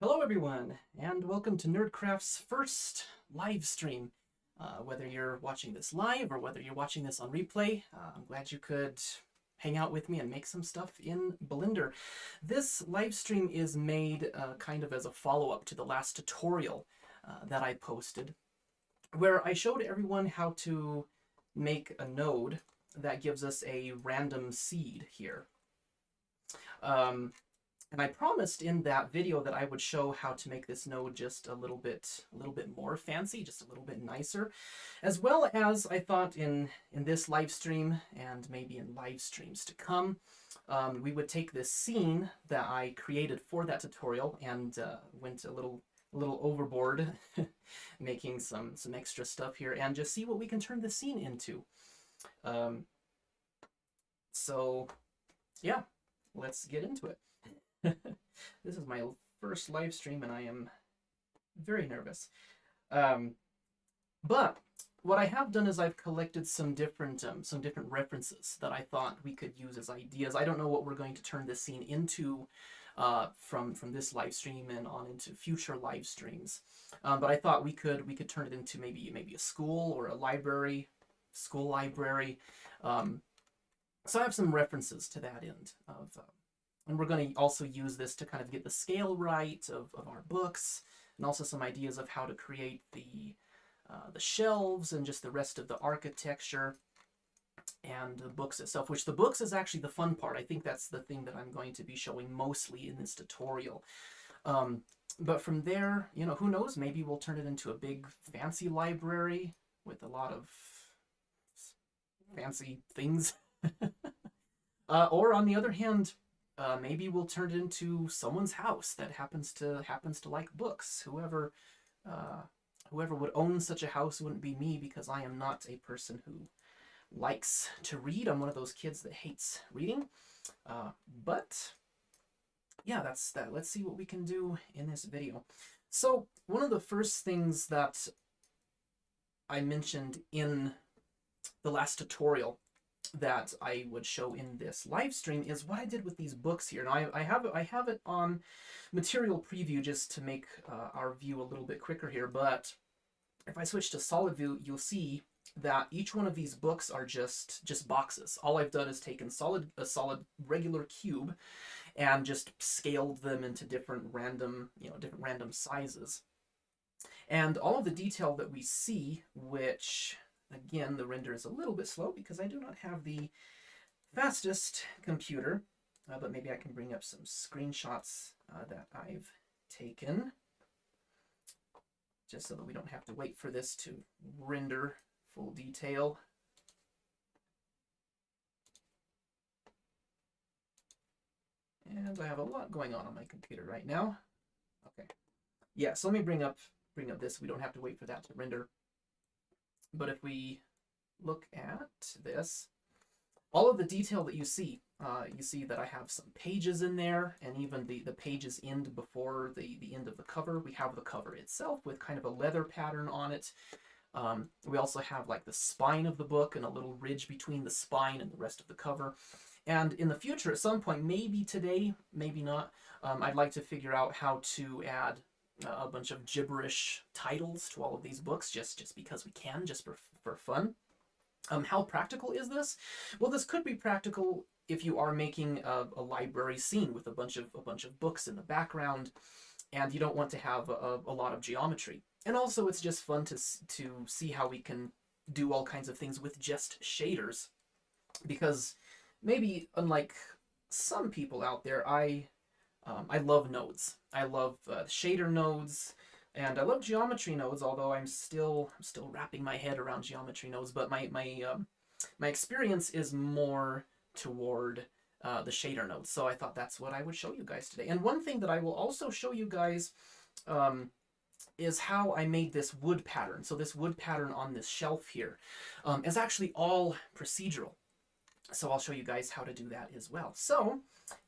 Hello everyone, and welcome to Nerdcraft's first live stream. Whether you're watching this live or whether you're watching this on replay, I'm glad you could hang out with me and make some stuff in Blender. This live stream is made kind of as a follow-up to the last tutorial that I posted, where I showed everyone how to make a node that gives us a random seed here. And I promised in that video that I would show how to make this node just a little bit more fancy, just a little bit nicer, as well as I thought in this live stream and maybe in live streams to come, we would take this scene that I created for that tutorial and went a little overboard, making some extra stuff here, and just see what we can turn the scene into. So yeah, let's get into it. This is my first live stream and I am very nervous. But what I have done is I've collected some different references that I thought we could use as ideas. I don't know what we're going to turn this scene into from this live stream and on into future live streams. But I thought we could turn it into maybe a school or a library, school library. So I have some references to that end of. And we're going to also use this to kind of get the scale right of our books, and also some ideas of how to create the shelves and just the rest of the architecture and the books itself, which the books is actually the fun part. I think that's the thing that I'm going to be showing mostly in this tutorial. But from there, you know, who knows, maybe we'll turn it into a big fancy library with a lot of fancy things. Or on the other hand, maybe we'll turn it into someone's house that happens to like books. Whoever would own such a house wouldn't be me, because I am not a person who likes to read. I'm one of those kids that hates reading. But yeah, that's that. Let's see what we can do in this video. So one of the first things that I mentioned in the last tutorial that I would show in this live stream is what I did with these books here. Now I have it on material preview just to make our view a little bit quicker here, but if I switch to solid view, you'll see that each one of these books are just boxes. All I've done is taken a solid regular cube and just scaled them into different random sizes. And all of the detail that we see, which again, the render is a little bit slow because I do not have the fastest computer, but maybe I can bring up some screenshots that I've taken, just so that we don't have to wait for this to render full detail. And I have a lot going on my computer right now. Okay. Yeah, so let me bring up this. We don't have to wait for that to render. But if we look at this, all of the detail that you see that I have some pages in there, and even the pages end before the end of the cover. We have the cover itself with kind of a leather pattern on it. We also have like the spine of the book and a little ridge between the spine and the rest of the cover. And in the future, at some point, maybe today, maybe not, I'd like to figure out how to add a bunch of gibberish titles to all of these books, just because we can, just for fun. How practical is this? Well, this could be practical if you are making a library scene with a bunch of books in the background, and you don't want to have a lot of geometry. And also, it's just fun to see how we can do all kinds of things with just shaders, because maybe unlike some people out there, I love nodes. I love shader nodes, and I love geometry nodes. Although I'm still wrapping my head around geometry nodes. But my experience is more toward the shader nodes. So I thought that's what I would show you guys today. And one thing that I will also show you guys is how I made this wood pattern. So this wood pattern on this shelf here is actually all procedural. So I'll show you guys how to do that as well. So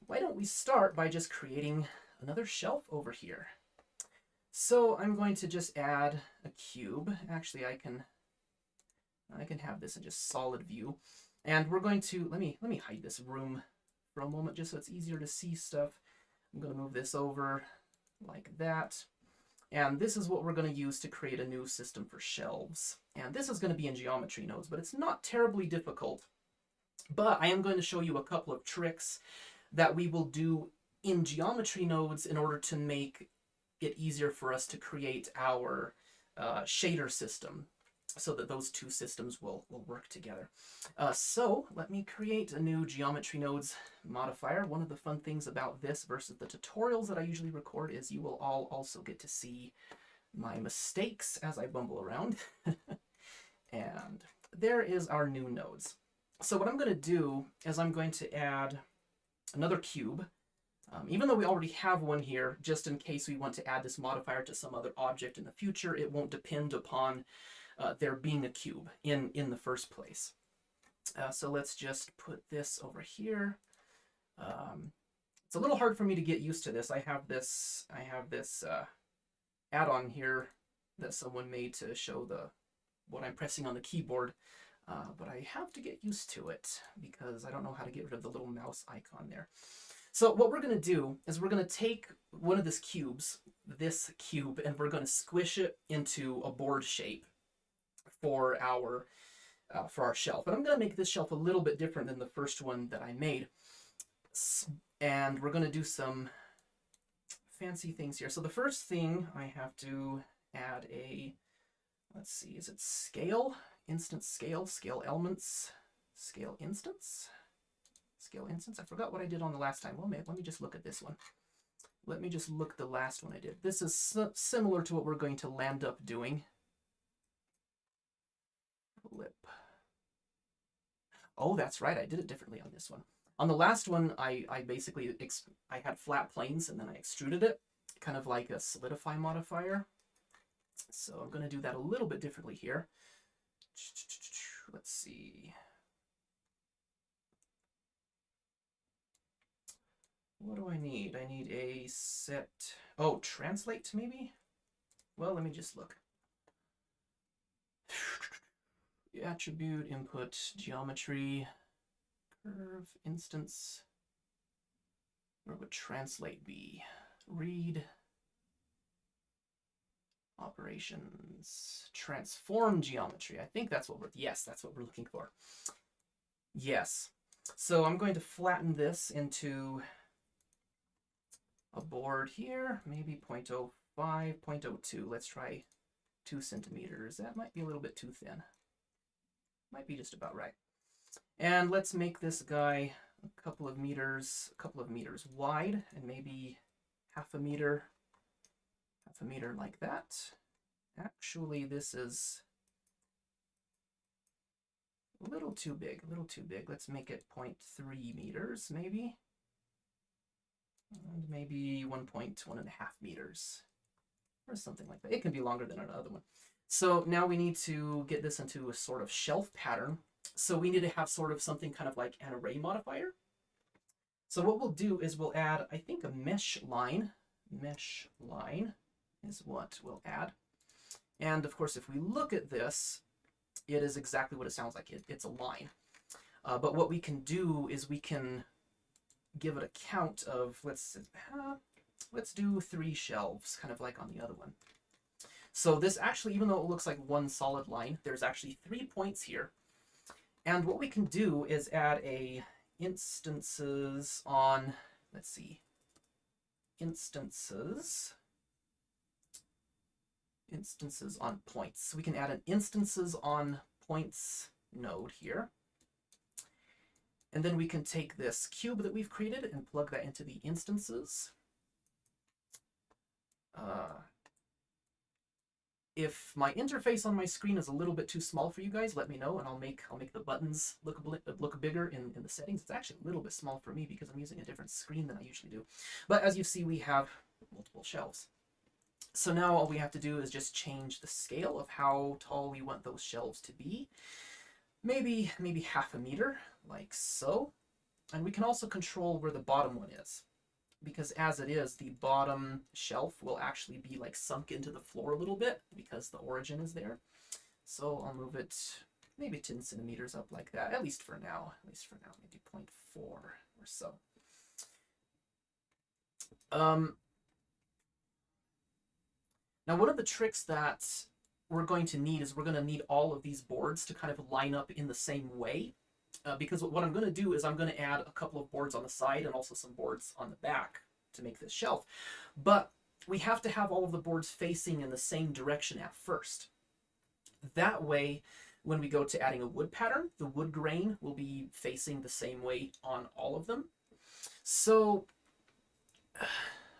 why don't we start by just creating another shelf over here. So I'm going to just add a cube. Actually, I can have this in just solid view. And we're going to, let me hide this room for a moment just so it's easier to see stuff. I'm going to move this over like that. And this is what we're going to use to create a new system for shelves. And this is going to be in geometry nodes, but it's not terribly difficult. But I am going to show you a couple of tricks that we will do in geometry nodes in order to make it easier for us to create our shader system so that those two systems will work together. So let me create a new geometry nodes modifier. One of the fun things about this versus the tutorials that I usually record is you will all also get to see my mistakes as I bumble around. And there is our new nodes. So what I'm going to do is I'm going to add another cube. Even though we already have one here, just in case we want to add this modifier to some other object in the future, it won't depend upon there being a cube in the first place. So let's just put this over here. It's a little hard for me to get used to this. I have this add-on here that someone made to show what I'm pressing on the keyboard, but I have to get used to it because I don't know how to get rid of the little mouse icon there. So what we're going to do is we're going to take one of this cube, and we're going to squish it into a board shape for our shelf. And I'm going to make this shelf a little bit different than the first one that I made. And we're going to do some fancy things here. So the first thing I have to add let's see, is it scale? Instance scale, scale elements, scale instance? Scale instance. I forgot what I did on the last time. Well, let me just look at this one. Let me just look at the last one I did. This is similar to what we're going to land up doing. Flip. Oh, that's right. I did it differently on this one. On the last one, I basically I had flat planes and then I extruded it, kind of like a solidify modifier. So I'm going to do that a little bit differently here. Let's see. What do I need? I need a set. Oh, translate maybe? Well, let me just look. Attribute, input, geometry, curve, instance. Where would translate be? Read. Operations. Transform geometry. I think that's what that's what we're looking for. Yes. So I'm going to flatten this into a board here, maybe 0.05, 0.02. Let's try 2 centimeters. That might be a little bit too thin. Might be just about right. And let's make this guy a couple of meters wide, and maybe half a meter like that. Actually, this is a little too big, Let's make it 0.3 meters, maybe. And maybe 1.1.5 meters or something like that. It can be longer than another one. So now we need to get this into a sort of shelf pattern. So we need to have sort of something kind of like an array modifier. So what we'll do is we'll add, I think, a mesh line. Mesh line is what we'll add. And of course, if we look at this, it is exactly what it sounds like. It's a line. But what we can do is we can give it a count of, let's do 3 shelves, kind of like on the other one. So this actually, even though it looks like one solid line, there's actually 3 points here. And what we can do is add a instances on, let's see, instances on points. So we can add an instances on points node here. And then we can take this cube that we've created and plug that into the instances. If my interface on my screen is a little bit too small for you guys, let me know, and I'll make the buttons look bigger in the settings. It's actually a little bit small for me because I'm using a different screen than I usually do. But as you see, we have multiple shelves. So now all we have to do is just change the scale of how tall we want those shelves to be. Maybe half a meter, like so. And we can also control where the bottom one is, because as it is, the bottom shelf will actually be like sunk into the floor a little bit because the origin is there. So I'll move it maybe 10 centimeters up like that, at least for now, maybe 0.4 or so. Now, one of the tricks that we're going to need is we're going to need all of these boards to kind of line up in the same way. Because what I'm going to do is I'm going to add a couple of boards on the side and also some boards on the back to make this shelf. But we have to have all of the boards facing in the same direction at first. That way, when we go to adding a wood pattern, the wood grain will be facing the same way on all of them. So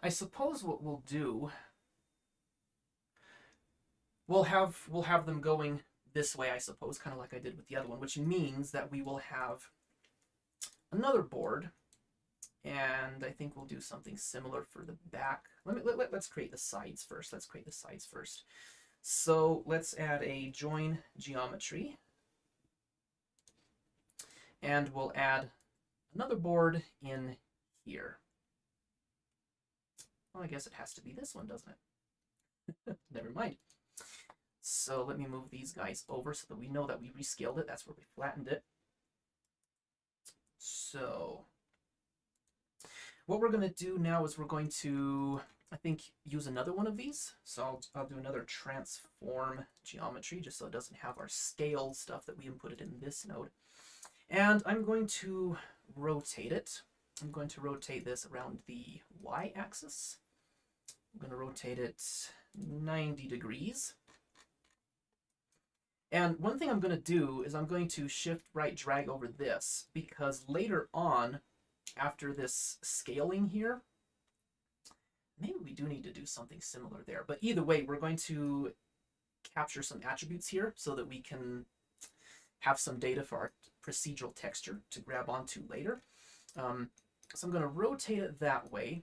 I suppose what we'll do, we'll have them going this way, I suppose, kind of like I did with the other one, which means that we will have another board, and I think we'll do something similar for the back. Let's create the sides first. Let's create the sides first. So let's add a join geometry, and we'll add another board in here. Well, I guess it has to be this one, doesn't it? Never mind. So let me move these guys over so that we know that we rescaled it. That's where we flattened it. So what we're going to do now is we're going to, I think, use another one of these. So I'll do another transform geometry just so it doesn't have our scale stuff that we inputted in this node. And I'm going to rotate it. I'm going to rotate this around the y-axis. I'm going to rotate it 90 degrees. And one thing I'm going to do is I'm going to shift right drag over this, because later on, after this scaling here, maybe we do need to do something similar there. But either way, we're going to capture some attributes here so that we can have some data for our procedural texture to grab onto later. So I'm going to rotate it that way,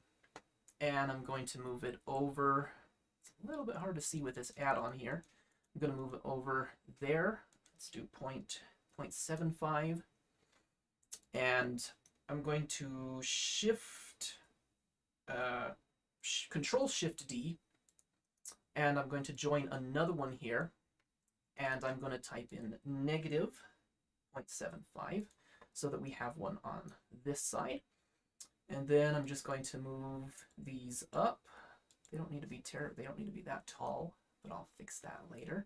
and I'm going to move it over. It's a little bit hard to see with this add-on here. I'm going to move it over there. Let's do 0.75. And I'm going to Control Shift D, and I'm going to join another one here, and I'm going to type in negative 0.75 so that we have one on this side. And then I'm just going to move these up. They don't need to be that tall, but I'll fix that later.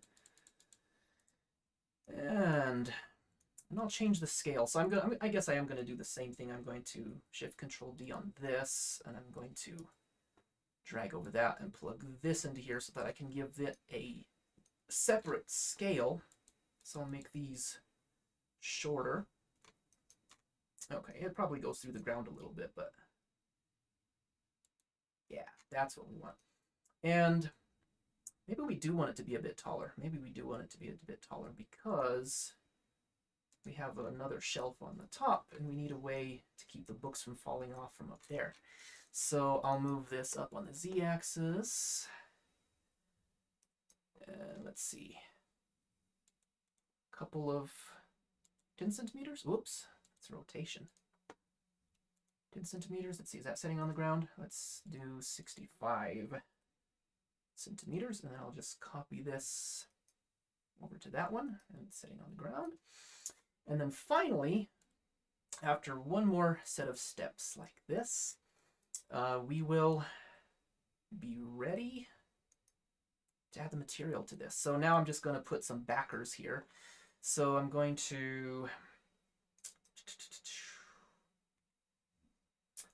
And I'll change the scale. So I guess I am going to do the same thing. I'm going to Shift Control D on this, and I'm going to drag over that and plug this into here so that I can give it a separate scale. So I'll make these shorter. Okay, it probably goes through the ground a little bit, but yeah, that's what we want. And maybe we do want it to be a bit taller. Maybe we do want it to be a bit taller because we have another shelf on the top and we need a way to keep the books from falling off from up there. So I'll move this up on the z-axis. Let's see. A couple of 10 centimeters. Whoops, it's rotation. 10 centimeters. Let's see, is that sitting on the ground? Let's do 65 centimeters, and then I'll just copy this over to that one, and it's sitting on the ground. And then finally, after one more set of steps like this, we will be ready to add the material to this. So now I'm just going to put some backers here. So I'm going to,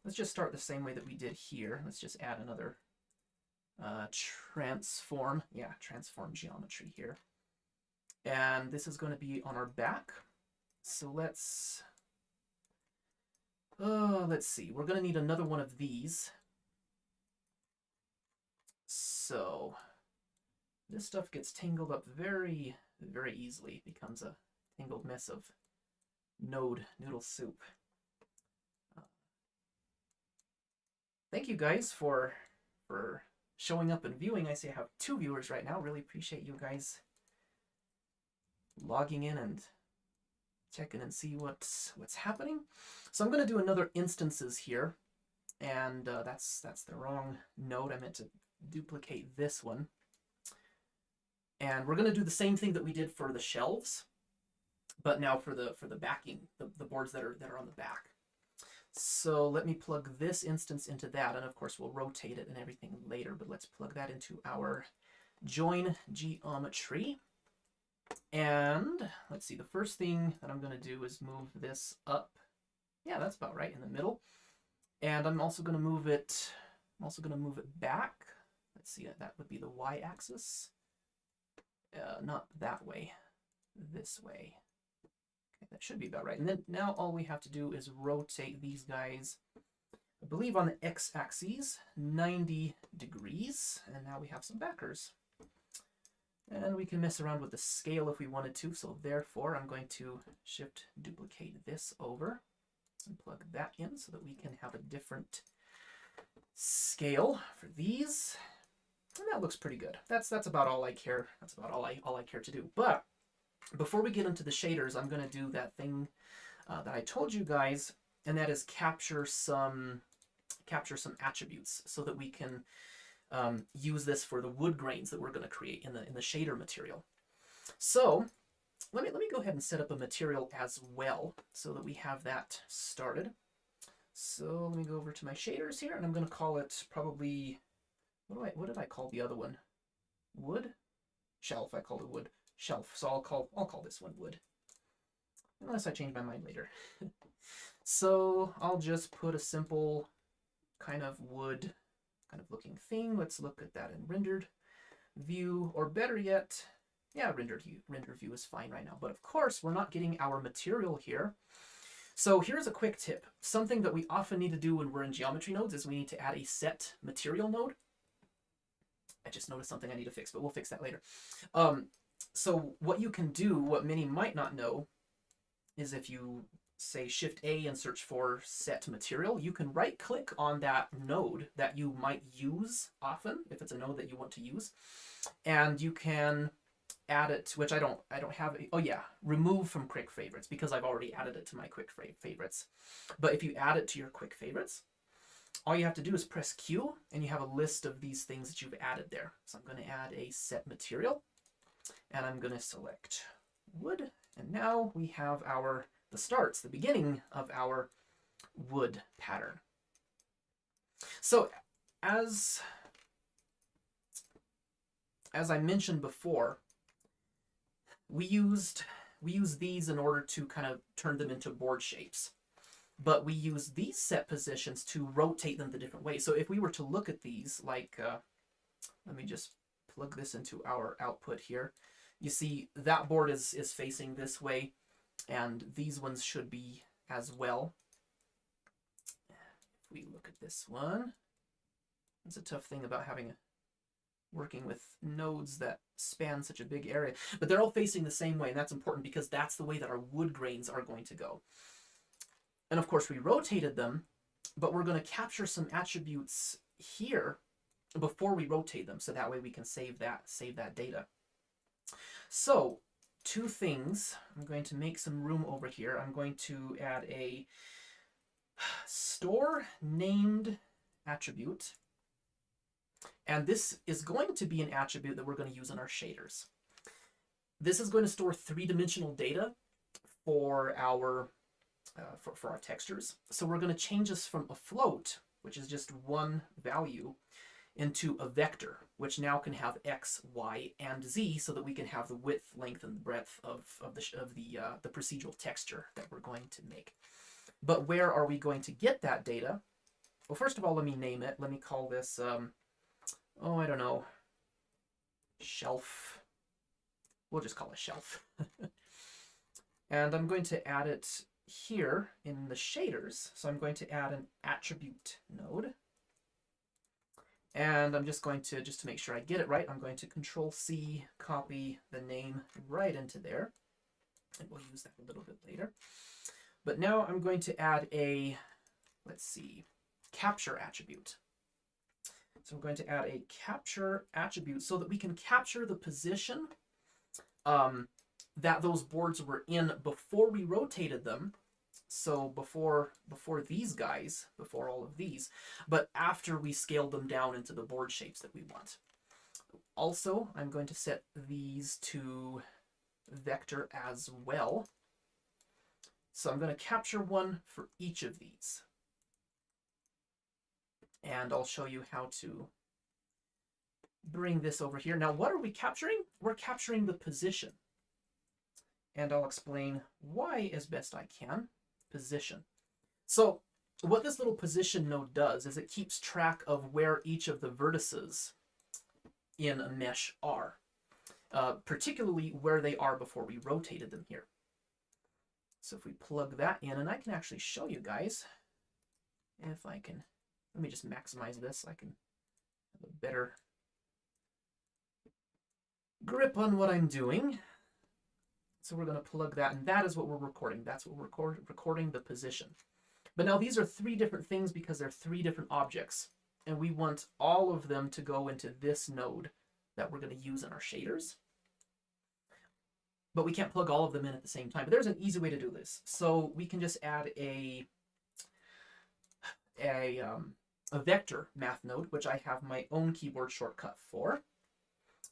let's just start the same way that we did here. Let's just add another transform geometry here. And this is going to be on our back. So let's see. We're going to need another one of these. So this stuff gets tangled up very, very easily. It becomes a tangled mess of noodle soup. Thank you guys for showing up and viewing. I see I have 2 viewers right now. Really appreciate you guys logging in and checking and see what's happening. So I'm going to do another instances here, and that's the wrong node. I meant to duplicate this one. And we're going to do the same thing that we did for the shelves, but now for the backing, the boards that are on the back. So let me plug this instance into that, and of course we'll rotate it and everything later, but let's plug that into our join geometry. And let's see, the first thing that I'm going to do is move this up. Yeah, that's about right, in the middle. And I'm also going to move it, back. Let's see, that would be the y-axis. Not that way, this way. Okay, that should be about right. And then now all we have to do is rotate these guys, I believe on the x-axis, 90 degrees. And now we have some backers. And we can mess around with the scale if we wanted to. So therefore, I'm going to shift duplicate this over and plug that in so that we can have a different scale for these. And that looks pretty good. That's about all I care. That's about all I care to do. But before we get into the shaders, I'm going to do that thing that I told you guys, and that is capture some attributes so that we can use this for the wood grains that we're going to create in the shader material. So let me go ahead and set up a material as well so that we have that started. So let me go over to my shaders here, and I'm going to call it probably, what did I call the other one? Wood? Shelf. I called it wood. Shelf. So I'll call this one wood. Unless I change my mind later. So I'll just put a simple kind of wood kind of looking thing. Let's look at that in rendered view, or better yet, yeah, rendered view is fine right now. But of course, we're not getting our material here. So here's a quick tip. Something that we often need to do when we're in geometry nodes is we need to add a set material node. I just noticed something I need to fix, but we'll fix that later. So what you can do, what many might not know, is if you say Shift A and search for set material, you can right click on that node that you might use often, if it's a node that you want to use, and you can add it, which I don't have. Oh yeah, remove from quick favorites, because I've already added it to my quick favorites. But if you add it to your quick favorites, all you have to do is press Q, and you have a list of these things that you've added there. So I'm going to add a set material, and I'm going to select wood, and now we have the beginning of our wood pattern. So as I mentioned before, we use these in order to kind of turn them into board shapes. But we use these set positions to rotate them the different ways. So if we were to look at these, like, let me just plug this into our output here. You see that board is facing this way, and these ones should be as well. If we look at this one, it's a tough thing about working with nodes that span such a big area, but they're all facing the same way, and that's important because that's the way that our wood grains are going to go. And of course we rotated them, but we're going to capture some attributes here before we rotate them, so that way we can save that data. So two things. I'm going to make some room over here. I'm going to add a store named attribute. And this is going to be an attribute that we're going to use in our shaders. This is going to store three-dimensional data for our textures. So we're going to change this from a float, which is just one value, into a vector, which now can have x, y, and z, so that we can have the width, length, and breadth of the procedural texture that we're going to make. But where are we going to get that data? Well, first of all, let me name it. Let me call this, I don't know, shelf. We'll just call it shelf. And I'm going to add it here in the shaders. So I'm going to add an attribute node. And I'm just going to make sure I get it right, I'm going to Control-C, copy the name right into there. And we'll use that a little bit later. But now I'm going to add a, let's see, capture attribute. So I'm going to add a capture attribute so that we can capture the position that those boards were in before we rotated them. So before these guys, before all of these, but after we scaled them down into the board shapes that we want. Also, I'm going to set these to vector as well. So I'm going to capture one for each of these. And I'll show you how to bring this over here. Now, what are we capturing? We're capturing the position. And I'll explain why as best I can. Position. So what this little position node does is it keeps track of where each of the vertices in a mesh are, particularly where they are before we rotated them here. So if we plug that in, and I can actually show you guys, if I can, let me just maximize this. I can have a better grip on what I'm doing. So we're going to plug that, and that is what we're recording. That's what we're recording the position. But now these are three different things because they're three different objects, and we want all of them to go into this node that we're going to use in our shaders. But we can't plug all of them in at the same time. But there's an easy way to do this. So we can just add a vector math node, which I have my own keyboard shortcut for.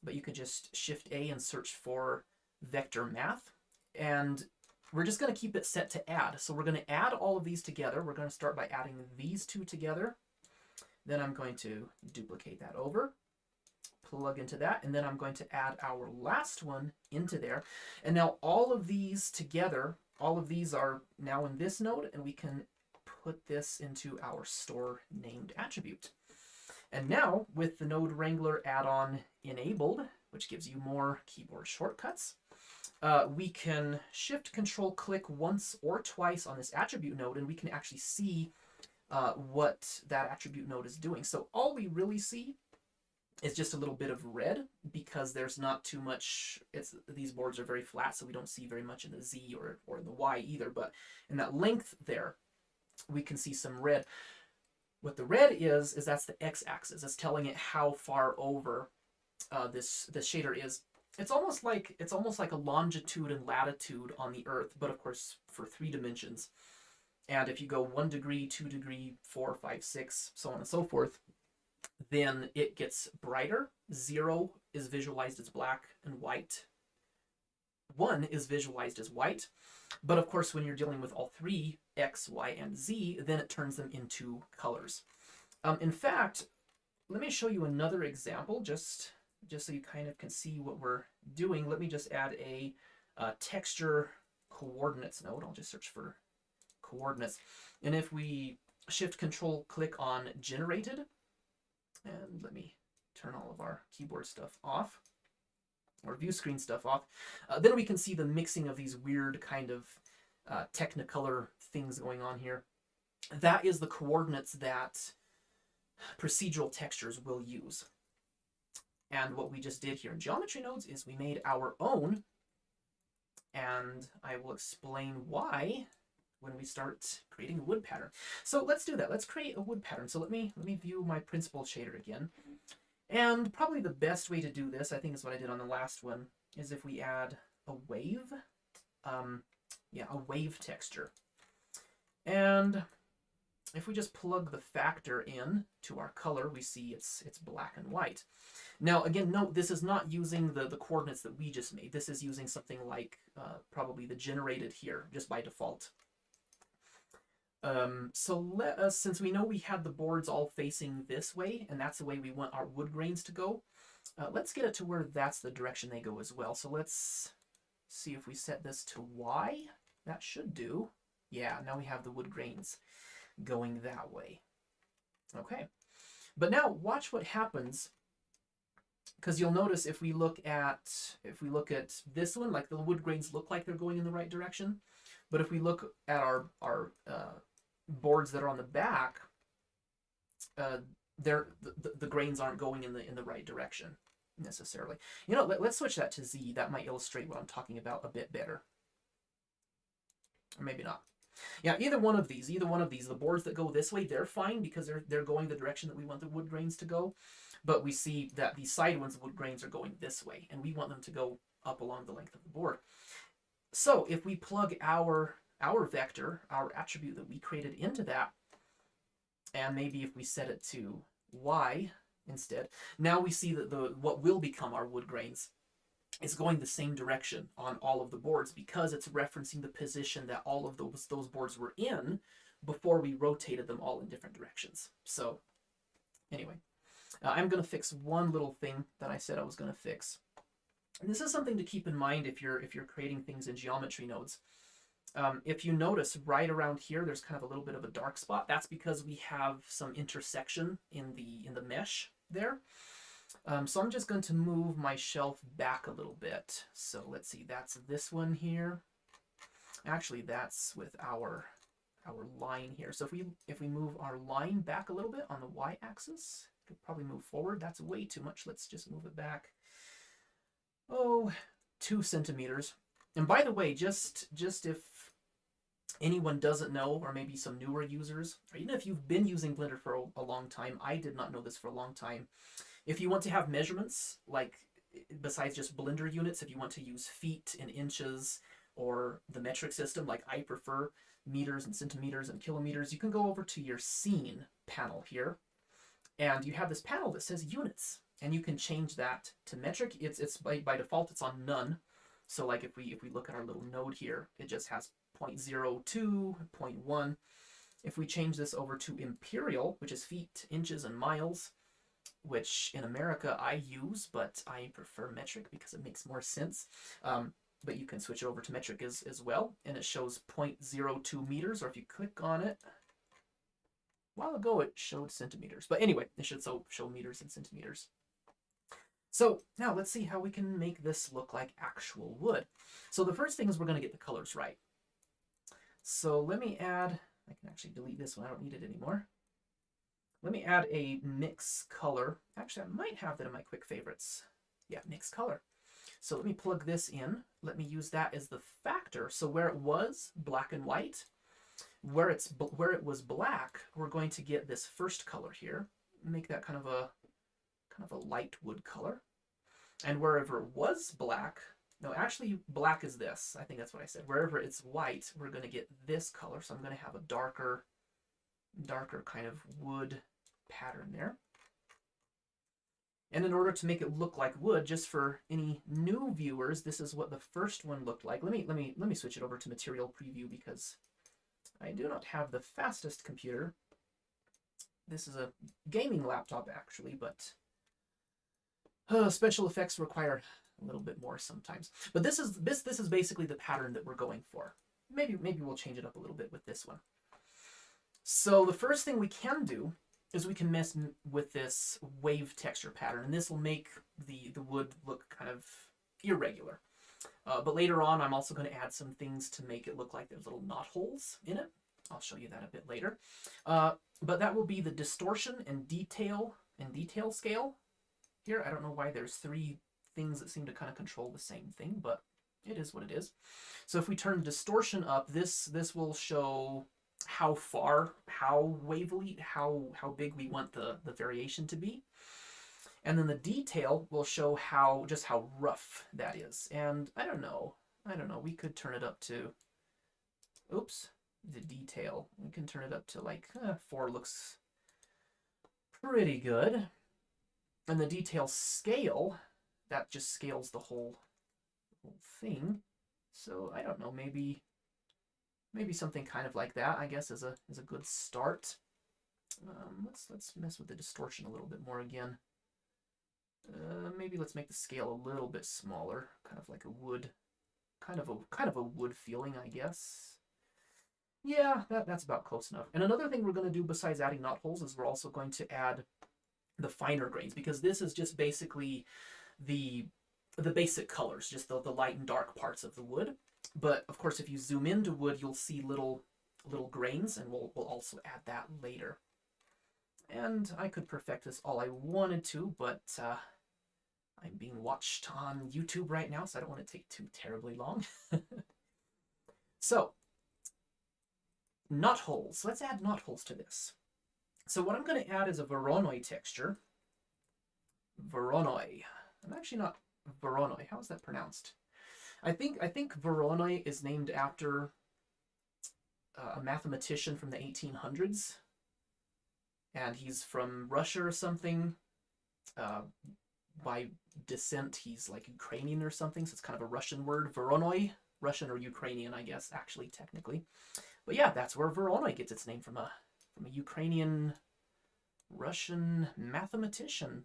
But you could just Shift A and search for vector math. And we're just going to keep it set to add. So we're going to add all of these together. We're going to start by adding these two together. Then I'm going to duplicate that over, plug into that, and then I'm going to add our last one into there. And now all of these together, all of these are now in this node, and we can put this into our store named attribute. And now with the Node Wrangler add-on enabled, which gives you more keyboard shortcuts, we can Shift Control click once or twice on this attribute node, and we can actually see what that attribute node is doing. So all we really see is just a little bit of red because there's not too much. These boards are very flat, so we don't see very much in the Z or in the Y either. But in that length there, we can see some red. What the red is that's the x-axis. It's telling it how far over this shader is. It's almost like a longitude and latitude on the Earth, but of course for 3 dimensions. And if you go 1 degree, 2 degree, 4, 5, 6, so on and so forth, then it gets brighter. 0 is visualized as black and white. 1 is visualized as white. But of course, when you're dealing with all 3, X, Y, and Z, then it turns them into colors. In fact, let me show you another example, just so you kind of can see what we're doing. Let me just add a texture coordinates node. I'll just search for coordinates. And if we Shift Control click on generated, and let me turn all of our keyboard stuff off, or view screen stuff off, then we can see the mixing of these weird kind of Technicolor things going on here. That is the coordinates that procedural textures will use. And what we just did here in geometry nodes is we made our own, and I will explain why when we start creating a wood pattern. So let's do that. Let's create a wood pattern. So let me view my principal shader again. And probably the best way to do this, I think is what I did on the last one, is if we add a wave, a wave texture. And if we just plug the factor in to our color, we see it's black and white. Now, again, note this is not using the coordinates that we just made. This is using something like probably the generated here, just by default. So let us, since we know we had the boards all facing this way, and that's the way we want our wood grains to go, let's get it to where that's the direction they go as well. So let's see if we set this to Y. That should do. Yeah, now we have the wood grains going that way. Okay, but now watch what happens, because you'll notice if we look at this one, like the wood grains look like they're going in the right direction, but if we look at our boards that are on the back, the grains aren't going in the right direction necessarily. You know, let's switch that to Z. That might illustrate what I'm talking about a bit better, or maybe not. Yeah, either one of these, the boards that go this way, they're fine because they're going the direction that we want the wood grains to go. But we see that these side ones, the wood grains, are going this way, and we want them to go up along the length of the board. So if we plug our vector, our attribute that we created into that, and maybe if we set it to Y instead, now we see that what will become our wood grains is going the same direction on all of the boards because it's referencing the position that all of those boards were in before we rotated them all in different directions. So Anyway, I'm going to fix one little thing that I said I was going to fix. And this is something to keep in mind if you're creating things in geometry nodes. If you notice right around here, there's kind of a little bit of a dark spot. That's because we have some intersection in the mesh there. So I'm just going to move my shelf back a little bit. So let's see, that's this one here. Actually, that's with our line here. So if we move our line back a little bit on the y-axis, it could probably move forward. That's way too much. Let's just move it back. Oh, 2 centimeters. And by the way, just if anyone doesn't know, or maybe some newer users, or even if you've been using Blender for a long time, I did not know this for a long time. If you want to have measurements, like besides just Blender units, if you want to use feet and inches or the metric system, like I prefer meters and centimeters and kilometers, you can go over to your scene panel here, and you have this panel that says units, and you can change that to metric. It's by default it's on none. So like if we look at our little node here, it just has 0.02, 0.1. If we change this over to imperial, which is feet, inches, and miles, which in America I use, but I prefer metric because it makes more sense. But you can switch it over to metric as well, and it shows 0.02 meters, or if you click on it, a while ago it showed centimeters. But anyway, it should show meters and centimeters. So now let's see how we can make this look like actual wood. So the first thing is we're going to get the colors right. So let me add, I can actually delete this one, I don't need it anymore. Let me add a mix color. Actually, I might have that in my quick favorites. Yeah, mix color. So let me plug this in. Let me use that as the factor. So where it was black and white, where it was black, we're going to get this first color here. Make that kind of a light wood color. And wherever it was black, no, actually black is this. I think that's what I said. Wherever it's white, we're going to get this color. So I'm going to have a darker kind of wood pattern there. And in order to make it look like wood, just for any new viewers, this is what the first one looked like. Let me switch it over to material preview because I do not have the fastest computer. This is a gaming laptop actually, but special effects require a little bit more sometimes. But this is basically the pattern that we're going for. Maybe we'll change it up a little bit with this one. So the first thing we can do is we can mess with this wave texture pattern, and this will make the wood look kind of irregular. But later on, I'm also going to add some things to make it look like there's little knot holes in it. I'll show you that a bit later. But that will be the distortion and detail scale here. I don't know why there's 3 things that seem to kind of control the same thing, but it is what it is. So if we turn distortion up, this will show how far, how wavily, how big we want the variation to be. And then the detail will show just how rough that is. And I don't know, we could turn it up to, the detail. We can turn it up to like 4 looks pretty good. And the detail scale, that just scales the whole thing. So I don't know, maybe something kind of like that, I guess, is a good start. Let's mess with the distortion a little bit more again. Maybe let's make the scale a little bit smaller, kind of like a wood, kind of a wood feeling, I guess. Yeah, that's about close enough. And another thing we're going to do besides adding knot holes is we're also going to add the finer grains, because this is just basically the basic colors, just the light and dark parts of the wood. But of course, if you zoom into wood, you'll see little grains, and we'll also add that later. And I could perfect this all I wanted to, but I'm being watched on YouTube right now, so I don't want to take too terribly long. So, knot holes. Let's add knot holes to this. So what I'm going to add is a Voronoi texture. Voronoi. I'm actually not Voronoi. How is that pronounced? I think Voronoi is named after a mathematician from the 1800s, and he's from Russia or something. By descent, he's like Ukrainian or something, so it's kind of a Russian word. Voronoi, Russian or Ukrainian, I guess, actually, technically. But yeah, that's where Voronoi gets its name, from a Ukrainian Russian mathematician.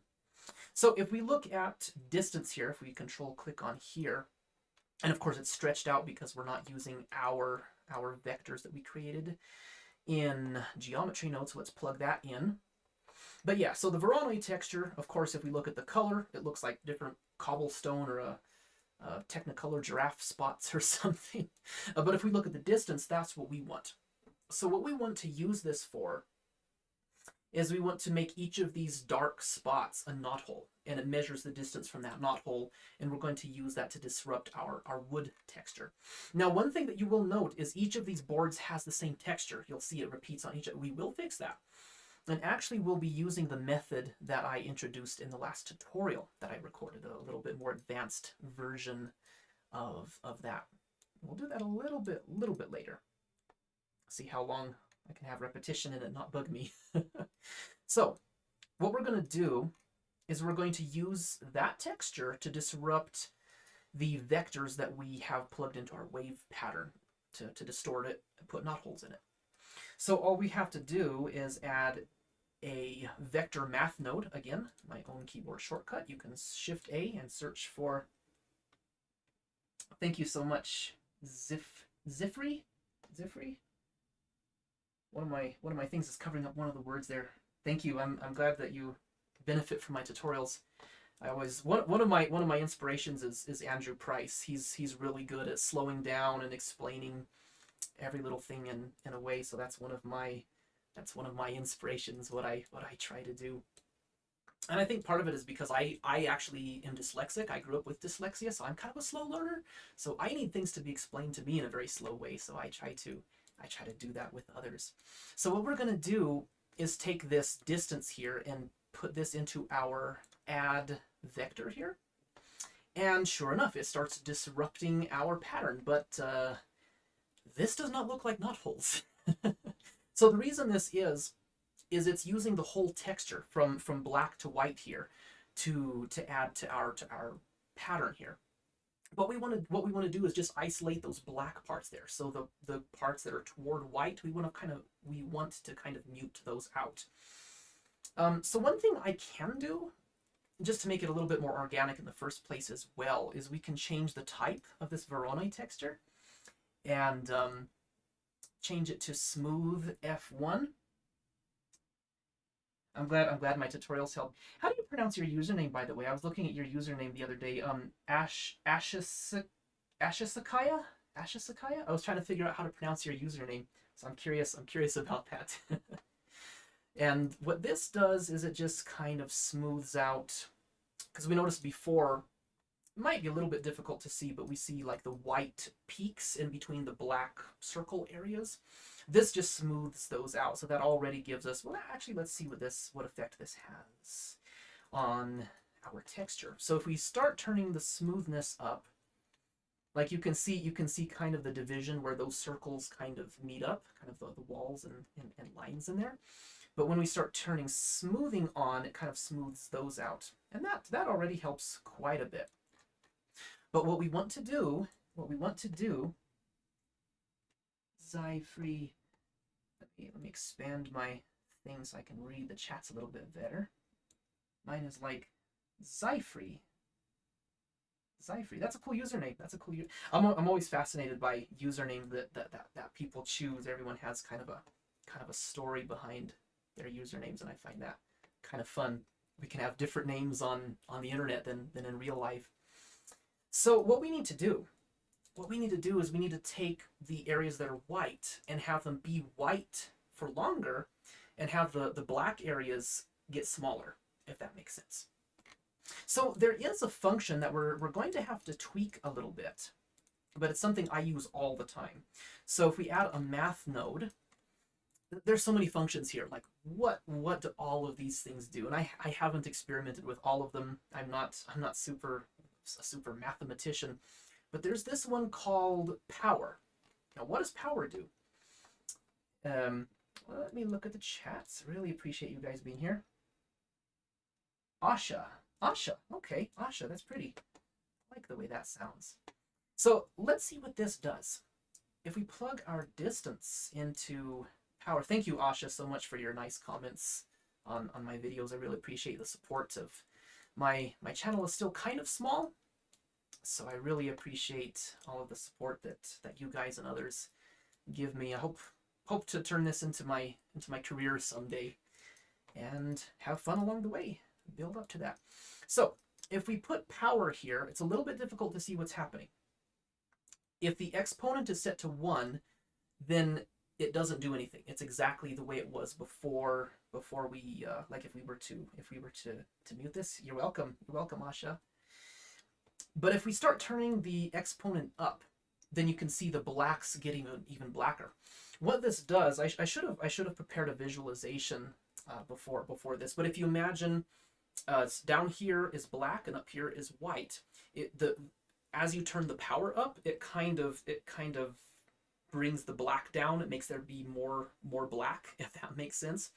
So if we look at distance here, if we control click on here, and of course it's stretched out because we're not using our vectors that we created in geometry node, so let's plug that in. But yeah, so the Voronoi texture, of course, if we look at the color, it looks like different cobblestone or a Technicolor giraffe spots or something. But if we look at the distance, that's what we want. So what we want to use this for is we want to make each of these dark spots a knothole, and it measures the distance from that knothole, and we're going to use that to disrupt our wood texture. Now, one thing that you will note is each of these boards has the same texture. You'll see it repeats on each. We will fix that. And actually, we'll be using the method that I introduced in the last tutorial that I recorded, a little bit more advanced version of that. We'll do that a little bit later. See how long I can have repetition and it not bug me. So what we're going to do is we're going to use that texture to disrupt the vectors that we have plugged into our wave pattern to distort it and put knotholes in it. So all we have to do is add a vector math node. Again, my own keyboard shortcut. You can Shift A and search for, thank you so much, Zifri? One of my things is covering up one of the words there. Thank you. I'm glad that you benefit from my tutorials. I always one of my inspirations is Andrew Price. He's really good at slowing down and explaining every little thing in a way. So that's one of my inspirations. What I try to do. And I think part of it is because I actually am dyslexic. I grew up with dyslexia, so I'm kind of a slow learner. So I need things to be explained to me in a very slow way. So I try to do that with others. So what we're going to do is take this distance here and put this into our add vector here. And sure enough, it starts disrupting our pattern, but this does not look like knotholes. So the reason this is it's using the whole texture from black to white here to add to our pattern here. What we want to do is just isolate those black parts there. So the parts that are toward white, we want to kind of mute those out. So one thing I can do, just to make it a little bit more organic in the first place as well, is we can change the type of this Voronoi texture and change it to smooth F1. I'm glad my tutorials help. How do you pronounce your username, by the way? I was looking at your username the other day. Ashasakaya? I was trying to figure out how to pronounce your username, so I'm curious about that. And what this does is it just kind of smooths out, because we noticed before, it might be a little bit difficult to see, but we see like the white peaks in between the black circle areas. This just smooths those out, so that already gives us, well, actually, let's see what effect this has on our texture. So if we start turning the smoothness up, like you can see kind of the division where those circles kind of meet up, kind of the walls and lines in there. But when we start turning smoothing on, it kind of smooths those out. And that already helps quite a bit. But what we want to do, Zyfree, let me expand my thing so I can read the chats a little bit better. Mine is like Zyfree. That's a cool username. I'm always fascinated by usernames that people choose. Everyone has kind of a story behind their usernames, and I find that kind of fun. We can have different names on the internet than in real life. So what we need to do is we need to take the areas that are white and have them be white for longer and have the black areas get smaller, if that makes sense. So there is a function that we're going to have to tweak a little bit, but it's something I use all the time. So if we add a math node, there's so many functions here. Like what do all of these things do? And I haven't experimented with all of them. I'm not a super mathematician, but there's this one called power. Now, what does power do? Let me look at the chats. Really appreciate you guys being here. Asha, okay, Asha, that's pretty. I like the way that sounds. So let's see what this does. If we plug our distance into power, thank you, Asha, so much for your nice comments on my videos. I really appreciate the support of my channel is still kind of small, so I really appreciate all of the support that you guys and others give me. I hope to turn this into my career someday and have fun along the way, build up to that. So if we put power here, it's a little bit difficult to see what's happening. If the exponent is set to 1, then it doesn't do anything. It's exactly the way it was before we like if we were to mute this. You're welcome, Asha. But if we start turning the exponent up, then you can see the blacks getting even blacker. What this does, I should have prepared a visualization before this. But if you imagine down here is black and up here is white, as you turn the power up, it kind of brings the black down. It makes there be more black, if that makes sense.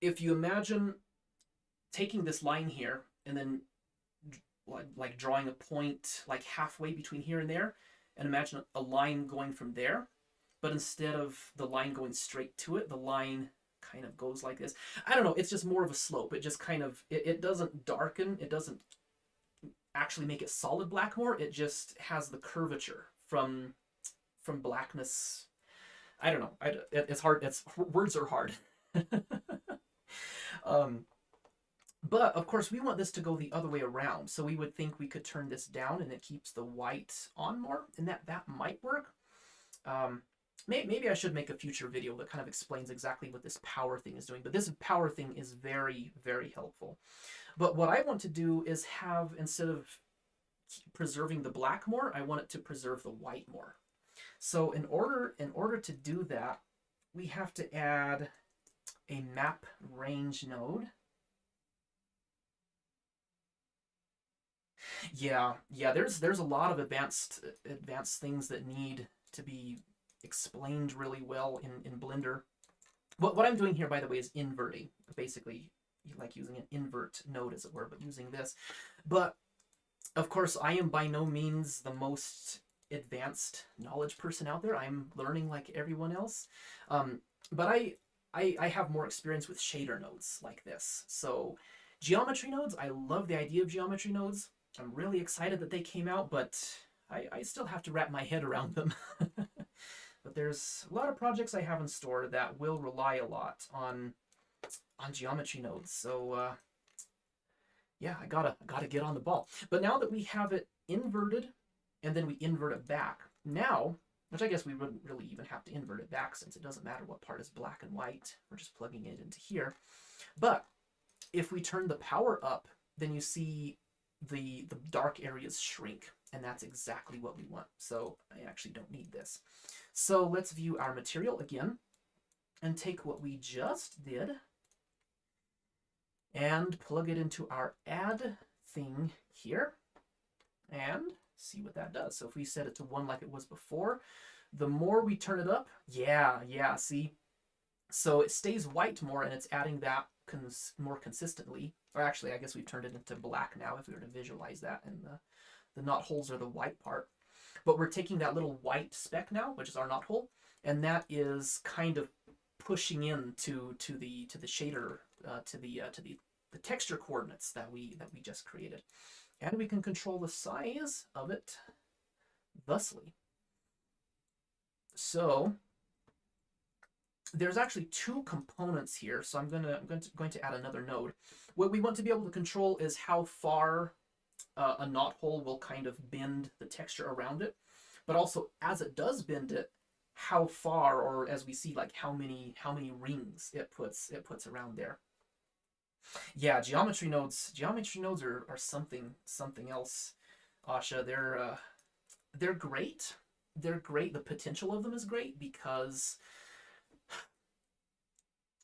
If you imagine taking this line here and then like drawing a point like halfway between here and there, and imagine a line going from there, but instead of the line going straight to it, the line kind of goes like this. I don't know, it's just more of a slope. It just kind of, it doesn't darken, it doesn't actually make it solid black more, it just has the curvature from blackness. I don't know, it's hard, words are hard. But of course we want this to go the other way around, so we would think we could turn this down and it keeps the white on more, and that might work. Maybe I should make a future video that kind of explains exactly what this power thing is doing, but this power thing is very, very helpful. But what I want to do is have, instead of preserving the black more, I want it to preserve the white more. So in order to do that, we have to add a map range node. Yeah, there's a lot of advanced things that need to be explained really well in Blender. What I'm doing here, by the way, is inverting. Basically, like using an invert node, as it were, but using this. But of course, I am by no means the most advanced knowledge person out there. I'm learning like everyone else. But I have more experience with shader nodes like this. So geometry nodes, I love the idea of geometry nodes. I'm really excited that they came out, but I still have to wrap my head around them. But there's a lot of projects I have in store that will rely a lot on geometry nodes. So yeah, I gotta get on the ball. But now that we have it inverted, and then we invert it back, now, which I guess we wouldn't really even have to invert it back since it doesn't matter what part is black and white. We're just plugging it into here. But if we turn the power up, then you see the dark areas shrink, and that's exactly what we want. So I actually don't need this. So let's view our material again and take what we just did and plug it into our add thing here and see what that does. So if we set it to 1 like it was before, the more we turn it up, yeah, see? So it stays white more, and it's adding that more consistently. Or actually, I guess we've turned it into black now if we were to visualize that, and the knot holes are the white part. But we're taking that little white speck now, which is our knot hole, and that is kind of pushing in to the shader, to the texture coordinates that we just created. And we can control the size of it thusly. So there's actually 2 components here, so I'm going to add another node. What we want to be able to control is how far a knot hole will kind of bend the texture around it, but also as it does bend it, how far, or as we see, like how many rings it puts around there. Yeah, geometry nodes are something else, Asha. They're great. They're great. The potential of them is great, because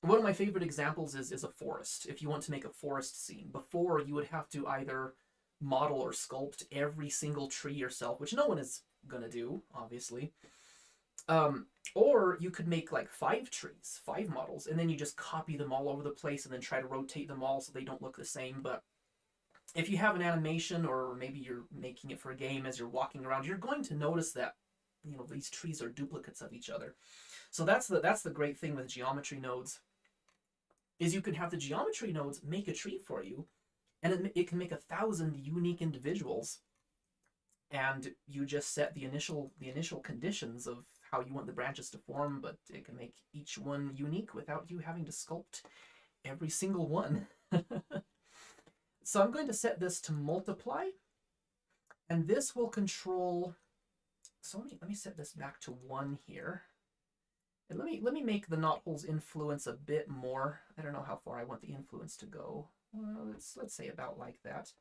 one of my favorite examples is a forest. If you want to make a forest scene, before you would have to either model or sculpt every single tree yourself, which no one is gonna do, obviously. Or you could make like 5 trees, 5 models, and then you just copy them all over the place and then try to rotate them all so they don't look the same. But if you have an animation, or maybe you're making it for a game as you're walking around, you're going to notice that, you know, these trees are duplicates of each other. So that's the great thing with geometry nodes. is you can have the geometry nodes make a tree for you, and it can make 1,000 unique individuals, and you just set the initial conditions of how you want the branches to form, but it can make each one unique without you having to sculpt every single one. So I'm going to set this to multiply, and this will control. So let me set this back to 1 here. And let me make the knotholes influence a bit more. I don't know how far I want the influence to go. Well, let's say about like that.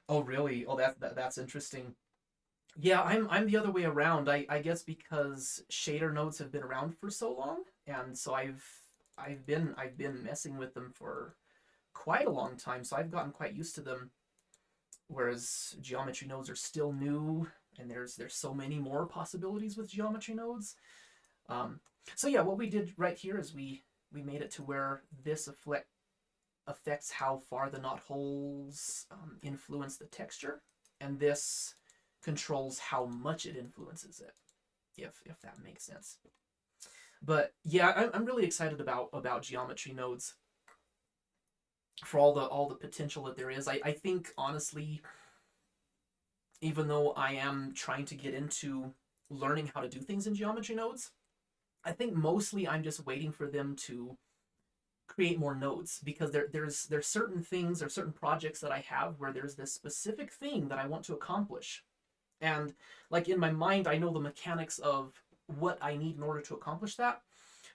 Oh, really? Oh, that's interesting. Yeah, I'm the other way around. I guess because shader nodes have been around for so long, and so I've been messing with them for quite a long time, so I've gotten quite used to them. Whereas geometry nodes are still new, and there's so many more possibilities with geometry nodes. Um, so yeah, what we did right here is we made it to where this affects how far the knot holes influence the texture, and this controls how much it influences it, if that makes sense. But yeah, I'm really excited about geometry nodes for all the potential that there is. I think honestly, even though I am trying to get into learning how to do things in geometry nodes, I think mostly I'm just waiting for them to create more nodes, because there's certain things or certain projects that I have where there's this specific thing that I want to accomplish. And like in my mind, I know the mechanics of what I need in order to accomplish that,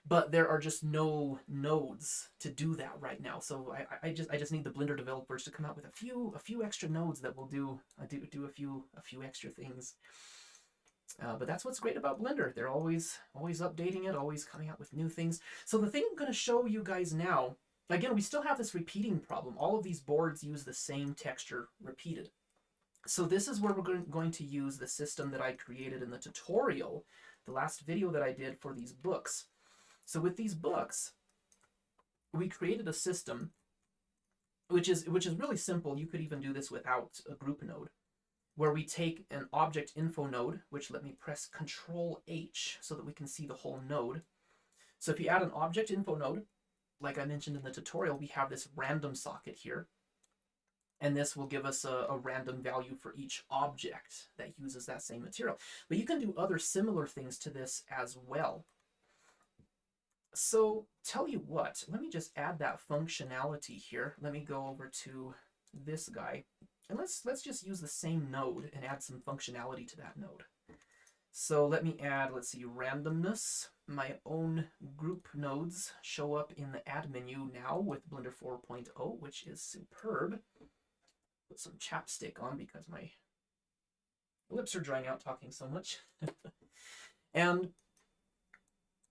but there are just no nodes to do that right now. So I just need the Blender developers to come out with a few extra nodes that will do a few extra things. But that's what's great about Blender. They're always updating it, always coming out with new things. So the thing I'm going to show you guys now, again, we still have this repeating problem. All of these boards use the same texture repeated. So this is where we're going to use the system that I created in the tutorial, the last video that I did for these books. So with these books, we created a system which is really simple. You could even do this without a group node, where we take an object info node, which let me press Control H so that we can see the whole node. So if you add an object info node, like I mentioned in the tutorial, we have this random socket here. And this will give us a random value for each object that uses that same material. But you can do other similar things to this as well. So tell you what, let me just add that functionality here. Let me go over to this guy, and let's just use the same node and add some functionality to that node. So let me add, let's see, randomness. My own group nodes show up in the add menu now with Blender 4.0, which is superb. Put some chapstick on because my lips are drying out talking so much. And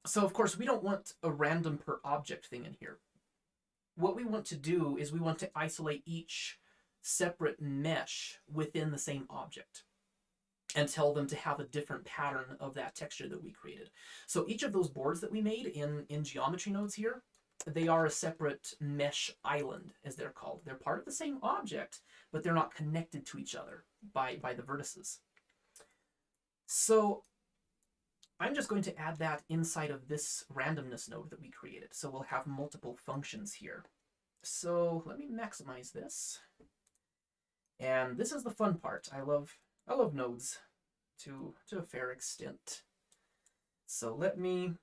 so of course we don't want a random per object thing in here. What we want to do is we want to isolate each separate mesh within the same object and tell them to have a different pattern of that texture that we created. So each of those boards that we made in geometry nodes here, they are a separate mesh island, as they're called. They're part of the same object, but they're not connected to each other by the vertices. So I'm just going to add that inside of this randomness node that we created. So we'll have multiple functions here. So let me maximize this. And this is the fun part. I love nodes to a fair extent. So let me,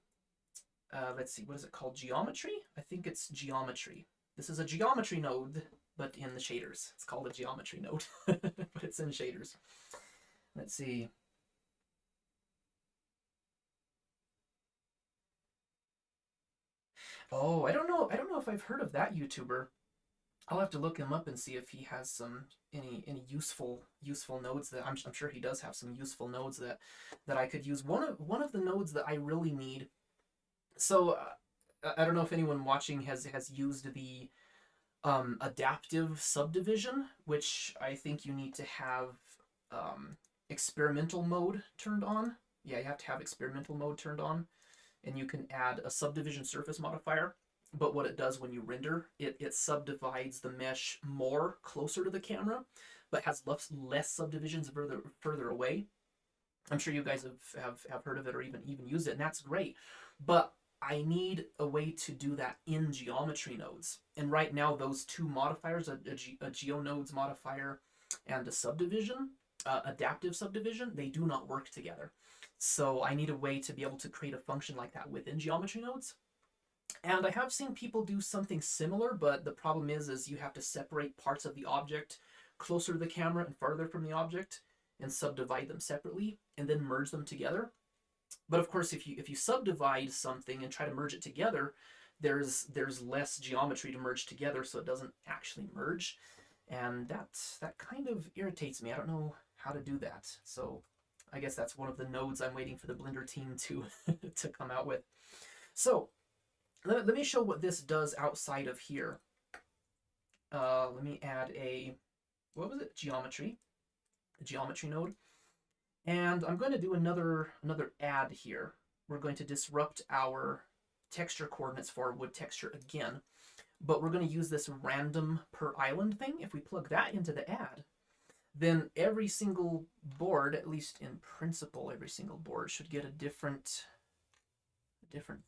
let's see, what is it called? Geometry? I think it's geometry. This is a geometry node, but in the shaders. It's called a geometry node, but it's in shaders. Let's see. Oh, I don't know if I've heard of that YouTuber. I'll have to look him up and see if he has any useful nodes that I'm sure he does have some useful nodes that I could use. One of the nodes that I really need. So I don't know if anyone watching has used the adaptive subdivision, which I think you need to have experimental mode turned on. Yeah, you have to have experimental mode turned on, and you can add a subdivision surface modifier. But what it does when you render, it subdivides the mesh more closer to the camera, but has less subdivisions further away. I'm sure you guys have heard of it or even used it, and that's great. But I need a way to do that in geometry nodes. And right now, those two modifiers, a geonodes modifier and a subdivision, adaptive subdivision, they do not work together. So I need a way to be able to create a function like that within geometry nodes. And I have seen people do something similar, but the problem is you have to separate parts of the object closer to the camera and farther from the object and subdivide them separately and then merge them together. But of course, if you subdivide something and try to merge it together, there's less geometry to merge together, so it doesn't actually merge, and that kind of irritates me. I don't know how to do that. So I guess that's one of the nodes I'm waiting for the Blender team to to come out with. So let me show what this does outside of here. Let me add a, what was it? Geometry, a geometry node. And I'm going to do another add here. We're going to disrupt our texture coordinates for wood texture again, but we're going to use this random per island thing. If we plug that into the add, then every single board, at least in principle, every single board should get a different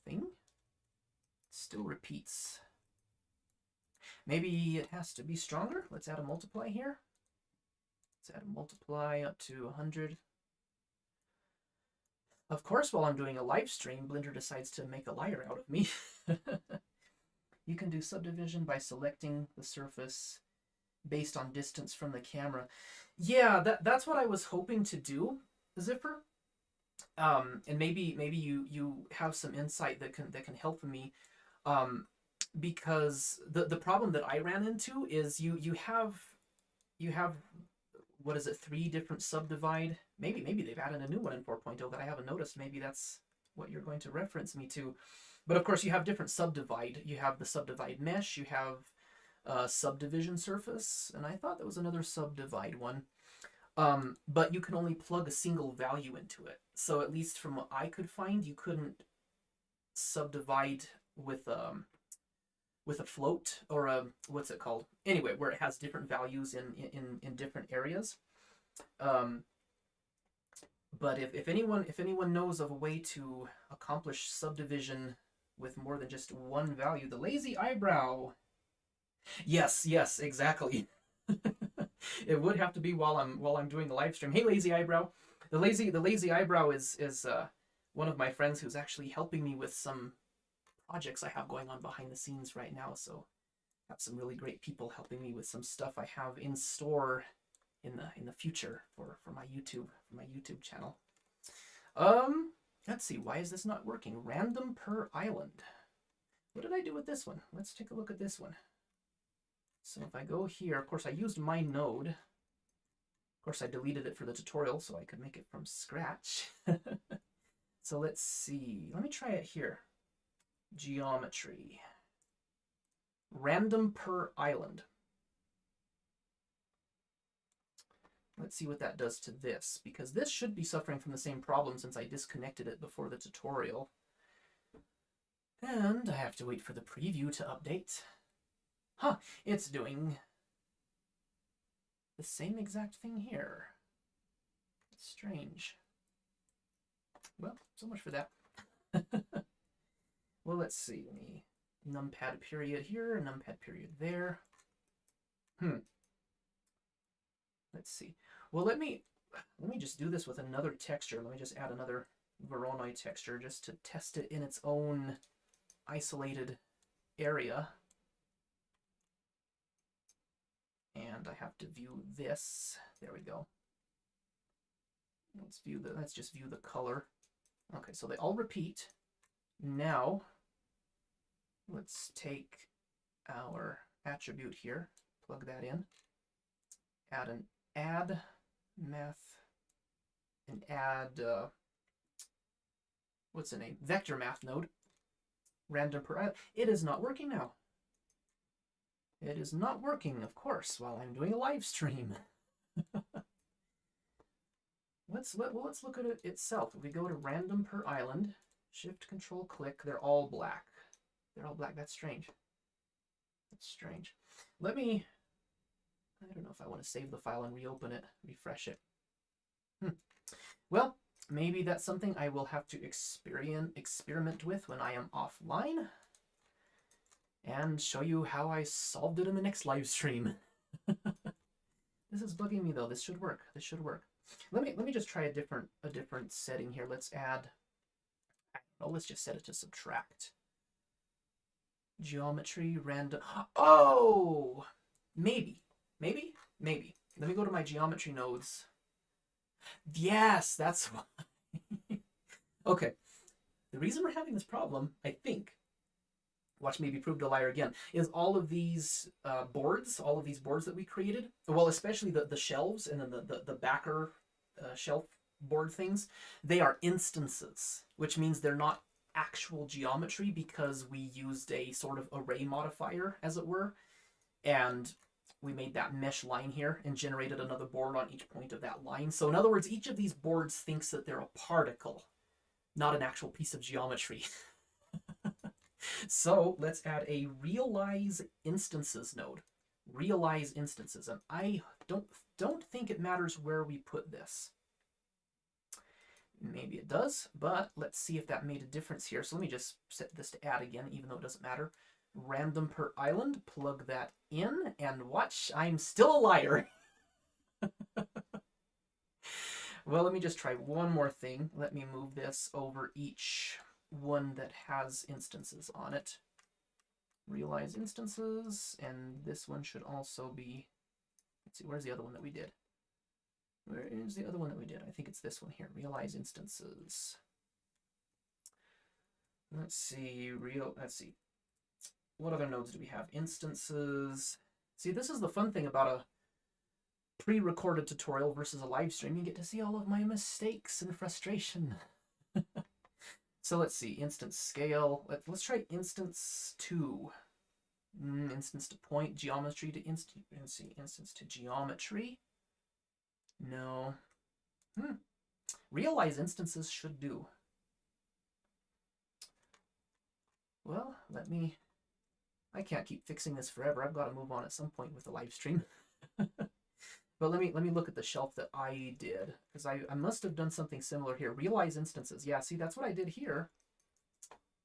thing. It still repeats. Maybe it has to be stronger. Let's add a multiply here. Let's add a multiply up to 100. Of course, while I'm doing a live stream, Blender decides to make a liar out of me. You can do subdivision by selecting the surface based on distance from the camera. Yeah, that's what I was hoping to do, Zipper. And maybe you have some insight that can help me. Because the problem that I ran into is you have what is it, 3 different subdivide. Maybe they've added a new one in 4.0 that I haven't noticed. Maybe that's what you're going to reference me to. But of course, you have different subdivide. You have the subdivide mesh. You have subdivision surface, and I thought there was another subdivide one. But you can only plug a single value into it. So at least from what I could find, you couldn't subdivide with a float or a, what's it called? Anyway, where it has different values in different areas. But if anyone knows of a way to accomplish subdivision with more than just one value, the lazy eyebrow. Yes, exactly. It would have to be while I'm doing the live stream. Hey, lazy eyebrow. The lazy eyebrow is one of my friends who's actually helping me with some projects I have going on behind the scenes right now. So I have some really great people helping me with some stuff I have in store in the future for my YouTube channel. Let's see, why is this not working? Random per island. What did I do with this one? Let's take a look at this one. So if I go here, of course I used my node. Of course I deleted it for the tutorial so I could make it from scratch. So let's see. Let me try it here. Geometry. Random per island. Let's see what that does to this, because this should be suffering from the same problem since I disconnected it before the tutorial. And I have to wait for the preview to update. Huh, it's doing the same exact thing here. It's strange. Well, so much for that. Well, let's see. Let me numpad period here, numpad period there. Let's see. Well, let me just do this with another texture. Let me just add another Voronoi texture just to test it in its own isolated area. And I have to view this. There we go. Let's just view the color. Okay, so they all repeat. Now let's take our attribute here, plug that in, add an add math, and add what's the name? Vector math node. Random per island. It is not working now. It is not working, of course, while I'm doing a live stream. Let's look at it itself. If we go to random per island, shift control click, they're all black. They're all black. That's strange. That's strange. Let me, I don't know if I want to save the file and reopen it, refresh it. Well, maybe that's something I will have to experiment with when I am offline, and show you how I solved it in the next live stream. This is bugging me though. This should work. This should work. Let me just try a different setting here. Let's add, I don't know, let's just set it to subtract. Geometry, random. Oh, maybe. Let me go to my geometry nodes. Yes, that's why. Okay. The reason we're having this problem, I think, watch me be proved a liar again, is all of these boards that we created, well, especially the shelves and then the backer shelf board things, they are instances, which means they're not actual geometry because we used a sort of array modifier, as it were, and we made that mesh line here and generated another board on each point of that line. So in other words, each of these boards thinks that they're a particle, not an actual piece of geometry. So let's add a realize instances node. Realize instances, and I don't think it matters where we put this. Maybe it does, but let's see if that made a difference here. So let me just set this to add again, even though it doesn't matter. Random per island, plug that in, and watch, I'm still a liar. Well, let me just try one more thing. Let me move this over each one that has instances on it. Realize instances, and this one should also be, let's see, where's the other one that we did? Where is the other one that we did? I think it's this one here, realize instances. Let's see, let's see. What other nodes do we have? Instances. See, this is the fun thing about a pre-recorded tutorial versus a live stream. You get to see all of my mistakes and frustration. So let's see, instance scale. Let's try instance to instance to point, geometry to instance. Let's see, instance to geometry. No. Realize instances should do. Well, I can't keep fixing this forever. I've got to move on at some point with the live stream. But let me look at the shelf that I did, because I must have done something similar here. Realize instances. Yeah, see, that's what I did here.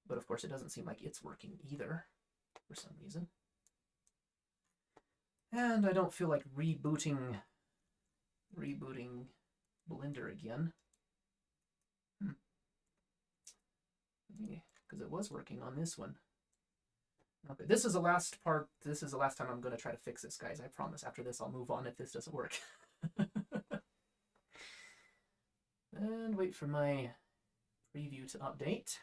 But of course, it doesn't seem like it's working either for some reason. And I don't feel like rebooting Blender again. Because it was working on this one. Okay, this is the last part. This is the last time I'm going to try to fix this, guys. I promise. After this, I'll move on if this doesn't work. And wait for my preview to update.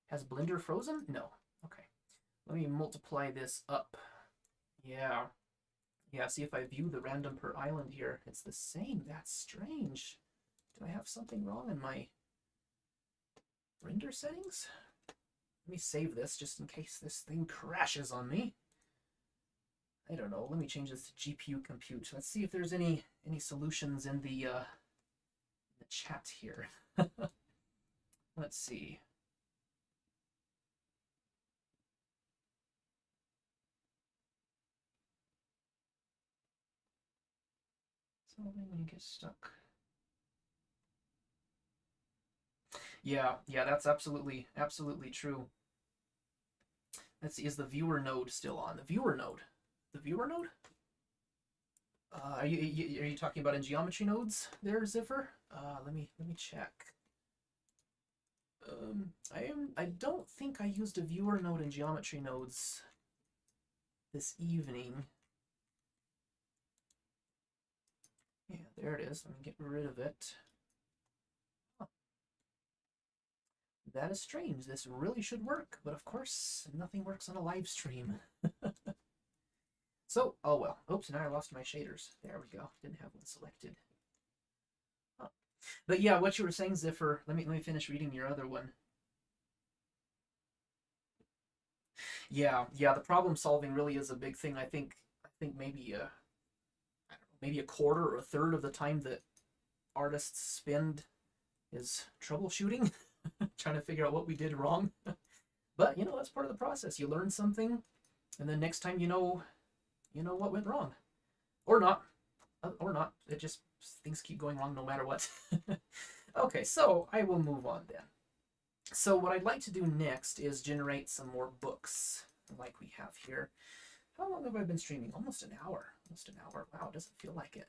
Has Blender frozen? No. Okay. Let me multiply this up. Yeah. Yeah, see if I view the random per island here. It's the same. That's strange. Do I have something wrong in my render settings? Let me save this just in case this thing crashes on me. I don't know. Let me change this to GPU compute. Let's see if there's any solutions in the chat here. Let's see. Solving when you get stuck. Yeah, that's absolutely true. Let's see, is the viewer node still on? The viewer node? Are you talking about in geometry nodes there, Ziffer? Let me check. I don't think I used a viewer node in geometry nodes this evening. Yeah, there it is. Let me get rid of it. Huh. That is strange. This really should work, but of course, nothing works on a live stream. So, oh well. Oops, now I lost my shaders. There we go. Didn't have one selected. Huh. But yeah, what you were saying, Ziffer, let me finish reading your other one. Yeah, the problem solving really is a big thing. I think maybe maybe a quarter or a third of the time that artists spend is troubleshooting, trying to figure out what we did wrong. But you know, that's part of the process. You learn something, and then next time you know what went wrong, or not. or not. It just, things keep going wrong no matter what. Okay, so I will move on then. So what I'd like to do next is generate some more books like we have here. How long have I been streaming? Almost an hour. Almost an hour. Wow, it doesn't feel like it.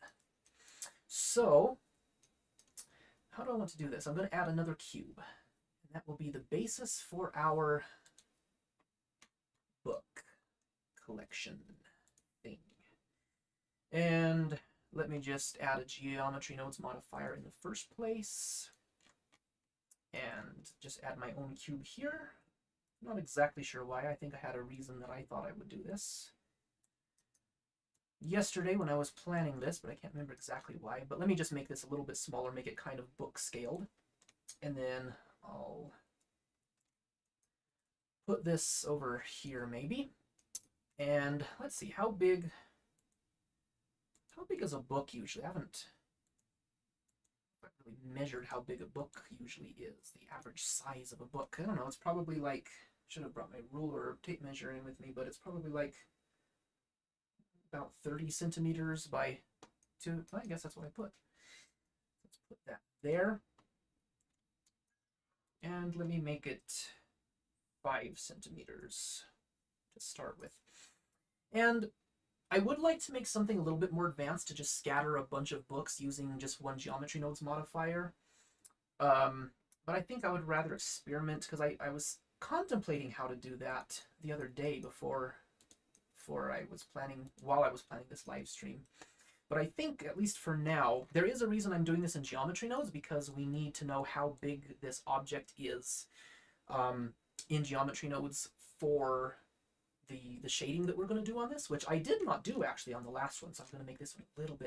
So how do I want to do this? I'm going to add another cube. And that will be the basis for our book collection thing. And let me just add a geometry nodes modifier in the first place. And just add my own cube here. Not exactly sure why. I think I had a reason that I thought I would do this yesterday when I was planning this, but I can't remember exactly why. But let me just make this a little bit smaller, make it kind of book scaled. And then I'll put this over here maybe. And let's see, how big is a book usually? I haven't really measured how big a book usually is, the average size of a book. I don't know, it's probably like, should have brought my ruler or tape measure in with me, but it's probably like about 30 centimeters by 2. I guess that's what I put. Let's put that there. And let me make it 5 centimeters to start with. And I would like to make something a little bit more advanced to just scatter a bunch of books using just one geometry nodes modifier. But I think I would rather experiment, because I was contemplating how to do that the other day while I was planning this live stream. But I think, at least for now, there is a reason I'm doing this in geometry nodes, because we need to know how big this object is in geometry nodes for the shading that we're going to do on this, which I did not do actually on the last one, so I'm going to make this one a little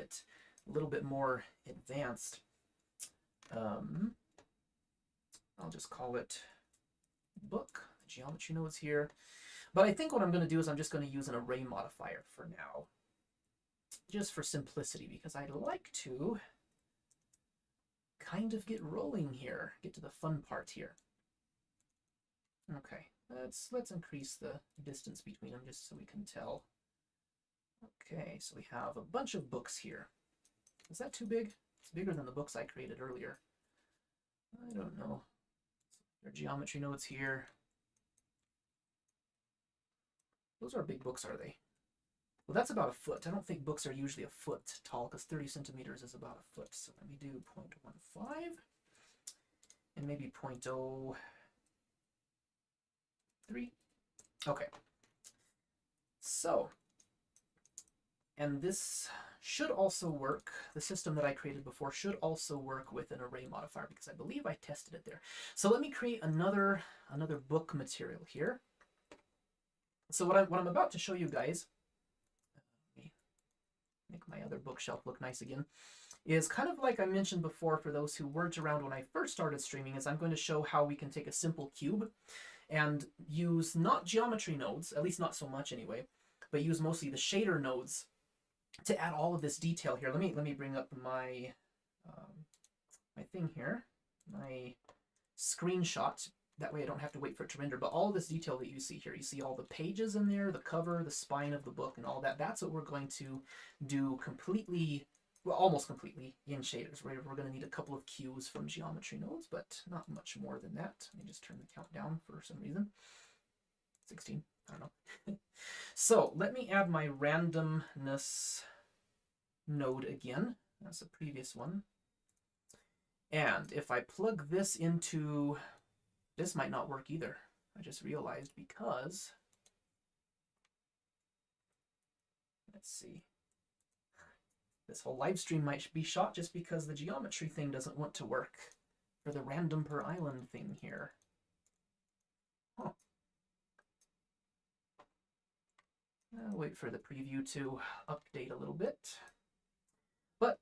bit more advanced. I'll just call it book, the geometry nodes here. But I think what I'm going to do is I'm just going to use an array modifier for now, just for simplicity, because I'd like to kind of get rolling here, get to the fun part here. Okay, let's increase the distance between them just so we can tell. Okay, so we have a bunch of books here. Is that too big? It's bigger than the books I created earlier. I don't know. There are geometry nodes here. Those are big books, are they? Well, that's about a foot. I don't think books are usually a foot tall, because 30 centimeters is about a foot. So let me do 0.15 and maybe 0.03. Okay. So, and this should also work, the system that I created before should also work with an array modifier, because I believe I tested it there. So let me create another book material here. So what I'm about to show you guys, let me make my other bookshelf look nice again, is kind of like I mentioned before, for those who weren't around when I first started streaming, is I'm going to show how we can take a simple cube and use not geometry nodes, at least not so much anyway, but use mostly the shader nodes to add all of this detail here. Let me bring up my my thing here, my screenshot. That way I don't have to wait for it to render. But all of this detail that you see here, you see all the pages in there, the cover, the spine of the book, and all that. That's what we're going to do completely, well, almost completely in shaders. We're going to need a couple of cues from geometry nodes, but not much more than that. Let me just turn the count down for some reason. 16, I don't know. So let me add my randomness node again. That's the previous one. And if I plug this into, this might not work either. I just realized, because, let's see, this whole live stream might be shot just because the geometry thing doesn't want to work for the random per island thing here. Huh. I'll wait for the preview to update a little bit. But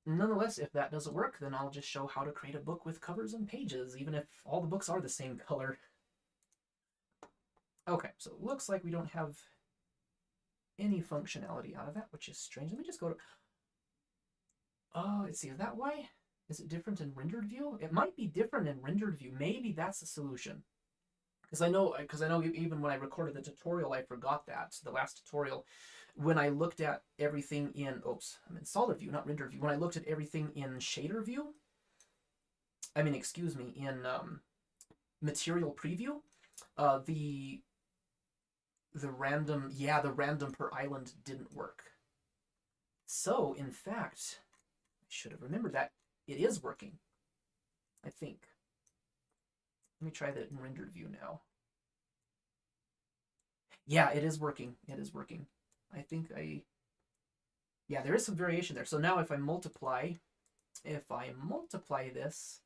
nonetheless, if that doesn't work, then I'll just show how to create a book with covers and pages, even if all the books are the same color. Okay, so it looks like we don't have any functionality out of that, which is strange. Let me just go to... Oh, let's see, is that why? Is it different in rendered view? It might be different in rendered view. Maybe that's the solution. Because I know even when I recorded the tutorial, I forgot that, the last tutorial. when I looked at everything in, oops, I'm in solid view, not render view. When I looked at everything in shader view, I mean, excuse me, in material preview, the random, yeah, the random per island didn't work. So, in fact, I should have remembered that it is working, I think. Let me try that in rendered view now. Yeah, it is working. It is working. I think yeah, there is some variation there. So now if I multiply this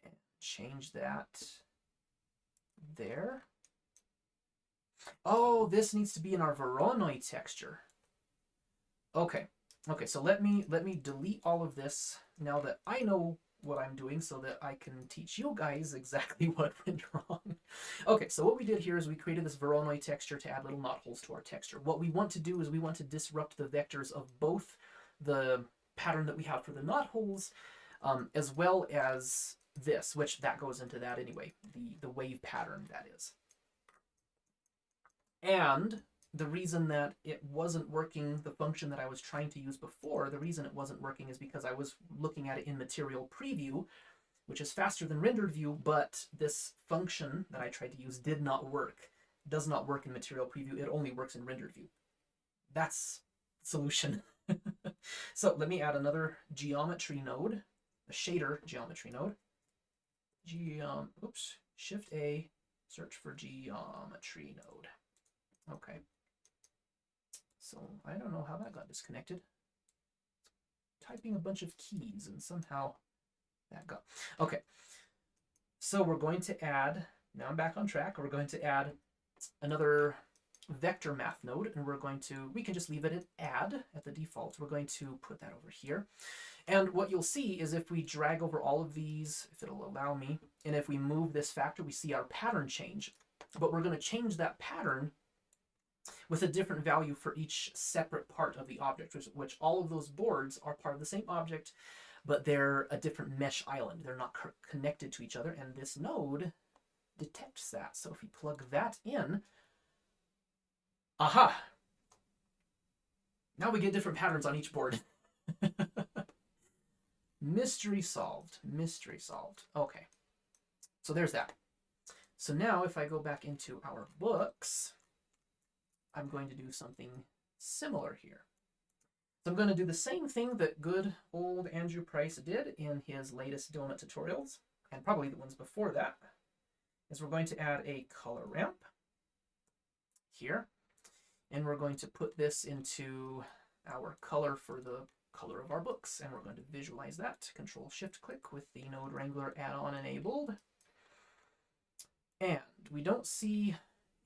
and change that there. Oh, this needs to be in our Voronoi texture. Okay. Okay, so let me delete all of this now that I know what I'm doing so that I can teach you guys exactly what went wrong. Okay, so what we did here is we created this Voronoi texture to add little knot holes to our texture. What we want to do is we want to disrupt the vectors of both the pattern that we have for the knot holes as well as this, which that goes into that anyway, the wave pattern that is. And the reason that it wasn't working, the function that I was trying to use before, the reason it wasn't working is because I was looking at it in material preview, which is faster than rendered view, but this function that I tried to use did not work. It does not work in material preview, it only works in rendered view. That's the solution. So let me add another geometry node, a shader geometry node. Oops, Shift A, search for geometry node. Okay. So I don't know how that got disconnected. Typing a bunch of keys and somehow that got... Okay. So we're going to add, now I'm back on track, we're going to add another vector math node, and we can just leave it at add at the default. We're going to put that over here. And what you'll see is if we drag over all of these, if it'll allow me, and if we move this factor, we see our pattern change. But we're going to change that pattern with a different value for each separate part of the object, which all of those boards are part of the same object, but they're a different mesh island. They're not connected to each other, and this node detects that. So if we plug that in, aha! Now we get different patterns on each board. Mystery solved. Mystery solved. Okay. So there's that. So now if I go back into our books, I'm going to do something similar here. So I'm going to do the same thing that good old Andrew Price did in his latest donut tutorials, and probably the ones before that, is we're going to add a color ramp here, and we're going to put this into our color for the color of our books, and we're going to visualize that. Control-Shift-Click with the Node Wrangler add-on enabled. And we don't see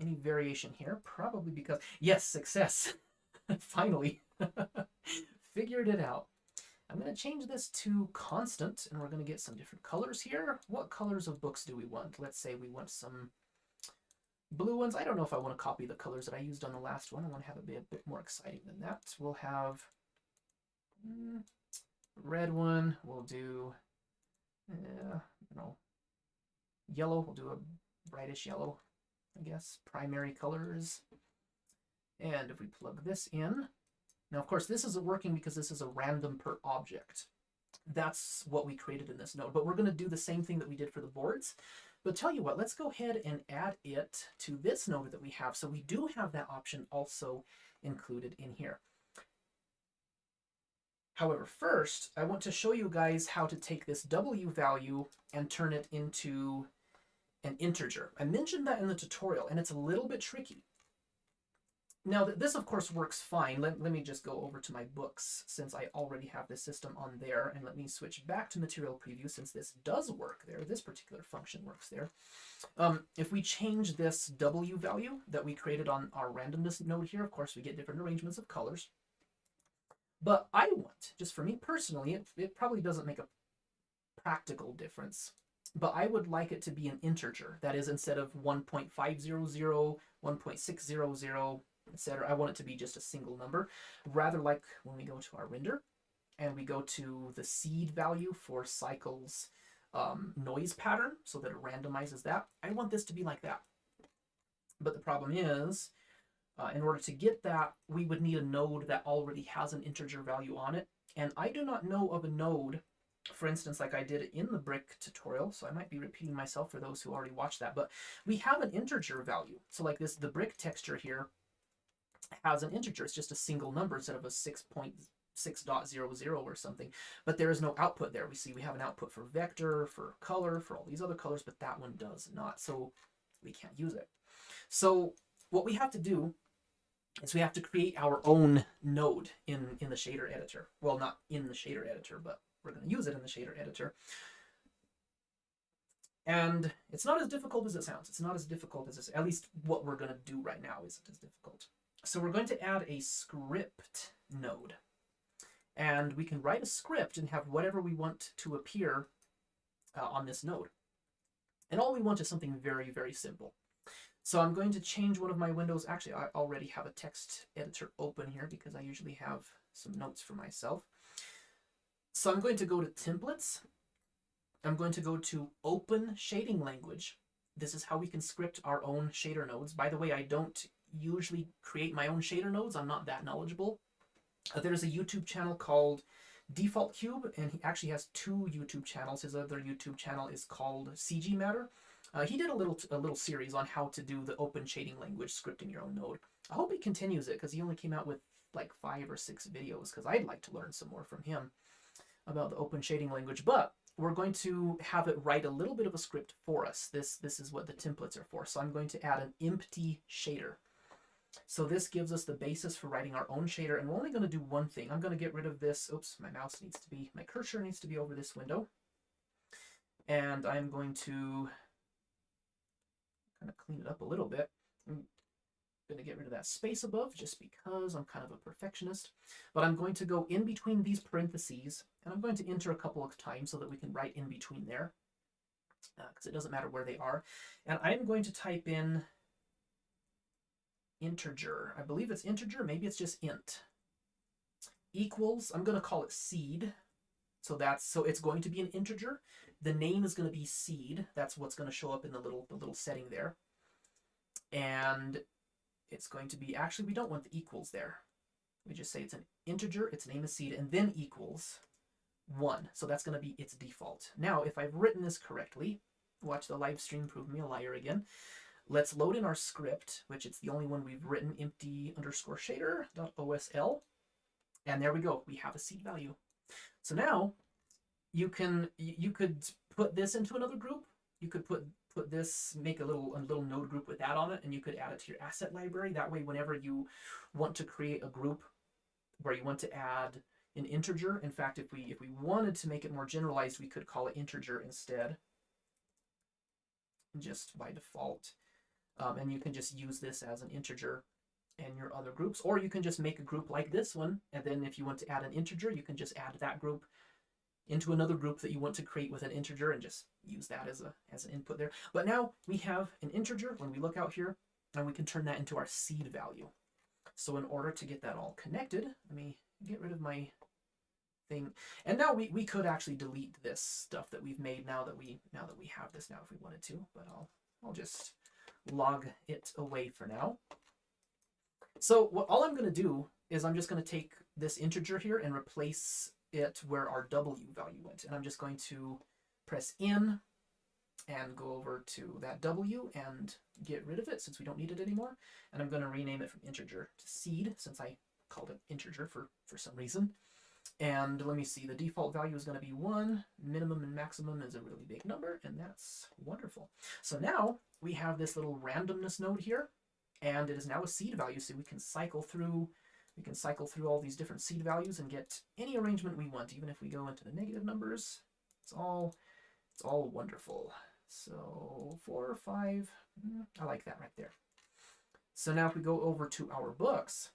any variation here, probably because, yes, success. Finally. Figured it out. I'm going to change this to constant, and we're going to get some different colors here. What colors of books do we want? Let's say we want some blue ones. I don't know if I want to copy the colors that I used on the last one. I want to have it be a bit more exciting than that. We'll have red one. We'll do, yellow. We'll do a brightish yellow, I guess. Primary colors. And if we plug this in, now of course this isn't working because this is a random per object. That's what we created in this node, but we're going to do the same thing that we did for the boards. But tell you what, let's go ahead and add it to this node that we have. So we do have that option also included in here. However, first, I want to show you guys how to take this W value and turn it into an integer. I mentioned that in the tutorial, and it's a little bit tricky. Now, this, of course, works fine. Let me just go over to my books, since I already have this system on there, and let me switch back to Material Preview, since this does work there. This particular function works there. If we change this W value that we created on our randomness node here, of course, we get different arrangements of colors. But I want, just for me personally, it probably doesn't make a practical difference, but I would like it to be an integer. That is, instead of 1.500, 1.600, etc., I want it to be just a single number. Rather, like when we go to our render and we go to the seed value for cycles noise pattern so that it randomizes that, I want this to be like that. But the problem is In order to get that, we would need a node that already has an integer value on it. And I do not know of a node, for instance, like I did in the brick tutorial, so I might be repeating myself for those who already watched that, but we have an integer value. So like this, the brick texture here has an integer. It's just a single number instead of a 6.6.00 or something, but there is no output there. We see we have an output for vector, for color, for all these other colors, but that one does not, so we can't use it. So what we have to do is we have to create our own node in the shader editor. Well, not in the shader editor, but we're going to use it in the shader editor. And it's not as difficult as it sounds. It's not as difficult as at least what we're going to do right now isn't as difficult. So we're going to add a script node. And we can write a script and have whatever we want to appear on this node. And all we want is something very, very simple. So I'm going to change one of my windows. Actually, I already have a text editor open here because I usually have some notes for myself. So I'm going to go to templates. I'm going to go to open shading language. This is how we can script our own shader nodes. By the way, I don't usually create my own shader nodes. I'm not that knowledgeable. There's a YouTube channel called Default Cube, and he actually has 2 YouTube channels. His other YouTube channel is called CG Matter. He did a little series on how to do the open shading language, scripting your own node. I hope he continues it because he only came out with like 5 or 6 videos, because I'd like to learn some more from him about the open shading language. But we're going to have it write a little bit of a script for us. This is what the templates are for. So I'm going to add an empty shader. So this gives us the basis for writing our own shader, and we're only going to do one thing. I'm going to get rid of this. Oops, my cursor needs to be over this window. And I'm going to kind of clean it up a little bit. I'm going to get rid of that space above just because I'm kind of a perfectionist. But I'm going to go in between these parentheses, and I'm going to enter a couple of times so that we can write in between there, because it doesn't matter where they are. And I'm going to type in integer. I believe it's integer. Maybe it's just int. Equals, I'm going to call it seed. So it's going to be an integer. The name is going to be seed. That's what's going to show up in the little setting there. And it's going to be, actually, we don't want the equals there. We just say it's an integer, its name is seed, and then equals 1. So that's going to be its default. Now, if I've written this correctly, watch the live stream prove me a liar again. Let's load in our script, which it's the only one we've written, empty_shader.osl. And there we go. We have a seed value. So now you could put this into another group. You could put this, make a little node group with that on it, and you could add it to your asset library. That way, whenever you want to create a group where you want to add an integer, in fact, if we wanted to make it more generalized, we could call it integer instead, just by default. And you can just use this as an integer in your other groups, or you can just make a group like this one, and then if you want to add an integer, you can just add that group into another group that you want to create with an integer and just use that as an input there. But now we have an integer when we look out here, and we can turn that into our seed value. So in order to get that all connected, let me get rid of my thing. And now we could actually delete this stuff that we've made now that we have this now if we wanted to, but I'll just log it away for now. So all I'm going to do is I'm just going to take this integer here and replace it where our W value went. And I'm just going to press N and go over to that W and get rid of it since we don't need it anymore. And I'm going to rename it from integer to seed since I called it integer for some reason. And let me see, the default value is going to be 1. Minimum and maximum is a really big number, and that's wonderful. So now we have this little randomness node here, and it is now a seed value, so we can cycle through all these different seed values and get any arrangement we want, even if we go into the negative numbers. It's all wonderful. So 4 or 5, I like that right there. So now if we go over to our books,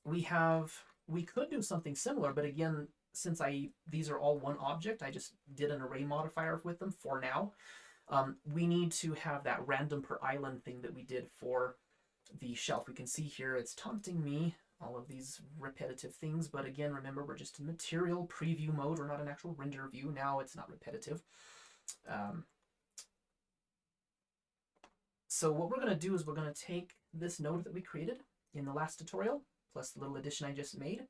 we could do something similar, but again, since these are all one object, I just did an array modifier with them for now. We need to have that random per island thing that we did for the shelf. We can see here it's taunting me, all of these repetitive things, but again, remember, we're just in material preview mode. We're not an actual render view. Now it's not repetitive. So what we're going to do is we're going to take this node that we created in the last tutorial, plus the little addition I just made,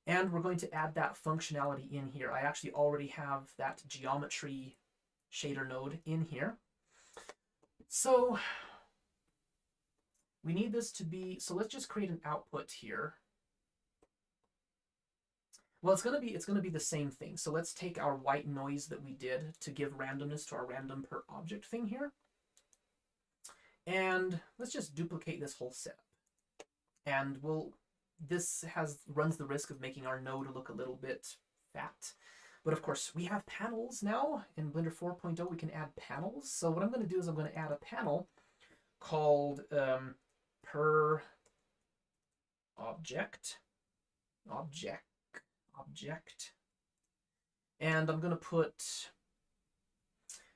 and we're going to add that functionality in here. I actually already have that geometry shader node in here. So we need this to be, so let's just create an output here. Well, it's going to be the same thing. So let's take our white noise that we did to give randomness to our random per object thing here. And let's just duplicate this whole setup. And this runs the risk of making our node look a little bit fat. But of course, we have panels now. In Blender 4.0, we can add panels. So what I'm going to do is I'm going to add a panel called per object. And I'm going to put,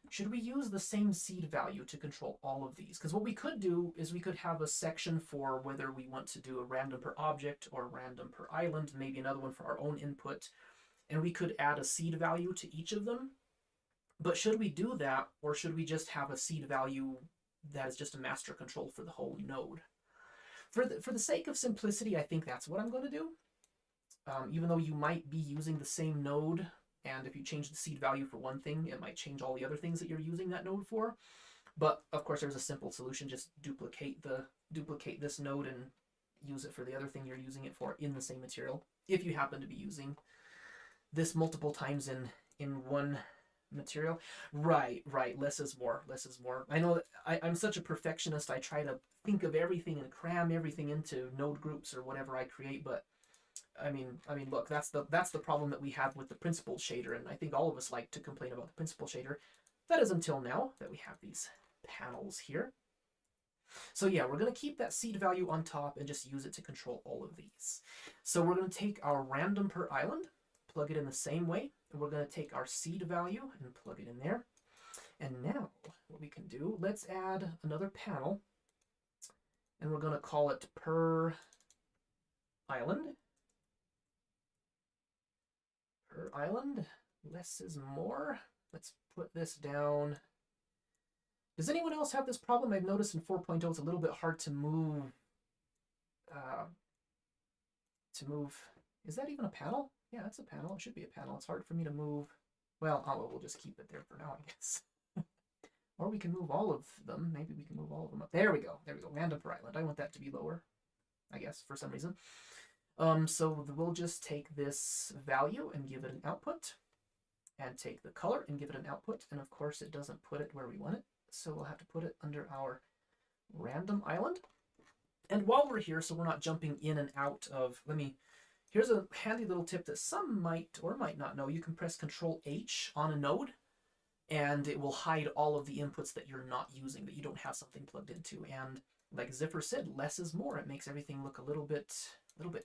should we use the same seed value to control all of these? Because what we could do is we could have a section for whether we want to do a random per object or random per island, maybe another one for our own input. And we could add a seed value to each of them. But should we do that, or should we just have a seed value that is just a master control for the whole node? For the sake of simplicity, I think that's what I'm going to do. Even though you might be using the same node, and if you change the seed value for one thing, it might change all the other things that you're using that node for. But of course, there's a simple solution: just duplicate this node and use it for the other thing you're using it for in the same material. If you happen to be using this multiple times in one material, right? Less is more. I know that I'm such a perfectionist. I try to think of everything and cram everything into node groups or whatever I create, but I mean, look, that's the problem that we have with the principled shader, and I think all of us like to complain about the principled shader. That is until now that we have these panels here. So yeah, we're going to keep that seed value on top and just use it to control all of these. So we're going to take our random per island, plug it in the same way, and we're going to take our seed value and plug it in there. And now what we can do, let's add another panel, and we're going to call it per island. Per island, less is more. Let's put this down. Does anyone else have this problem? I've noticed in 4.0 it's a little bit hard to move. Is that even a panel? Yeah, that's a panel. It should be a panel. It's hard for me to move. Well, we'll just keep it there for now, I guess. Or we can move all of them. Maybe we can move all of them up. There we go. Random per island. I want that to be lower, I guess, for some reason. So we'll just take this value and give it an output, and take the color and give it an output. And of course, it doesn't put it where we want it. So we'll have to put it under our random island. And while we're here, so we're not jumping in and out of, here's a handy little tip that some might or might not know. You can press Control H on a node, and it will hide all of the inputs that you're not using, that you don't have something plugged into. And like Ziffer said, less is more. It makes everything look a little bit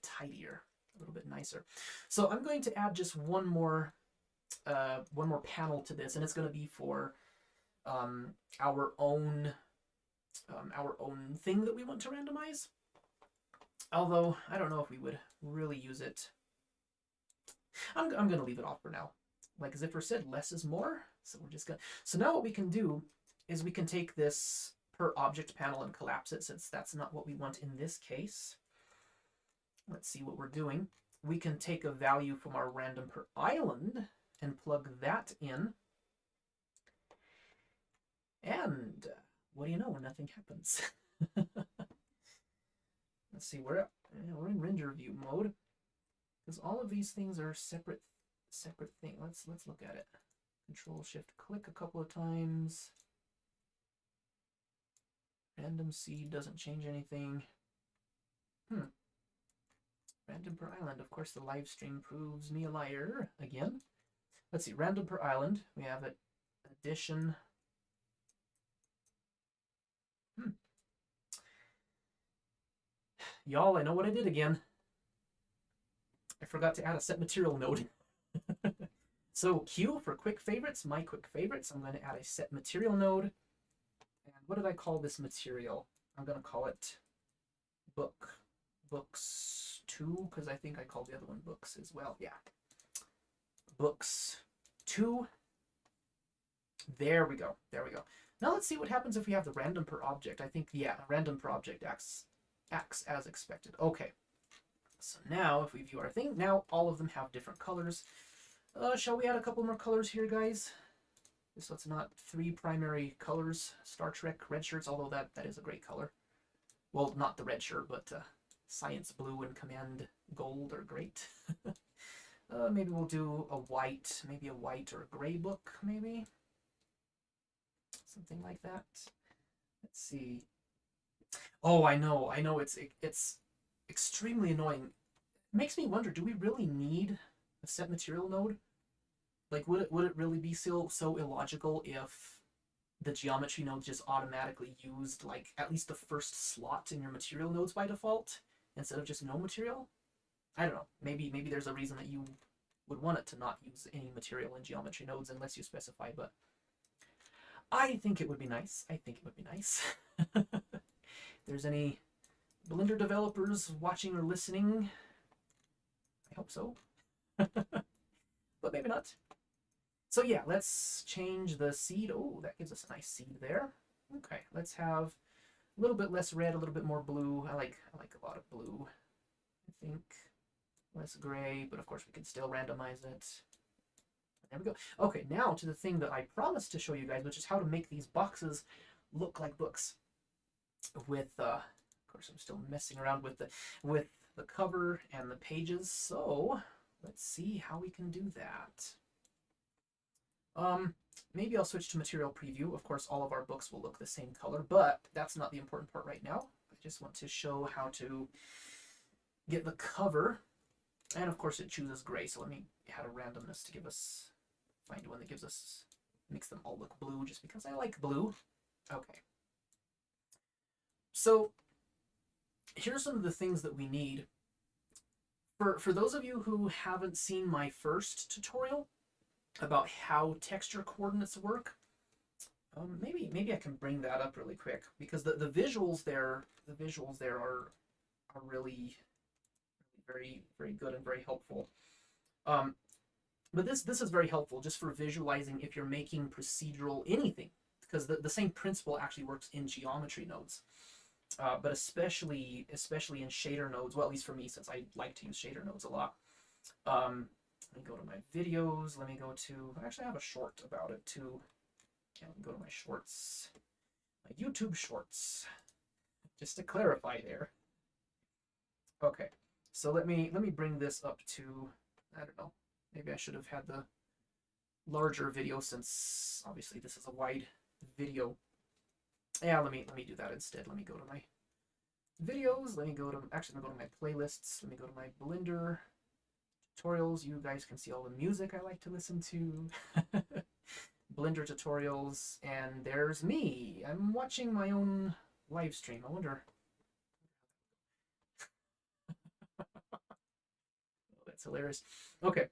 tidier, a little bit nicer. So I'm going to add just one more panel to this, and it's going to be for our own thing that we want to randomize. Although I don't know if we would really use it. I'm going to leave it off for now. Like Ziffer said, less is more. So we're just going. So now what we can do is we can take this per object panel and collapse it, since that's not what we want in this case. Let's see what we're doing. We can take a value from our random per island and plug that in. And what do you know? Nothing happens. Let's see, we're in render view mode, because all of these things are separate things. Let's look at it. Control Shift click a couple of times. Random seed doesn't change anything. Random per island. Of course, the live stream proves me a liar again. Let's see. Random per island. We have it. Addition. Y'all, I know what I did again. I forgot to add a set material node. So Q for quick favorites, my quick favorites. I'm going to add a set material node. And what did I call this material? I'm going to call it books 2, because I think I called the other one books as well. Yeah. Books 2. There we go. Now let's see what happens if we have the random per object. I think, yeah, random per object acts as expected. Okay. So now if we view our thing, now all of them have different colors. Shall we add a couple more colors here, guys? So it's not 3 primary colors. Star Trek red shirts, although that is a great color. Well, not the red shirt, but Science Blue and Command Gold are great. Maybe we'll do a white, maybe a white or a gray book, maybe. Something like that. Let's see. Oh, I know, it's extremely annoying. It makes me wonder, do we really need a set material node? Like, would it really be so illogical if the geometry nodes just automatically used like at least the first slot in your material nodes by default instead of just no material? I don't know. Maybe there's a reason that you would want it to not use any material in geometry nodes unless you specify, but I think it would be nice. I think it would be nice. If there's any Blender developers watching or listening, I hope so. But maybe not. So yeah, let's change the seed. Oh, that gives us a nice seed there. Okay, let's have a little bit less red, a little bit more blue. I like a lot of blue. I think less gray, but of course we can still randomize it. There we go. Okay, now to the thing that I promised to show you guys, which is how to make these boxes look like books. With of course I'm still messing around with the cover and the pages. So let's see how we can do that. Maybe I'll switch to material preview. Of course, all of our books will look the same color, but that's not the important part right now. I just want to show how to get the cover. And of course it chooses gray, so let me add a randomness to give us, find one that gives us, makes them all look blue just because I like blue. Okay. So here's some of the things that we need. For those of you who haven't seen my first tutorial about how texture coordinates work, maybe I can bring that up really quick because the visuals there are really very good and very helpful. But this is very helpful just for visualizing if you're making procedural anything, because the same principle actually works in geometry nodes. But especially in shader nodes, well, at least for me, since I like to use shader nodes a lot. Let me go to my videos. Let me go to, actually I have a short about it too. Okay, let me go to my shorts, my YouTube shorts, just to clarify there. Okay, so let me bring this up to, I don't know, maybe I should have had the larger video since obviously this is a wide video. Yeah, let me do that instead. Let me go to my videos. Let me go to, actually, let me go to my playlists. Let me go to my Blender tutorials. You guys can see all the music I like to listen to. Blender tutorials, and there's me. I'm watching my own live stream. I wonder. Oh, that's hilarious. Okay.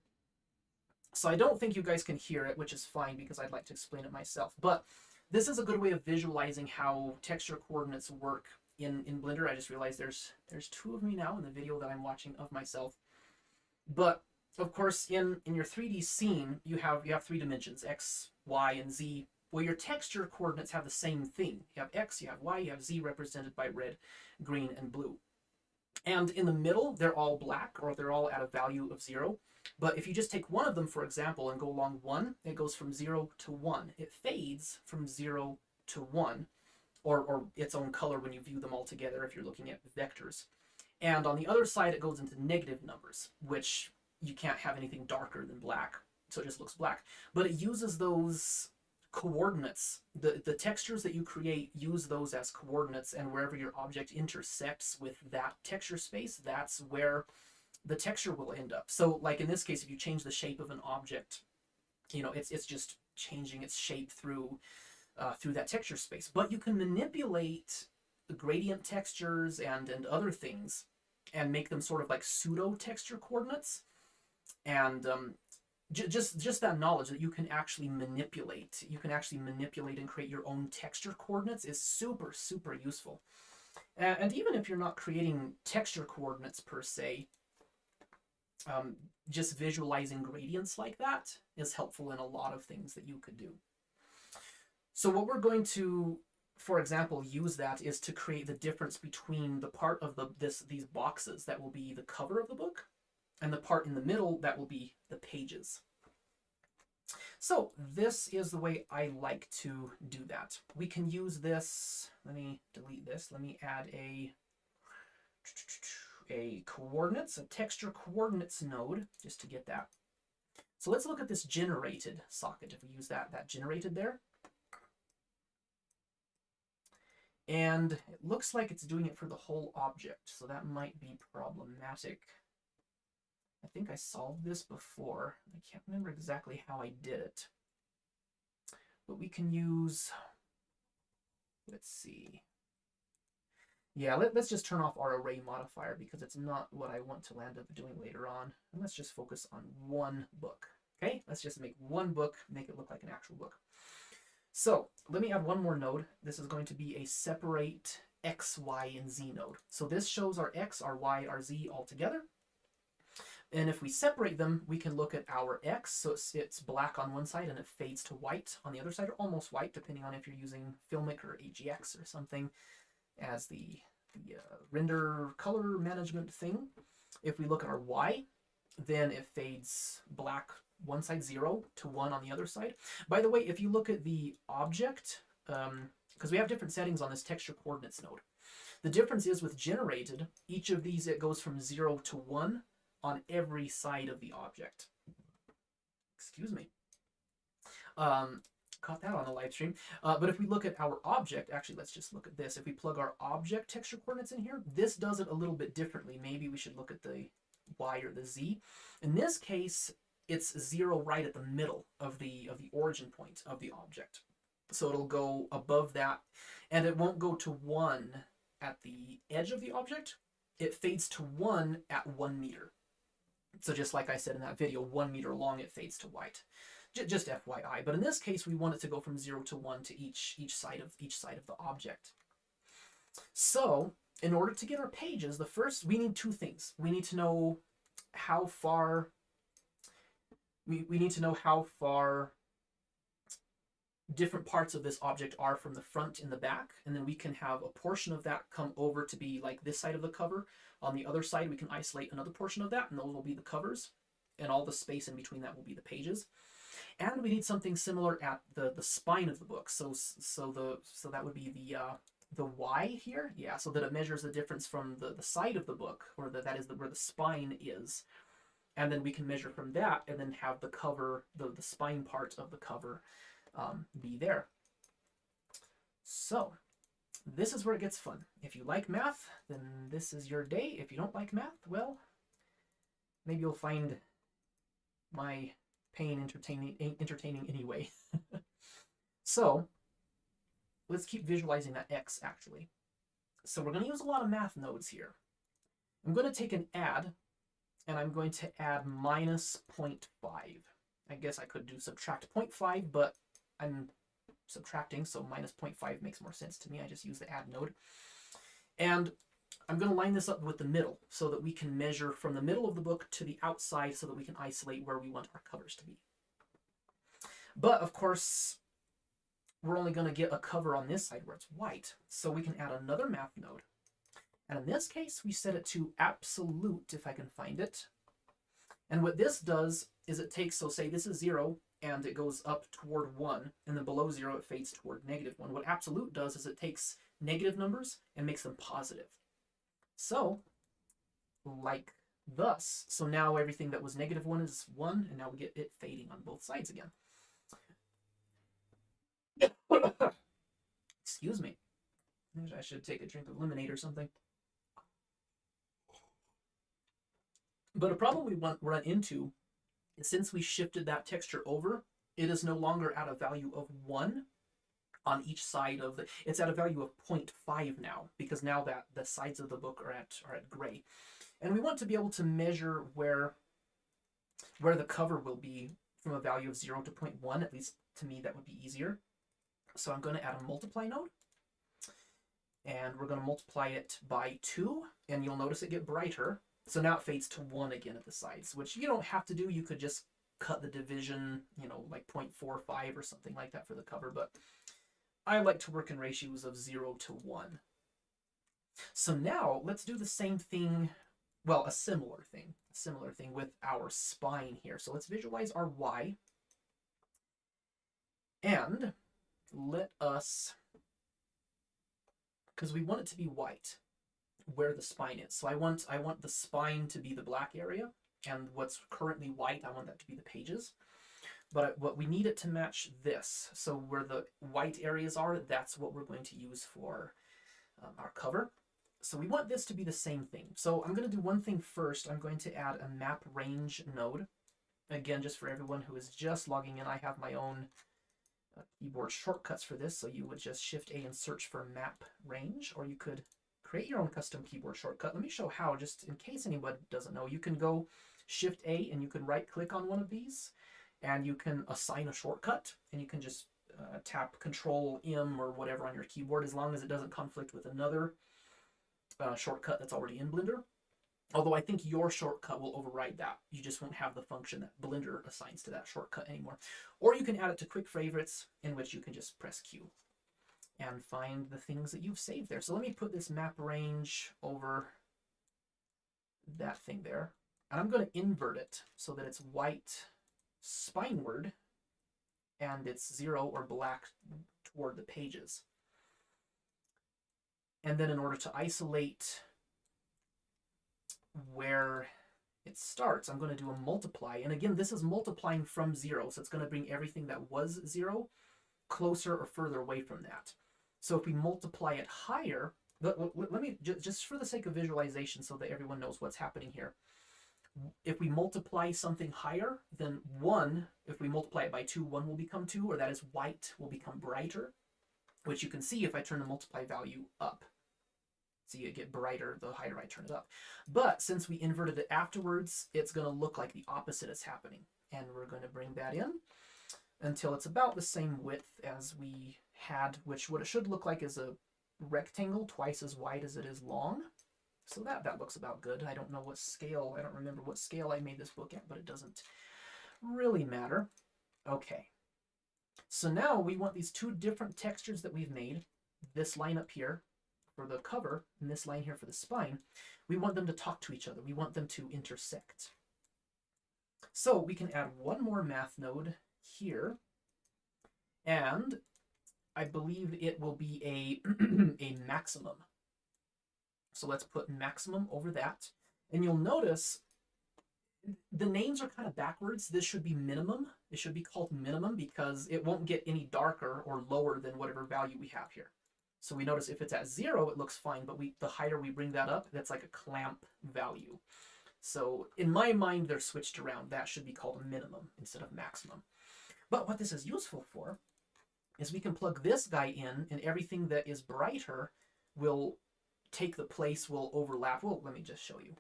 So I don't think you guys can hear it, which is fine because I'd like to explain it myself. But this is a good way of visualizing how texture coordinates work in Blender. I just realized there's 2 of me now in the video that I'm watching of myself. But of course, in your 3D scene, you have 3 dimensions, X, Y, and Z. Well, your texture coordinates have the same thing. You have X, you have Y, you have Z represented by red, green, and blue. And in the middle, they're all black, or they're all at a value of 0. But if you just take one of them, for example, and go along 1, it goes from 0 to 1. It fades from 0 to 1, or its own color when you view them all together if you're looking at vectors. And on the other side, it goes into negative numbers, which you can't have anything darker than black, so it just looks black. But it uses those coordinates. The textures that you create use those as coordinates, and wherever your object intersects with that texture space, that's where the texture will end up. So like in this case, if you change the shape of an object, you know, it's just changing its shape through that texture space. But you can manipulate the gradient textures and other things and make them sort of like pseudo texture coordinates. And just that knowledge that you can actually manipulate and create your own texture coordinates is super useful. And even if you're not creating texture coordinates per se, just visualizing gradients like that is helpful in a lot of things that you could do. So what we're going to, for example, use that is to create the difference between the part of these boxes that will be the cover of the book and the part in the middle that will be the pages. So this is the way I like to do that. We can use this. Let me delete this. Let me add a coordinates, a texture coordinates node, just to get that. So let's look at this generated socket. If we use that generated there. And it looks like it's doing it for the whole object, so that might be problematic. I think I solved this before. I can't remember exactly how I did it. But we can use, let's see. Yeah, let's just turn off our array modifier because it's not what I want to land up doing later on. And let's just focus on one book. Okay, let's just make one book, make it look like an actual book. So let me add one more node. This is going to be a separate X, Y, and Z node. So this shows our X, our Y, our Z all together. And if we separate them, we can look at our X. So it's black on one side and it fades to white on the other side, or almost white, depending on if you're using Filmic or AGX or something as the render color management thing. If we look at our Y, then it fades black one side 0 to 1 on the other side. By the way, if you look at the object, because we have different settings on this texture coordinates node, the difference is with generated, each of these, it goes from 0 to 1 on every side of the object. Excuse me. Caught that on the live stream. But if we look at our object, actually, let's just look at this. If we plug our object texture coordinates in here, this does it a little bit differently. Maybe we should look at the Y or the Z. In this case, it's 0 right at the middle of the origin point of the object. So it'll go above that, and it won't go to 1 at the edge of the object. It fades to 1 at 1 meter. So just like I said in that video, 1 meter long, it fades to white. Just FYI. But in this case, we want it to go from 0 to 1 to each side of the object. So in order to get our pages, the first, we need two things. We need to know how far we need to know how far different parts of this object are from the front and the back, and then we can have a portion of that come over to be like this side of the cover. On the other side, we can isolate another portion of that, and those will be the covers, and all the space in between that will be the pages. And we need something similar at the spine of the book. So that would be the Y here, yeah, so that it measures the difference from the side of the book, or that is where the spine is. And then we can measure from that and then have the cover, the spine part of the cover be there. So this is where it gets fun. If you like math, then this is your day. If you don't like math, well, maybe you'll find my pain entertaining anyway. So let's keep visualizing that X actually. So we're going to use a lot of math nodes here. I'm going to take an add, and I'm going to add minus 0.5. I guess I could do subtract 0.5, but I'm subtracting, so minus 0.5 makes more sense to me. I just use the add node. And I'm going to line this up with the middle so that we can measure from the middle of the book to the outside so that we can isolate where we want our covers to be. But of course, we're only going to get a cover on this side where it's white. So we can add another math node. And in this case, we set it to absolute, if I can find it. And what this does is it takes, so say this is 0, and it goes up toward 1, and then below 0, it fades toward -1. What absolute does is it takes negative numbers and makes them positive. So, like thus. So now everything that was -1 is 1, and now we get it fading on both sides again. Excuse me. I should take a drink of lemonade or something. But a problem we run into is since we shifted that texture over, it is no longer at a value of 1 on each side of the, it's at a value of 0.5 now, because now that the sides of the book are at gray. And we want to be able to measure where the cover will be from a value of 0 to 0.1, at least to me that would be easier. So I'm going to add a multiply node, and we're going to multiply it by 2, and you'll notice it get brighter. So now it fades to 1 again at the sides, which you don't have to do. You could just cut the division, like 0.45 or something like that for the cover, but I like to work in ratios of 0 to 1. So now let's do the same thing, well, a similar thing with our spine here. So let's visualize our Y, and let us, because we want it to be white where the spine is. So I want the spine to be the black area, and what's currently white, I want that to be the pages. But what we need it to match this. So where the white areas are, that's what we're going to use for our cover. So we want this to be the same thing. So I'm going to do one thing first. I'm going to add a map range node. Again, just for everyone who is just logging in, I have my own keyboard shortcuts for this. So you would just Shift A and search for map range, or you could create your own custom keyboard shortcut. Let me show how, just in case anyone doesn't know. You can go Shift A and you can right click on one of these, and you can assign a shortcut, and you can just tap Control M or whatever on your keyboard, as long as it doesn't conflict with another shortcut that's already in Blender. Although I think your shortcut will override that. You just won't have the function that Blender assigns to that shortcut anymore. Or you can add it to quick favorites, in which you can just press Q and find the things that you've saved there. So let me put this map range over that thing there. And I'm going to invert it so that it's white spineward and it's 0 or black toward the pages. And then in order to isolate where it starts, I'm going to do a multiply. And again, this is multiplying from 0, so it's going to bring everything that was 0 closer or further away from that. So if we multiply it higher, let me, just for the sake of visualization so that everyone knows what's happening here. If we multiply something higher than 1, if we multiply it by 2, 1 will become 2, or that is white will become brighter, which you can see if I turn the multiply value up. See, it get brighter the higher I turn it up. But since we inverted it afterwards, it's going to look like the opposite is happening. And we're going to bring that in until it's about the same width as we had, which what it should look like is a rectangle twice as wide as it is long. So that looks about good. I don't know what scale, I don't remember what scale I made this book at, but it doesn't really matter. Okay. So now we want these two different textures that we've made, this line up here for the cover and this line here for the spine, we want them to talk to each other. We want them to intersect. So we can add one more math node here, and I believe it will be a maximum. So let's put maximum over that. And you'll notice the names are kind of backwards. This should be minimum. It should be called minimum because it won't get any darker or lower than whatever value we have here. So we notice if it's at 0, it looks fine, but the higher we bring that up, that's like a clamp value. So in my mind, they're switched around. That should be called a minimum instead of maximum. But what this is useful for is we can plug this guy in, and everything that is brighter will take the place, will overlap. Well, let me just show you.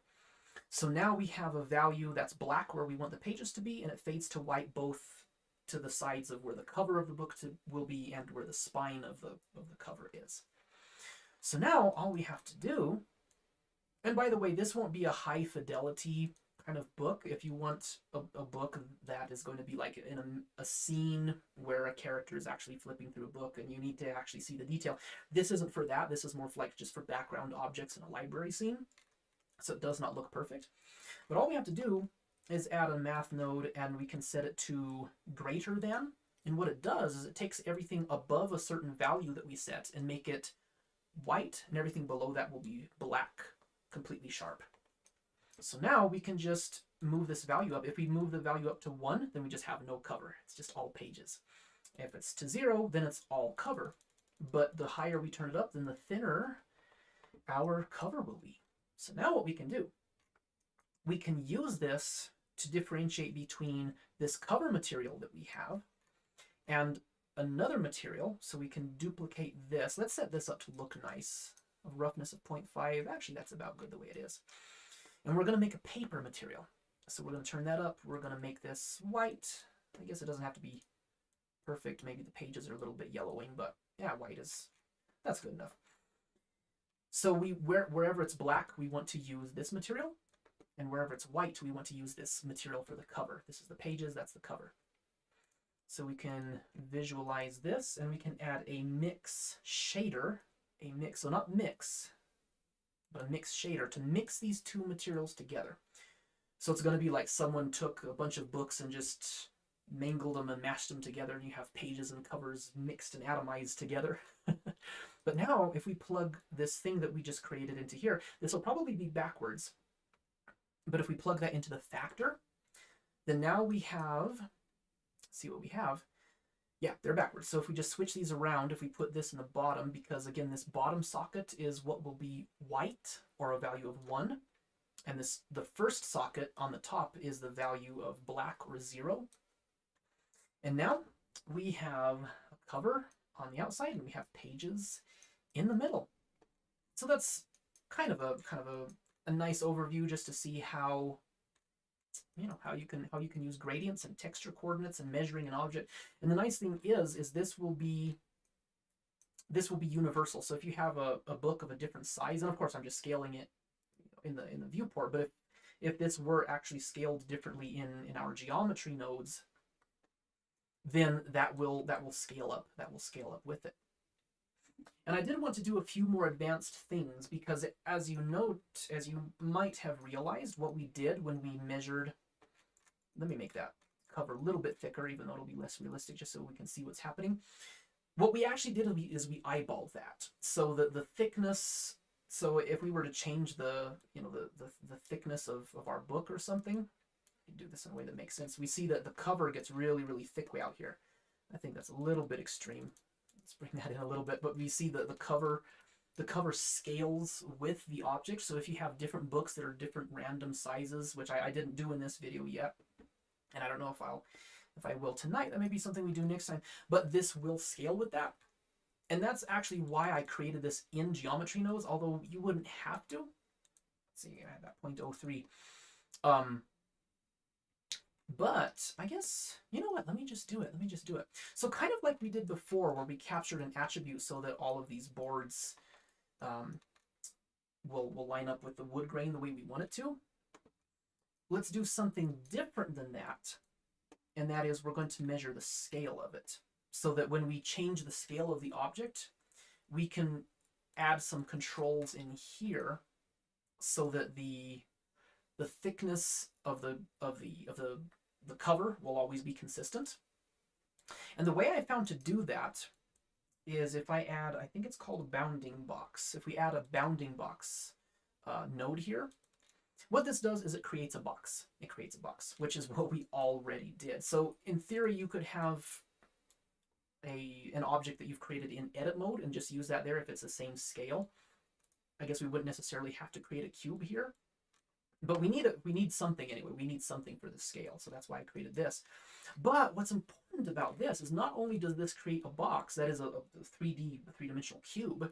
So now we have a value that's black where we want the pages to be, and it fades to white both to the sides of where the cover of the book will be and where the spine of the cover is. So now all we have to do, and by the way, this won't be a high fidelity kind of book. If you want a book that is going to be like in a scene where a character is actually flipping through a book and you need to actually see the detail, this isn't for that. This is more for like just for background objects in a library scene. So it does not look perfect. But all we have to do is add a math node, and we can set it to greater than. And what it does is it takes everything above a certain value that we set and make it white, and everything below that will be black, completely sharp. So now we can just move this value up. If we move the value up to 1, then we just have no cover. It's just all pages. If it's to 0, then it's all cover. But the higher we turn it up, then the thinner our cover will be. So now what we can do, we can use this to differentiate between this cover material that we have and another material. So we can duplicate this. Let's set this up to look nice. A roughness of 0.5. Actually, that's about good the way it is. And we're going to make a paper material. So we're going to turn that up. We're going to make this white. I guess it doesn't have to be perfect. Maybe the pages are a little bit yellowing, but yeah, white is, that's good enough. So wherever it's black, we want to use this material. And wherever it's white, we want to use this material for the cover. This is the pages, that's the cover. So we can visualize this, and we can add a mix shader, so not mix, but a mix shader to mix these two materials together. So it's going to be like someone took a bunch of books and just mangled them and mashed them together, and you have pages and covers mixed and atomized together. But now, if we plug this thing that we just created into here, this will probably be backwards. But if we plug that into the factor, then now we have, let's see what we have. Yeah, they're backwards. So if we just switch these around, if we put this in the bottom, because again, this bottom socket is what will be white, or a value of 1. And the first socket on the top is the value of black, or 0. And now we have a cover on the outside, and we have pages in the middle. So that's kind of a nice overview, just to see how, how you can use gradients and texture coordinates and measuring an object. And the nice thing is this will be universal. So if you have a book of a different size, and of course I'm just scaling it in the viewport, but if this were actually scaled differently in our geometry nodes, then that will scale up. That will scale up with it. And I did want to do a few more advanced things, because as you might have realized, what we did when we measured, let me make that cover a little bit thicker, even though it'll be less realistic, just so we can see what's happening. What we actually did is we eyeballed that. So the thickness, so if we were to change the thickness of our book or something, do this in a way that makes sense. We see that the cover gets really, really thick way out here. I think that's a little bit extreme. Let's bring that in a little bit, but we see that the cover scales with the object. So if you have different books that are different random sizes, which I didn't do in this video yet, and I don't know if I will tonight, that may be something we do next time, but this will scale with that. And that's actually why I created this in geometry nodes, although you wouldn't have to. Let's see, I had that 0.03. But I guess, you know what, let me just do it. So kind of like we did before, where we captured an attribute so that all of these boards will line up with the wood grain the way we want it to. Let's do something different than that. And that is, we're going to measure the scale of it, so that when we change the scale of the object, we can add some controls in here so that the thickness of the cover will always be consistent. And the way I found to do that is if I add, I think it's called a bounding box. If we add a bounding box node here, what this does is it creates a box. It creates a box, which is what we already did. So in theory, you could have an object that you've created in edit mode and just use that there if it's the same scale. I guess we wouldn't necessarily have to create a cube here. But we need something anyway. We need something for the scale, so that's why I created this. But what's important about this is not only does this create a box that is a three-dimensional cube,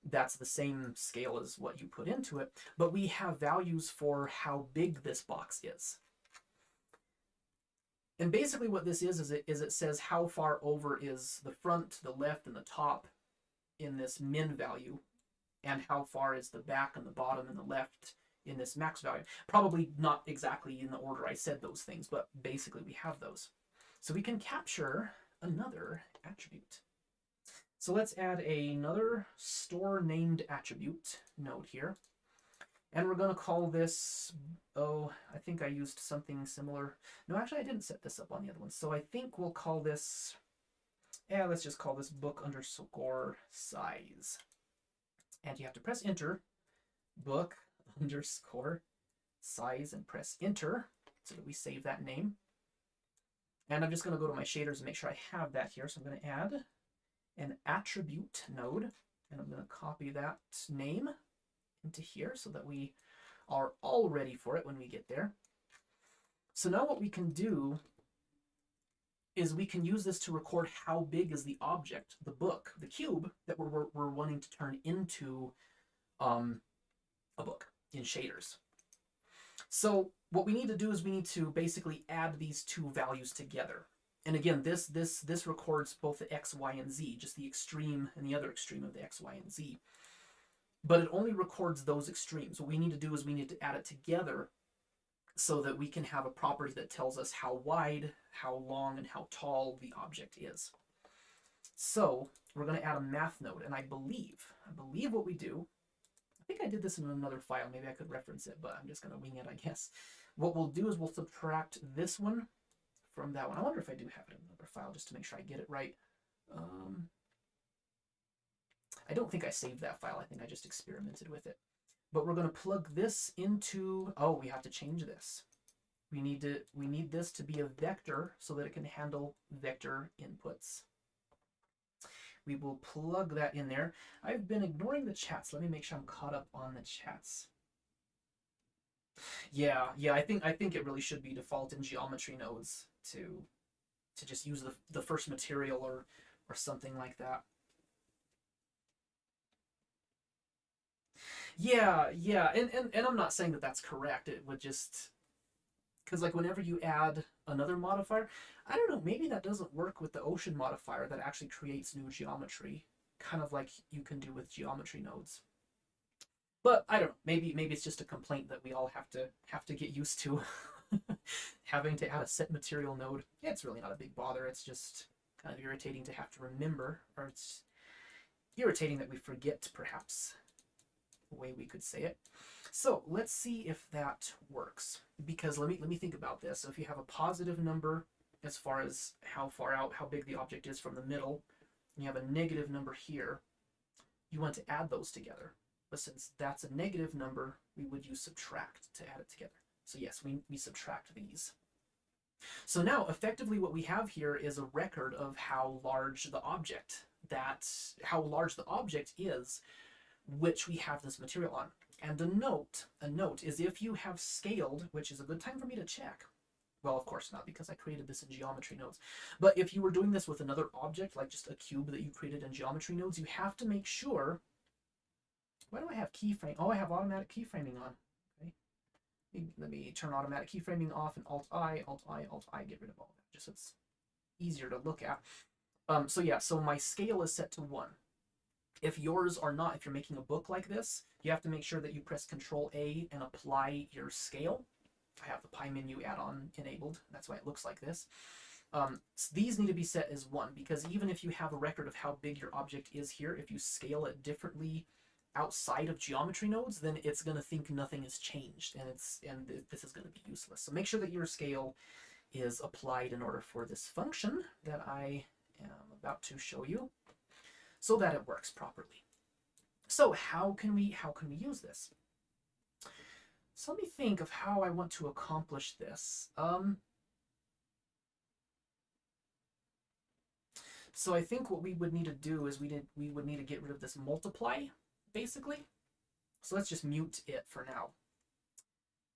that's the same scale as what you put into it, but we have values for how big this box is. And basically what this is it says how far over is the front, the left, and the top in this min value, and how far is the back and the bottom and the left in this max value. Probably not exactly in the order I said those things, but basically we have those. So we can capture another attribute. So let's add another store named attribute node here. And we're going to call this, I think I used something similar. No, actually I didn't set this up on the other one. So I think we'll call this, let's just call this book underscore size. And you have to press enter, book underscore size, and press enter so that we save that name. And I'm just going to go to my shaders and make sure I have that here. So I'm going to add an attribute node, and I'm going to copy that name into here so that we are all ready for it when we get there. So now what we can do is we can use this to record how big is the object, the book, the cube that we're wanting to turn into a book in shaders. So what we need to do is we need to basically add these two values together. And again, this records both the X, Y, and Z, just the extreme and the other extreme of the X, Y, and Z. But it only records those extremes. What we need to do is we need to add it together so that we can have a property that tells us how wide, how long, and how tall the object is. So we're going to add a math node, and I believe what we do, I think I did this in another file, maybe I could reference it, but I'm just going to wing it, I guess. What we'll do is we'll subtract this one from that one. I wonder if I do have it in another file, just to make sure I get it right. I don't think I saved that file, I think I just experimented with it. But we're going to plug this into, oh, we have to change this. We need this to be a vector so that it can handle vector inputs. We will plug that in there. I've been ignoring the chats. Let me make sure I'm caught up on the chats. Yeah, I think it really should be default in geometry nodes to just use the first material or something like that. Yeah, and I'm not saying that that's correct. It would just, because like whenever you add another modifier, I don't know, maybe that doesn't work with the ocean modifier that actually creates new geometry, kind of like you can do with geometry nodes. But I don't know, maybe it's just a complaint that we all have to get used to. Having to add a set material node. Yeah, it's really not a big bother. It's just kind of irritating to have to remember, or it's irritating that we forget, perhaps, the way we could say it. So let's see if that works. Because let me think about this. So if you have a positive number as far as how far out, how big the object is from the middle, and you have a negative number here, you want to add those together. But since that's a negative number, we would use subtract to add it together. So yes, we subtract these. So now effectively what we have here is a record of how large the object is, which we have this material on. And a note is if you have scaled, which is a good time for me to check. Well, of course not, because I created this in geometry nodes. But if you were doing this with another object, like just a cube that you created in geometry nodes, you have to make sure. Why do I have keyframe? Oh, I have automatic keyframing on. Okay. Let me turn automatic keyframing off and Alt-I, Alt-I, Alt-I, get rid of all that, just so it's easier to look at. So yeah, so my scale is set to 1. If yours are not, if you're making a book like this, you have to make sure that you press Control-A and apply your scale. I have the Pi menu add-on enabled. That's why it looks like this. So these need to be set as 1, because even if you have a record of how big your object is here, if you scale it differently outside of geometry nodes, then it's going to think nothing has changed, and this is going to be useless. So make sure that your scale is applied in order for this function that I am about to show you, so that it works properly. So how can we use this? So let me think of how I want to accomplish this. So I think what we would need to do is we would need to get rid of this multiply, basically. So let's just mute it for now.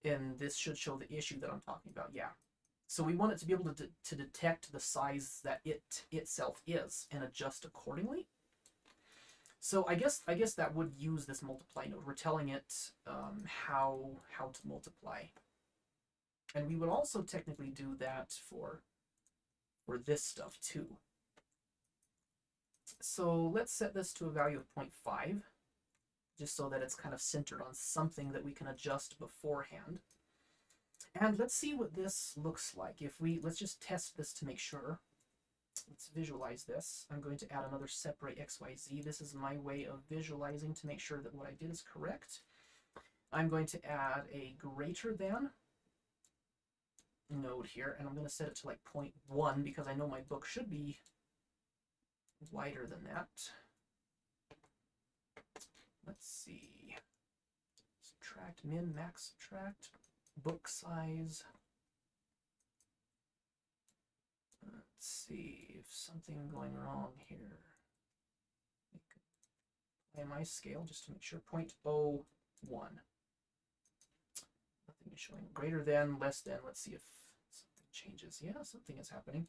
And this should show the issue that I'm talking about. Yeah. So we want it to be able to detect the size that it itself is and adjust accordingly. So I guess that would use this multiply node. We're telling it how to multiply. And we would also technically do that for this stuff too. So let's set this to a value of 0.5, just so that it's kind of centered on something that we can adjust beforehand. And let's see what this looks like. Let's just test this to make sure. Let's visualize this. I'm going to add another separate XYZ. This is my way of visualizing to make sure that what I did is correct. I'm going to add a greater than node here, and I'm going to set it to like 0.1 because I know my book should be wider than that. Let's see. Subtract, min, max, subtract, book size. Let's see if something going wrong here. Play my scale just to make sure. 0.01. Nothing is showing. Greater than, less than. Let's see if something changes. Yeah, something is happening.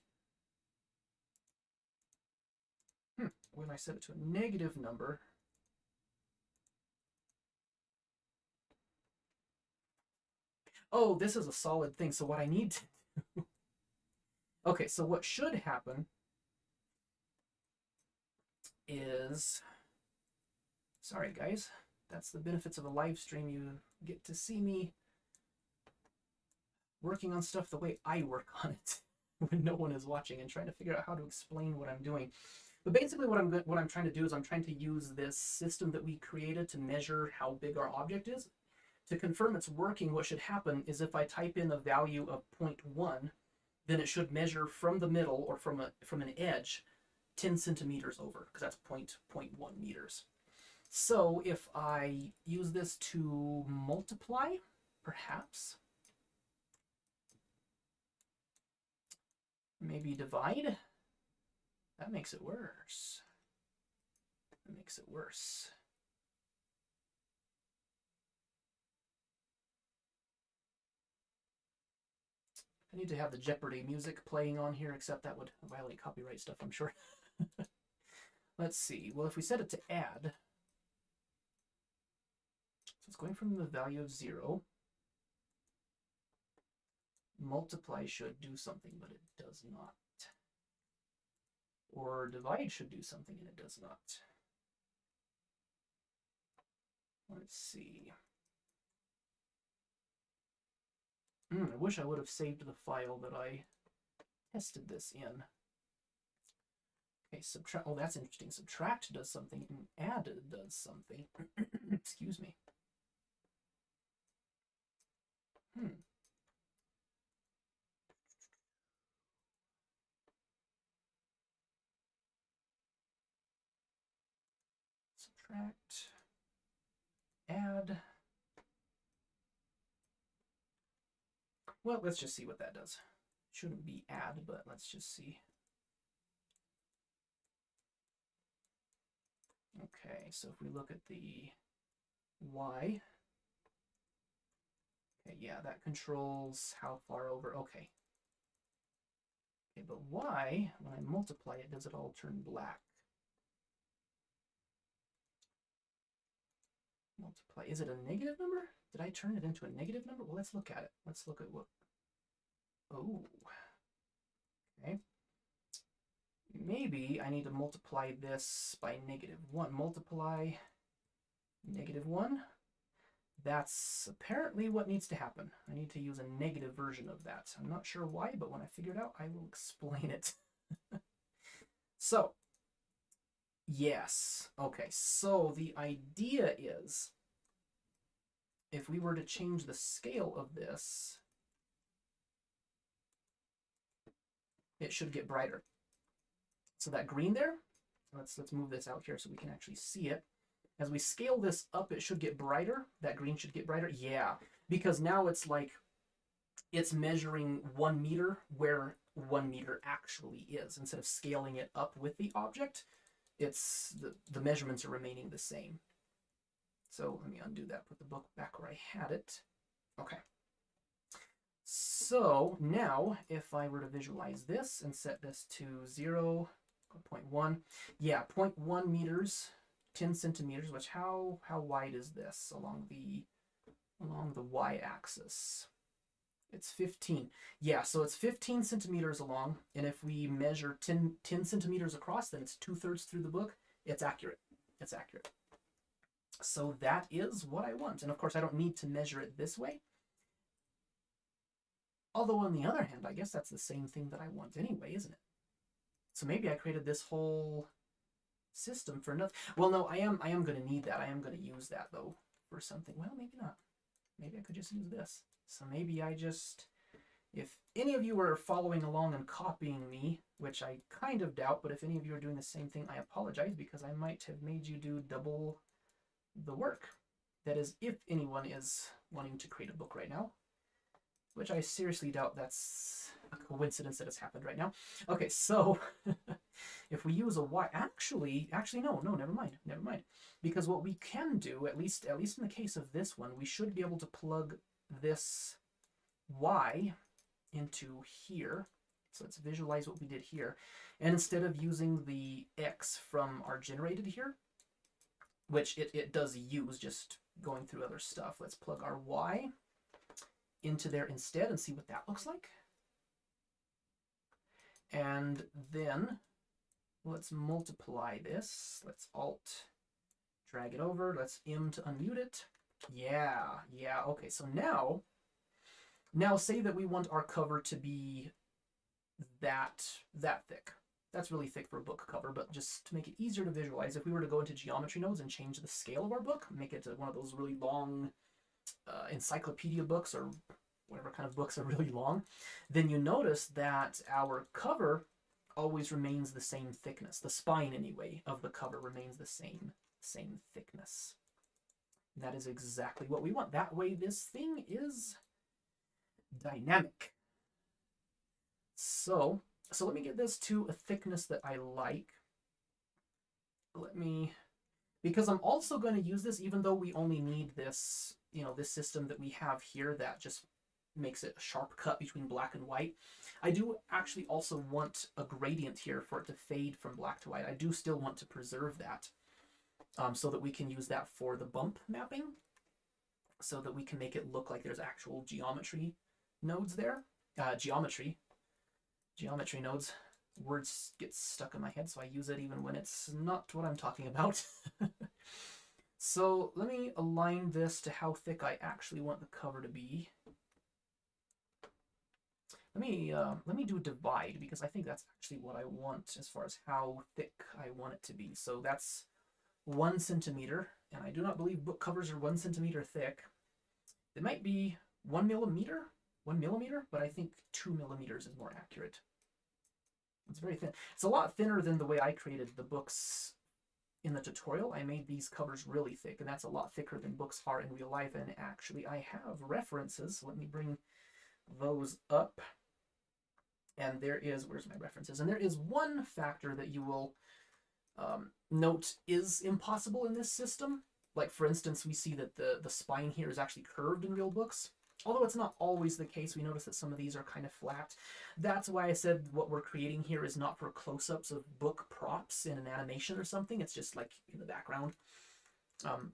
When I set it to a negative number, oh, this is a solid thing. So what I need to do, okay, so what should happen is, sorry guys, that's the benefits of a live stream. You get to see me working on stuff the way I work on it when no one is watching and trying to figure out how to explain what I'm doing. But basically what I'm trying to do is I'm trying to use this system that we created to measure how big our object is. To confirm it's working, what should happen is if I type in a value of 0.1, then it should measure from the middle or from an edge 10 centimeters over, because that's 0.1 meters. So if I use this to multiply, perhaps, maybe divide, that makes it worse. That makes it worse. I need to have the Jeopardy music playing on here, except that would violate copyright stuff, I'm sure. Let's see. Well, if we set it to add, so it's going from the value of 0. Multiply should do something, but it does not. Or divide should do something, and it does not. Let's see. I wish I would have saved the file that I tested this in. Okay, subtract. Oh, that's interesting. Subtract does something, and add does something. Excuse me. Subtract, add. Well, let's just see what that does. Shouldn't be add, but let's just see. Okay, so if we look at the y, okay, yeah, that controls how far over, okay. Okay, but y, when I multiply it, does it all turn black? Multiply, is it a negative number? Did I turn it into a negative number? Well, let's look at it. Let's look at what, oh, okay. Maybe I need to multiply this by -1. Multiply -1. That's apparently what needs to happen. I need to use a negative version of that. I'm not sure why, but when I figure it out, I will explain it. So, yes. Okay, so the idea is, if we were to change the scale of this, it should get brighter. So that green there, let's move this out here so we can actually see it. As we scale this up, it should get brighter. That green should get brighter. Yeah, because now it's like it's measuring 1 meter where 1 meter actually is. Instead of scaling it up with the object, it's the measurements are remaining the same. So let me undo that, put the book back where I had it. Okay. So now if I were to visualize this and set this to 0, 0.1, yeah, 0.1 meters, 10 centimeters, which how wide is this along the y-axis? It's 15. Yeah, so it's 15 centimeters along, and if we measure 10 centimeters across, then it's 2/3 through the book. It's accurate. It's accurate. So that is what I want. And of course, I don't need to measure it this way. Although on the other hand, I guess that's the same thing that I want anyway, isn't it? So maybe I created this whole system for nothing. Well, no, I am going to need that. I am going to use that though for something. Well, maybe not. Maybe I could just use this. So maybe I just, if any of you are following along and copying me, which I kind of doubt, but if any of you are doing the same thing, I apologize because I might have made you do double the work. That is, if anyone is wanting to create a book right now, which I seriously doubt that's a coincidence that it's happened right now. Okay, so if we use a y, actually, no, never mind. Because what we can do, at least in the case of this one, we should be able to plug this y into here. So let's visualize what we did here. And instead of using the x from our generated here, which it does use, just going through other stuff, let's plug our y into there instead and see what that looks like. And then let's multiply this. Let's Alt drag it over. Let's M to unmute it. Yeah, okay. So now Now, say that we want our cover to be that thick. That's really thick for a book cover, but just to make it easier to visualize, if we were to go into geometry nodes and change the scale of our book, make it one of those really long encyclopedia books or whatever kind of books are really long, then you notice that our cover always remains the same thickness. The spine, anyway, of the cover remains the same thickness. That is exactly what we want. That way this thing is dynamic. So let me get this to a thickness that I like. Because I'm also going to use this, even though we only need this, this system that we have here that just makes it a sharp cut between black and white. I do actually also want a gradient here for it to fade from black to white. I do still want to preserve that so that we can use that for the bump mapping, so that we can make it look like there's actual geometry nodes there. Geometry nodes. Words get stuck in my head, so I use it even when it's not what I'm talking about. So let me align this to how thick I actually want the cover to be. Let me do divide, because I think that's actually what I want as far as how thick I want it to be. So that's 1 centimeter, and I do not believe book covers are 1 centimeter thick. It might be 1 millimeter, but I think 2 millimeters is more accurate. It's very thin. It's a lot thinner than the way I created the books in the tutorial. I made these covers really thick, and that's a lot thicker than books are in real life. And actually, I have references. Let me bring those up. And there is, where's my references? And there is one factor that you will note is impossible in this system. Like, for instance, we see that the spine here is actually curved in real books. Although it's not always the case, we notice that some of these are kind of flat. That's why I said what we're creating here is not for close-ups of book props in an animation or something. It's just like in the background.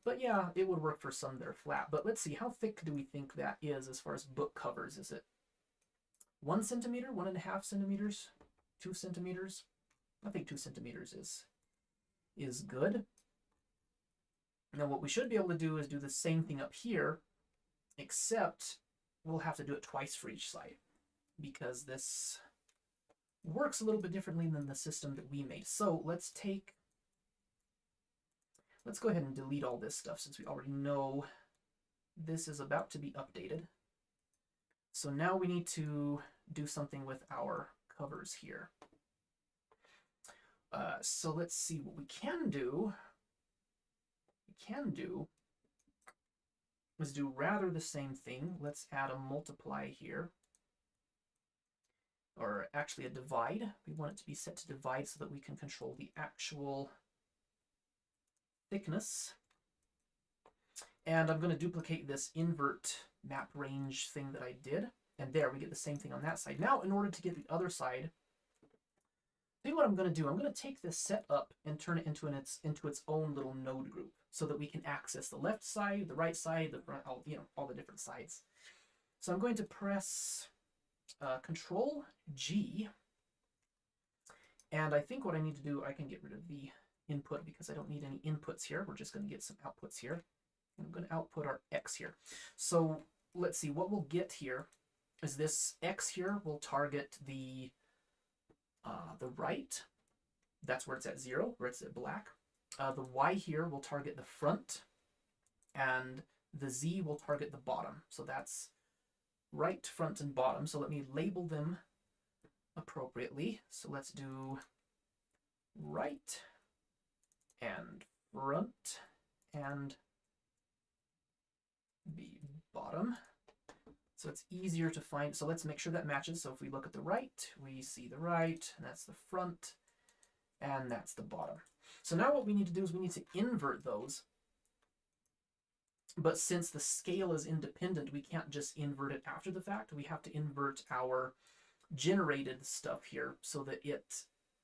But yeah, it would work for some that are flat. But let's see, how thick do we think that is as far as book covers? Is it 1 centimeter, 1.5 centimeters, 2 centimeters? I think 2 centimeters is good. Now what we should be able to do is do the same thing up here, except we'll have to do it twice for each side, because this works a little bit differently than the system that we made. So let's go ahead and delete all this stuff, since we already know this is about to be updated. So now we need to do something with our covers here. So let's see what we can do. Is do rather the same thing. Let's add a multiply here. Or actually a divide. We want it to be set to divide so that we can control the actual thickness. And I'm going to duplicate this invert map range thing that I did. And there, we get the same thing on that side. Now, in order to get the other side, see what I'm going to do. I'm going to take this set up and turn it into its own little node group, so that we can access the left side, the right side, the front, all the different sides. So I'm going to press Control G, and I think what I need to do, I can get rid of the input because I don't need any inputs here. We're just going to get some outputs here. And I'm going to output our X here. So let's see, what we'll get here is this X here will target the right. That's where it's at 0, where it's at black. The Y here will target the front, and the Z will target the bottom. So that's right, front, and bottom. So let me label them appropriately. So let's do right and front and the bottom. So it's easier to find. So let's make sure that matches. So if we look at the right, we see the right, and that's the front, and that's the bottom. So now what we need to do is we need to invert those. But since the scale is independent, we can't just invert it after the fact. We have to invert our generated stuff here so that it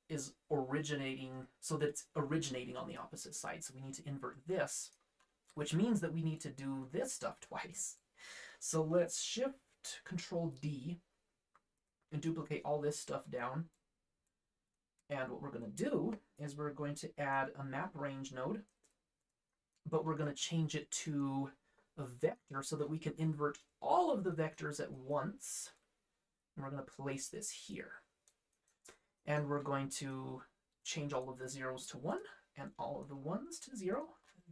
is originating, on the opposite side. So we need to invert this, which means that we need to do this stuff twice. So let's Shift Control D and duplicate all this stuff down. And what we're going to do is we're going to add a map range node, but we're going to change it to a vector so that we can invert all of the vectors at once. And we're going to place this here. And we're going to change all of the zeros to 1 and all of the 1s to 0.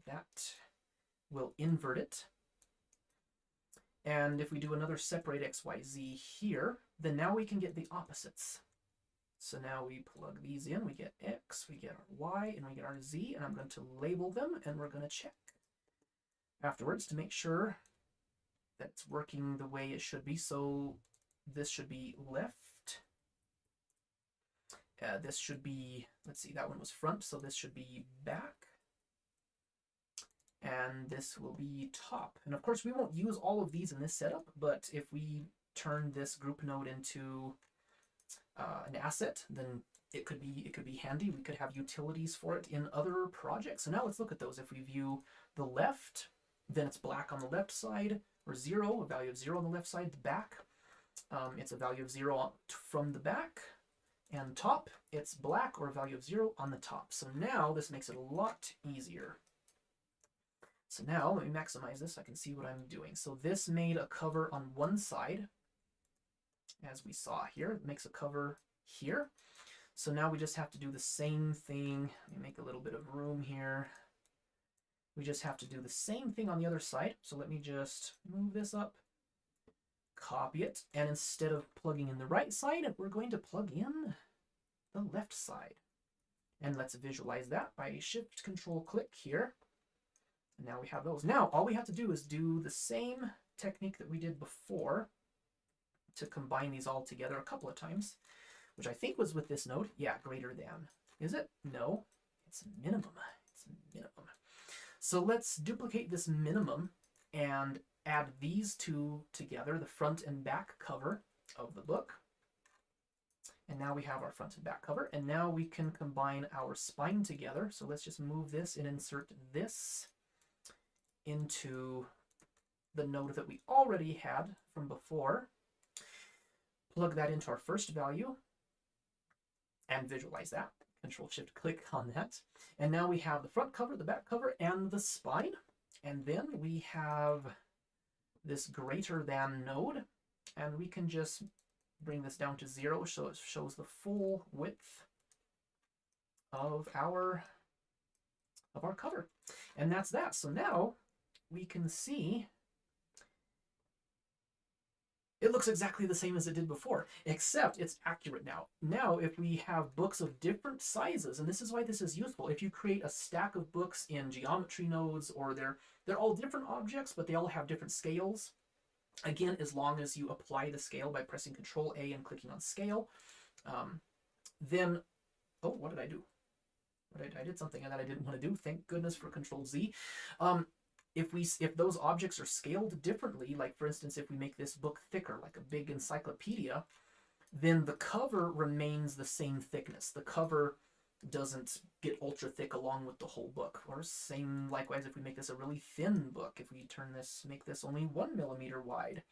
That will invert it. And if we do another separate x, y, z here, then now we can get the opposites. So now we plug these in, we get x, we get our y, and we get our z, and I'm going to label them, and we're going to check afterwards to make sure that it's working the way it should be. So this should be left. This should be, let's see, that one was front, so this should be back. And this will be top. And of course, we won't use all of these in this setup, but if we turn this group node into an asset, then it could be handy. We could have utilities for it in other projects. So now let's look at those. If we view the left, then it's black on the left side, or 0, a value of 0 on the left side. The back, it's a value of 0 from the back. And top, it's black, or a value of 0 on the top. So now this makes it a lot easier. So now let me maximize this. I can see what I'm doing. So this made a cover on one side, as we saw here. It makes a cover here. So now we just have to do the same thing. Let me make a little bit of room here. We just have to do the same thing on the other side. So let me just move this up, copy it, and instead of plugging in the right side, we're going to plug in the left side. And let's visualize that by Shift-Control-Click here. And now we have those. Now, all we have to do is do the same technique that we did before to combine these all together a couple of times, which I think was with this node. Yeah, greater than. Is it? No, it's a minimum. It's a minimum. So let's duplicate this minimum and add these two together, the front and back cover of the book. And now we have our front and back cover. And now we can combine our spine together. So let's just move this and insert this into the node that we already had from before. Plug that into our first value and visualize that. Control-Shift-Click on that. And now we have the front cover, the back cover, and the spine. And then we have this greater than node, and we can just bring this down to 0 so it shows the full width of our cover. And that's that. So now we can see it looks exactly the same as it did before, except it's accurate now. Now, if we have books of different sizes, and this is why this is useful, if you create a stack of books in geometry nodes, or they're all different objects, but they all have different scales. Again, as long as you apply the scale by pressing Control-A and clicking on Scale, then, oh, what did I do? I did something that I didn't want to do. Thank goodness for Control-Z. If those objects are scaled differently, like for instance, if we make this book thicker, like a big encyclopedia, then the cover remains the same thickness. The cover doesn't get ultra thick along with the whole book. Or same likewise if we make this a really thin book. If we make this only 1 millimeter wide,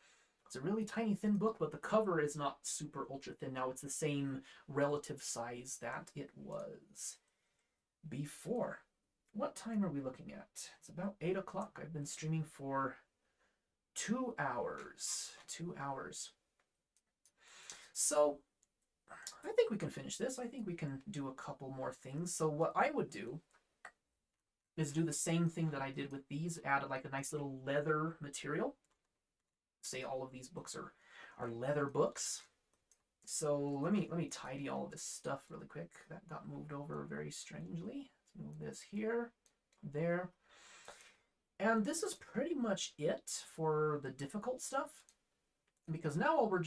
it's a really tiny thin book, but the cover is not super ultra thin. Now it's the same relative size that it was before. What time are we looking at? It's about 8 o'clock. I've been streaming for 2 hours. 2 hours. So I think we can finish this. I think we can do a couple more things. So what I would do is do the same thing that I did with these, add like a nice little leather material. Say all of these books are leather books. So let me tidy all of this stuff really quick. That got moved over very strangely. Let's move this here, there. And this is pretty much it for the difficult stuff. Because now all we're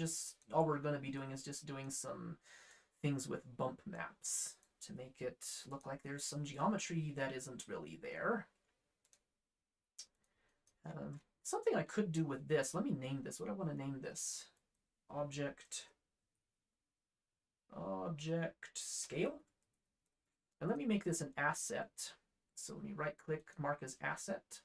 going to be doing is just doing some things with bump maps to make it look like there's some geometry that isn't really there. Something I could do with this, let me name this. What do I want to name this? Object scale. And let me make this an asset. So let me right click, mark as asset,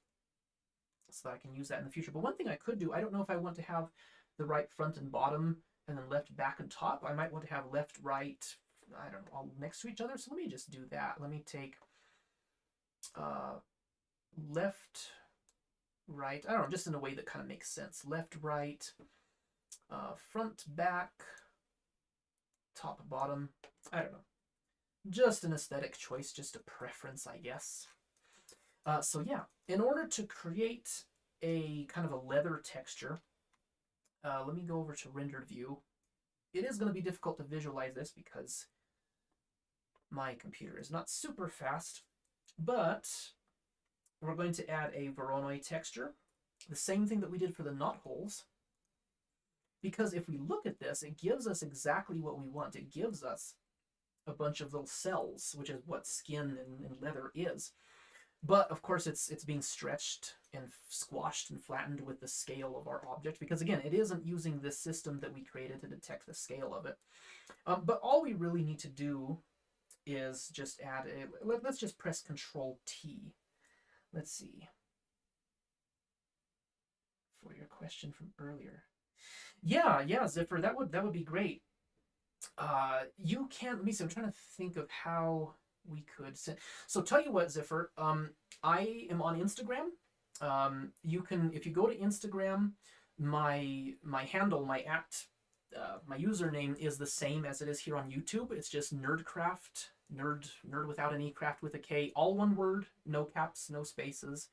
so that I can use that in the future. But one thing I could do, I don't know if I want to have the right front and bottom and then left, back, and top. I might want to have left, right, I don't know, all next to each other. So let me just do that. Let me take left, right. I don't know, just in a way that kind of makes sense. Left, right, front, back, top, bottom. I don't know. Just an aesthetic choice, just a preference, I guess. So yeah, in order to create a kind of a leather texture, let me go over to rendered view. It is going to be difficult to visualize this because my computer is not super fast, but we're going to add a Voronoi texture, the same thing that we did for the knot holes, because if we look at this, it gives us exactly what we want. It gives us a bunch of little cells, which is what skin and leather is. But of course, it's being stretched and squashed and flattened with the scale of our object, because again, it isn't using this system that we created to detect the scale of it. But all we really need to do is just add a, let's just press Control T. Let's see. For your question from earlier. Yeah, Ziffer, that would be great. You can, let me see, I'm trying to think of how we could send. So tell you what, Ziffer, I am on Instagram. You can, if you go to Instagram, my handle, my username is the same as it is here on YouTube. It's just Nerdcraft, nerd without an E, craft with a K, all one word, no caps, no spaces.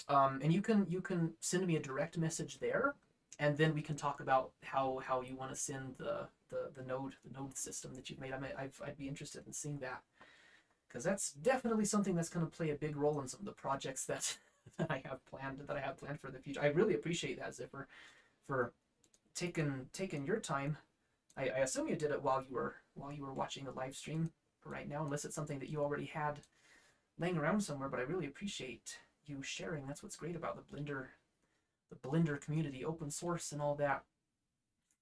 And you can send me a direct message there, and then we can talk about how you want to send the node system that you've made. I'd be interested in seeing that, because that's definitely something that's going to play a big role in some of the projects that I have planned for the future. I really appreciate that, Ziffer, for taking your time. I assume you did it while you were watching the live stream right now, unless it's something that you already had laying around somewhere. But I really appreciate you sharing. That's what's great about the Blender community, open source and all that.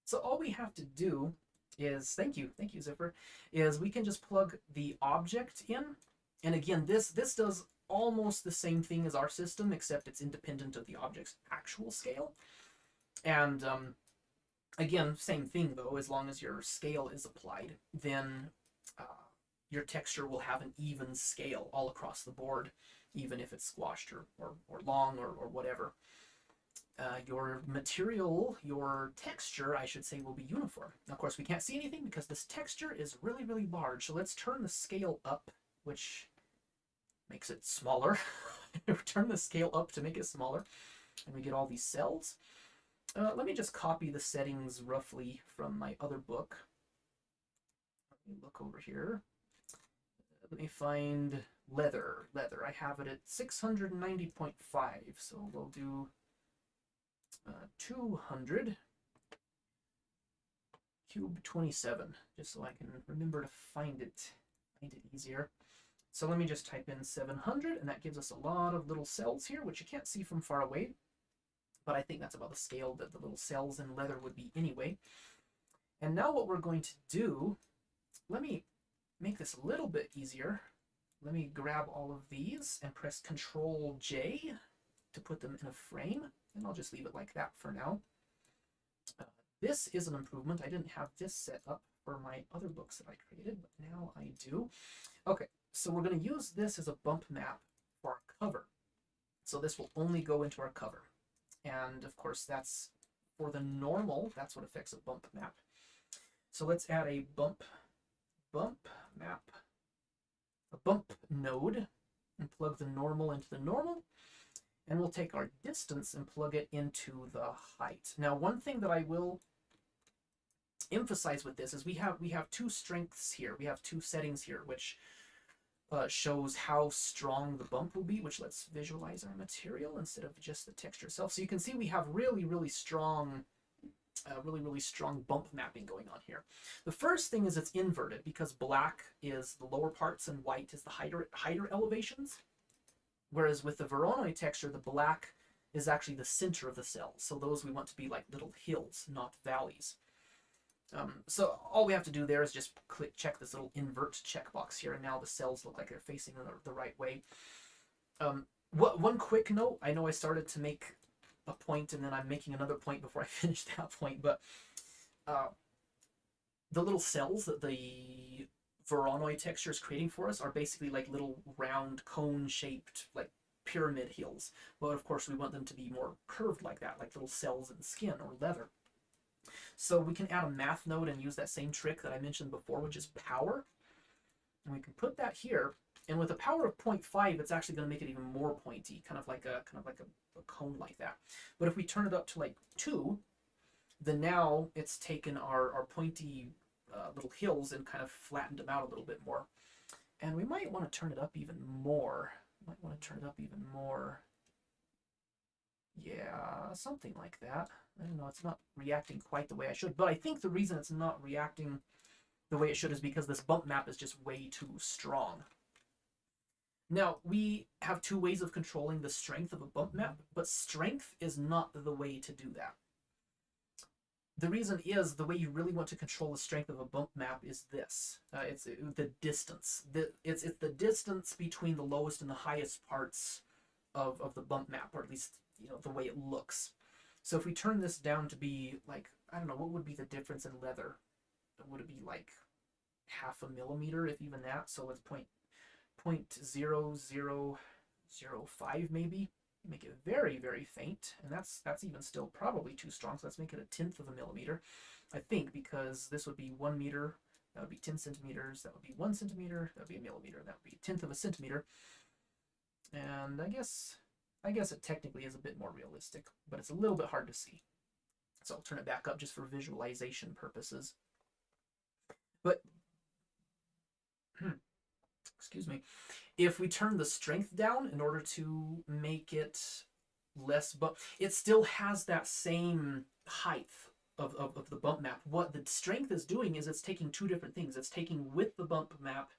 So all we have to do is, thank you Ziffer, is we can just plug the object in. And again, this does almost the same thing as our system, except it's independent of the object's actual scale. And again, same thing though, as long as your scale is applied, then your texture will have an even scale all across the board, even if it's squashed or long or whatever. Your material, your texture, I should say, will be uniform. Now, of course, we can't see anything because this texture is really, really large. So let's turn the scale up, which makes it smaller. Turn the scale up to make it smaller, and we get all these cells. Let me just copy the settings roughly from my other book. Let me look over here. Let me find leather. I have it at 690.5, so we'll do 200 cube 27, just so I can remember to find it easier. So let me just type in 700, and that gives us a lot of little cells here, which you can't see from far away, but I think that's about the scale that the little cells in leather would be anyway. And now what we're going to do, let me make this a little bit easier. Let me grab all of these and press Control J to put them in a frame, and I'll just leave it like that for now. This is an improvement. I didn't have this set up for my other books that I created, but now I do. Okay, so we're going to use this as a bump map for our cover. So this will only go into our cover. And of course, that's for the normal, that's what affects a bump map. So let's add a bump map, a bump node, and plug the normal into the normal. And we'll take our distance and plug it into the height. Now, one thing that I will emphasize with this is we have two strengths here. We have two settings here, which shows how strong the bump will be, which lets visualize our material instead of just the texture itself. So you can see we have really strong bump mapping going on here. The first thing is it's inverted, because black is the lower parts and white is the higher elevations. Whereas with the Voronoi texture, the black is actually the center of the cells. So those we want to be like little hills, not valleys. So all we have to do there is just check this little invert checkbox here, and now the cells look like they're facing the right way. One quick note, I know I started to make a point and then I'm making another point before I finish that point, but the little cells that the Voronoi texture is creating for us are basically like little round cone-shaped like pyramid heels, but of course we want them to be more curved like that, like little cells in skin or leather. So we can add a math node and use that same trick that I mentioned before, which is power. And we can put that here. And with a power of 0.5, it's actually going to make it even more pointy, kind of like a cone like that. But if we turn it up to like 2, then now it's taken our pointy little hills and kind of flattened them out a little bit more. And we might want to turn it up even more. Yeah, something like that. I don't know, it's not reacting quite the way I should, but I think the reason it's not reacting the way it should is because this bump map is just way too strong. Now, we have 2 ways of controlling the strength of a bump map, but strength is not the way to do that. The reason is the way you really want to control the strength of a bump map is this. It's the distance. It's the distance between the lowest and the highest parts of the bump map, or at least, you know, the way it looks. So if we turn this down to be like, I don't know, what would be the difference in leather? Would it be like 0.5 millimeter, if even that? So it's 0.0005 maybe. Make it very, very faint, and that's even still probably too strong, so let's make it 1/10 of a millimeter, I think, because this would be 1 meter, that would be 10 centimeters, that would be 1 centimeter, that would be a millimeter, that would be 1/10 of a centimeter, and I guess it technically is a bit more realistic, but it's a little bit hard to see. So I'll turn it back up just for visualization purposes. But, excuse me, if we turn the strength down in order to make it less bump, it still has that same height of the bump map. What the strength is doing is it's taking 2 different things. It's taking with the bump map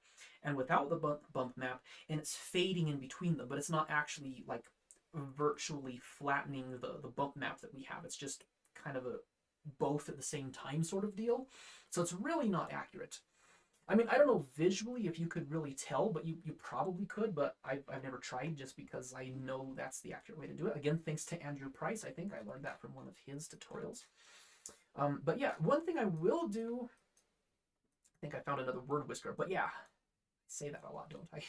and without the bump map, and it's fading in between them, but it's not actually like virtually flattening the bump map that we have. It's just kind of a both at the same time sort of deal. So it's really not accurate. I mean, I don't know visually if you could really tell, but you probably could, but I've never tried just because I know that's the accurate way to do it. Again, thanks to Andrew Price. I think I learned that from one of his tutorials. But yeah, one thing I will do, I think I found another word whisker, but yeah, I say that a lot, don't I?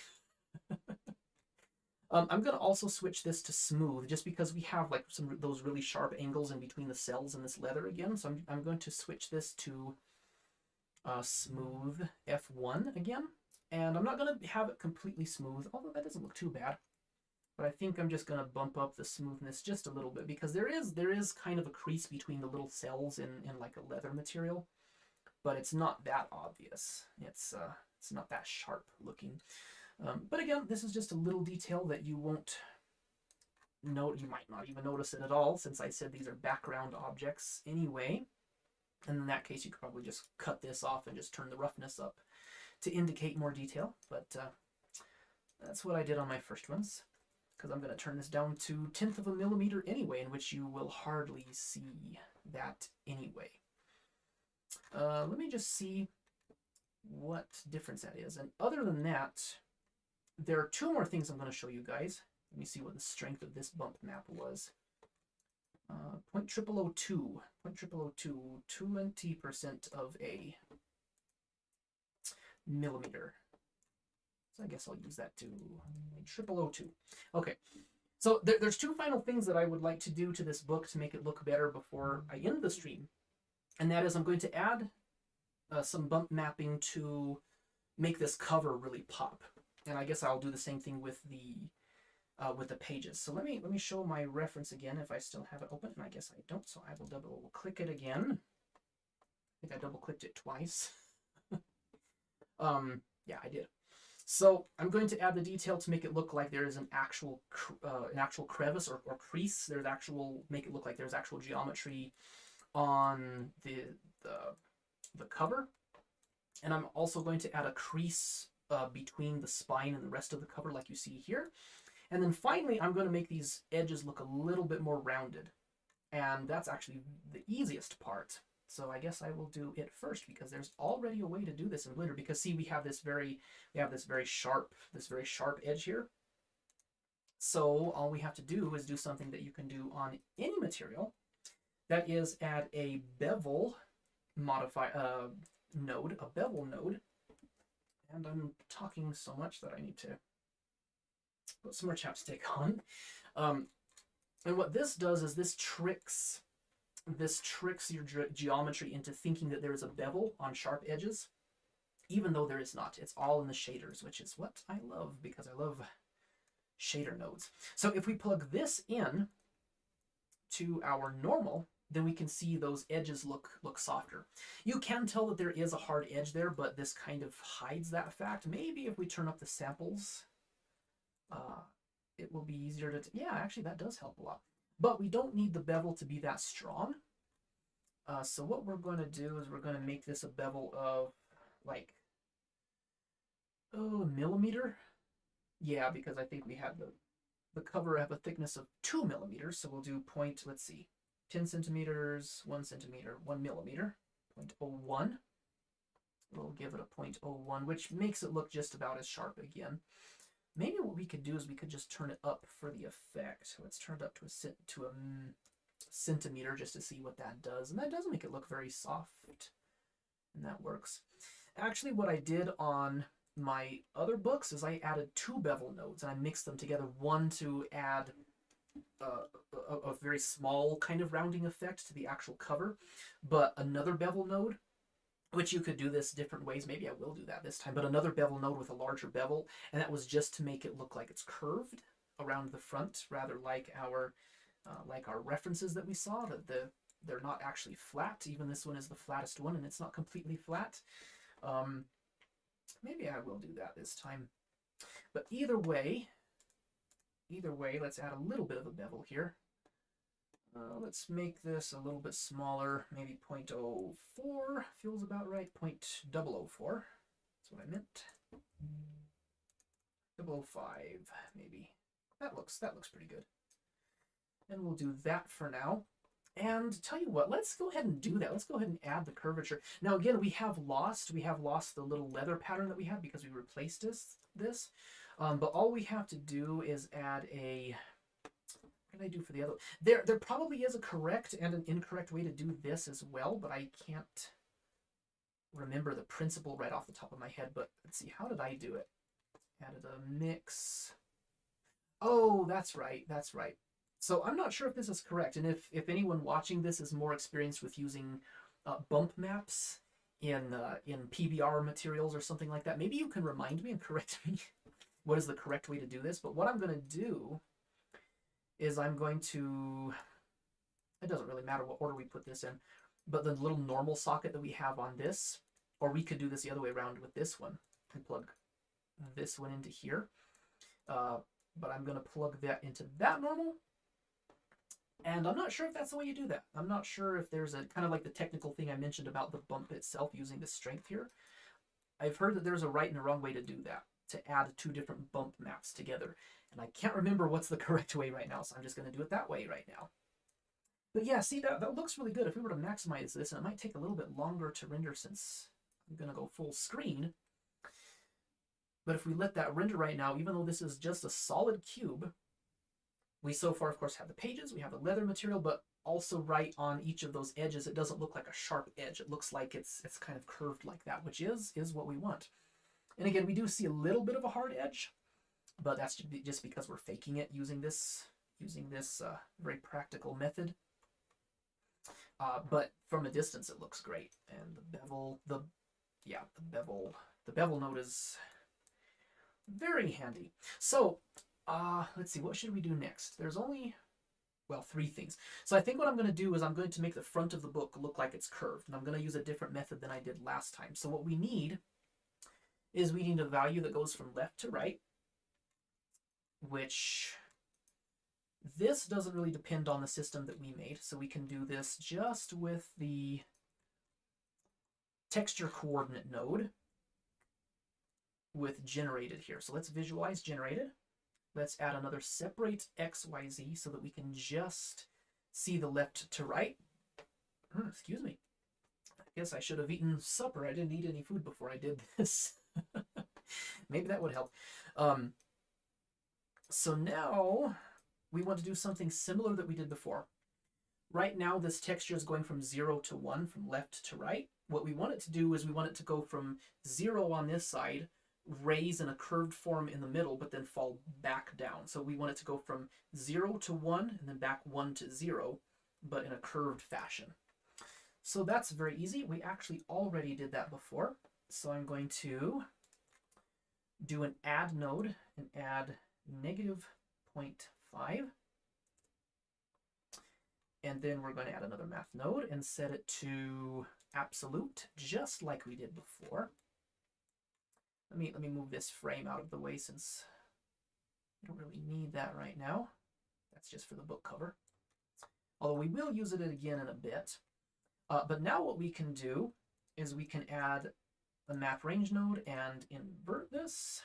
I'm going to also switch this to smooth just because we have like those really sharp angles in between the cells in this leather again. So I'm going to switch this to smooth F1 again, and I'm not going to have it completely smooth, although that doesn't look too bad, but I think I'm just going to bump up the smoothness just a little bit because there is kind of a crease between the little cells in like a leather material, but it's not that obvious. It's not that sharp looking, but again, this is just a little detail that you won't note. You might not even notice it at all, since I said these are background objects anyway. And in that case, you could probably just cut this off and just turn the roughness up to indicate more detail. But that's what I did on my first ones, because I'm going to turn this down to 1/10 of a millimeter anyway, in which you will hardly see that anyway. Let me just see what difference that is. And other than that, there are 2 more things I'm going to show you guys. Let me see what the strength of this bump map was. 0.0002, 20% of a millimeter. So I guess I'll use that to 0.0002. Okay, so there's 2 final things that I would like to do to this book to make it look better before I end the stream, and that is I'm going to add some bump mapping to make this cover really pop, and I guess I'll do the same thing with the pages. So let me show my reference again if I still have it open, and I guess I don't, so I will double click it again. I think I double clicked it twice. Yeah, I did. So I'm going to add the detail to make it look like there is an actual crevice or crease. There's make it look like there's actual geometry on the cover, and I'm also going to add a crease between the spine and the rest of the cover, like you see here. And then finally, I'm going to make these edges look a little bit more rounded. And that's actually the easiest part. So I guess I will do it first, because there's already a way to do this in Blender. Because see, we have this very sharp edge here. So all we have to do is do something that you can do on any material. That is add a bevel node, a bevel node. And I'm talking so much that I need to Put some more chapstick on. And what this does is this tricks your geometry into thinking that there is a bevel on sharp edges, even though there is not. It's all in the shaders, which is what I love, because I love shader nodes. So if we plug this in to our normal, then we can see those edges look softer. You can tell that there is a hard edge there, but this kind of hides that fact. Maybe if we turn up the samples, it will be easier to... Yeah, actually that does help a lot. But we don't need the bevel to be that strong. So what we're going to do is we're going to make this a bevel of like, a millimeter. Yeah, because I think we had the cover have a thickness of 2 millimeters. So we'll do point, let's see, 10 centimeters, 1 centimeter, 1 millimeter, 0.01. We'll give it a 0.01, which makes it look just about as sharp again. Maybe what we could do is we could just turn it up for the effect. Let's turn it up to a centimeter just to see what that does. And that does make it look very soft. And that works. Actually, what I did on my other books is I added 2 bevel nodes and I mixed them together. One to add a very small kind of rounding effect to the actual cover, but another bevel node, which you could do this different ways. Maybe I will do that this time, but another bevel node with a larger bevel, and that was just to make it look like it's curved around the front, rather like our references that we saw, that they're not actually flat. Even this one is the flattest one, and it's not completely flat. Maybe I will do that this time. But either way, let's add a little bit of a bevel here. Let's make this a little bit smaller, maybe 0.04 feels about right, 0.004, that's what I meant. 0.005 maybe. That looks pretty good. And we'll do that for now. And tell you what, let's go ahead and do that. Let's go ahead and add the curvature. Now again, we have lost the little leather pattern that we had because we replaced this. But all we have to do is add a... What did I do for the other? There probably is a correct and an incorrect way to do this as well, but I can't remember the principle right off the top of my head. But let's see, how did I do it? Added a mix. Oh, that's right. So I'm not sure if this is correct, and if anyone watching this is more experienced with using bump maps in PBR materials or something like that, maybe you can remind me and correct me what is the correct way to do this. But what I'm going to do is I'm going to... It doesn't really matter what order we put this in, but the little normal socket that we have on this, or we could do this the other way around with this one and plug this one into here. But I'm going to plug that into that normal. And I'm not sure if that's the way you do that. I'm not sure if there's a kind of like the technical thing I mentioned about the bump itself using the strength here. I've heard that there's a right and a wrong way to do that, to add 2 different bump maps together. And I can't remember what's the correct way right now, so I'm just going to do it that way right now. But yeah, see, that looks really good. If we were to maximize this, and it might take a little bit longer to render since I'm going to go full screen. But if we let that render right now, even though this is just a solid cube, we so far, of course, have the pages, we have the leather material, but also right on each of those edges, it doesn't look like a sharp edge. It looks like it's kind of curved like that, which is what we want. And again, we do see a little bit of a hard edge, but that's just because we're faking it using this very practical method. But from a distance, it looks great. And the bevel node is very handy. So let's see, what should we do next? There's only, well, 3 things. So I think what I'm going to do is I'm going to make the front of the book look like it's curved, and I'm going to use a different method than I did last time. So what we need is we need a value that goes from left to right, which this doesn't really depend on the system that we made. So we can do this just with the texture coordinate node with generated here. So let's visualize generated. Let's add another separate XYZ so that we can just see the left to right. Excuse me. I guess I should have eaten supper. I didn't eat any food before I did this. Maybe that would help. So now we want to do something similar that we did before. Right now this texture is going from 0 to 1, from left to right. What we want it to do is we want it to go from 0 on this side raise in a curved form in the middle, but then fall back down. So we want it to go from 0 to 1 and then back 1 to 0, but in a curved fashion. So that's very easy. We actually already did that before. So I'm going to do an add node and add -0.5. And then we're going to add another math node and set it to absolute, just like we did before. Let me move this frame out of the way since we don't really need that right now. That's just for the book cover. Although we will use it again in a bit. But now what we can do is we can add a map range node and invert this.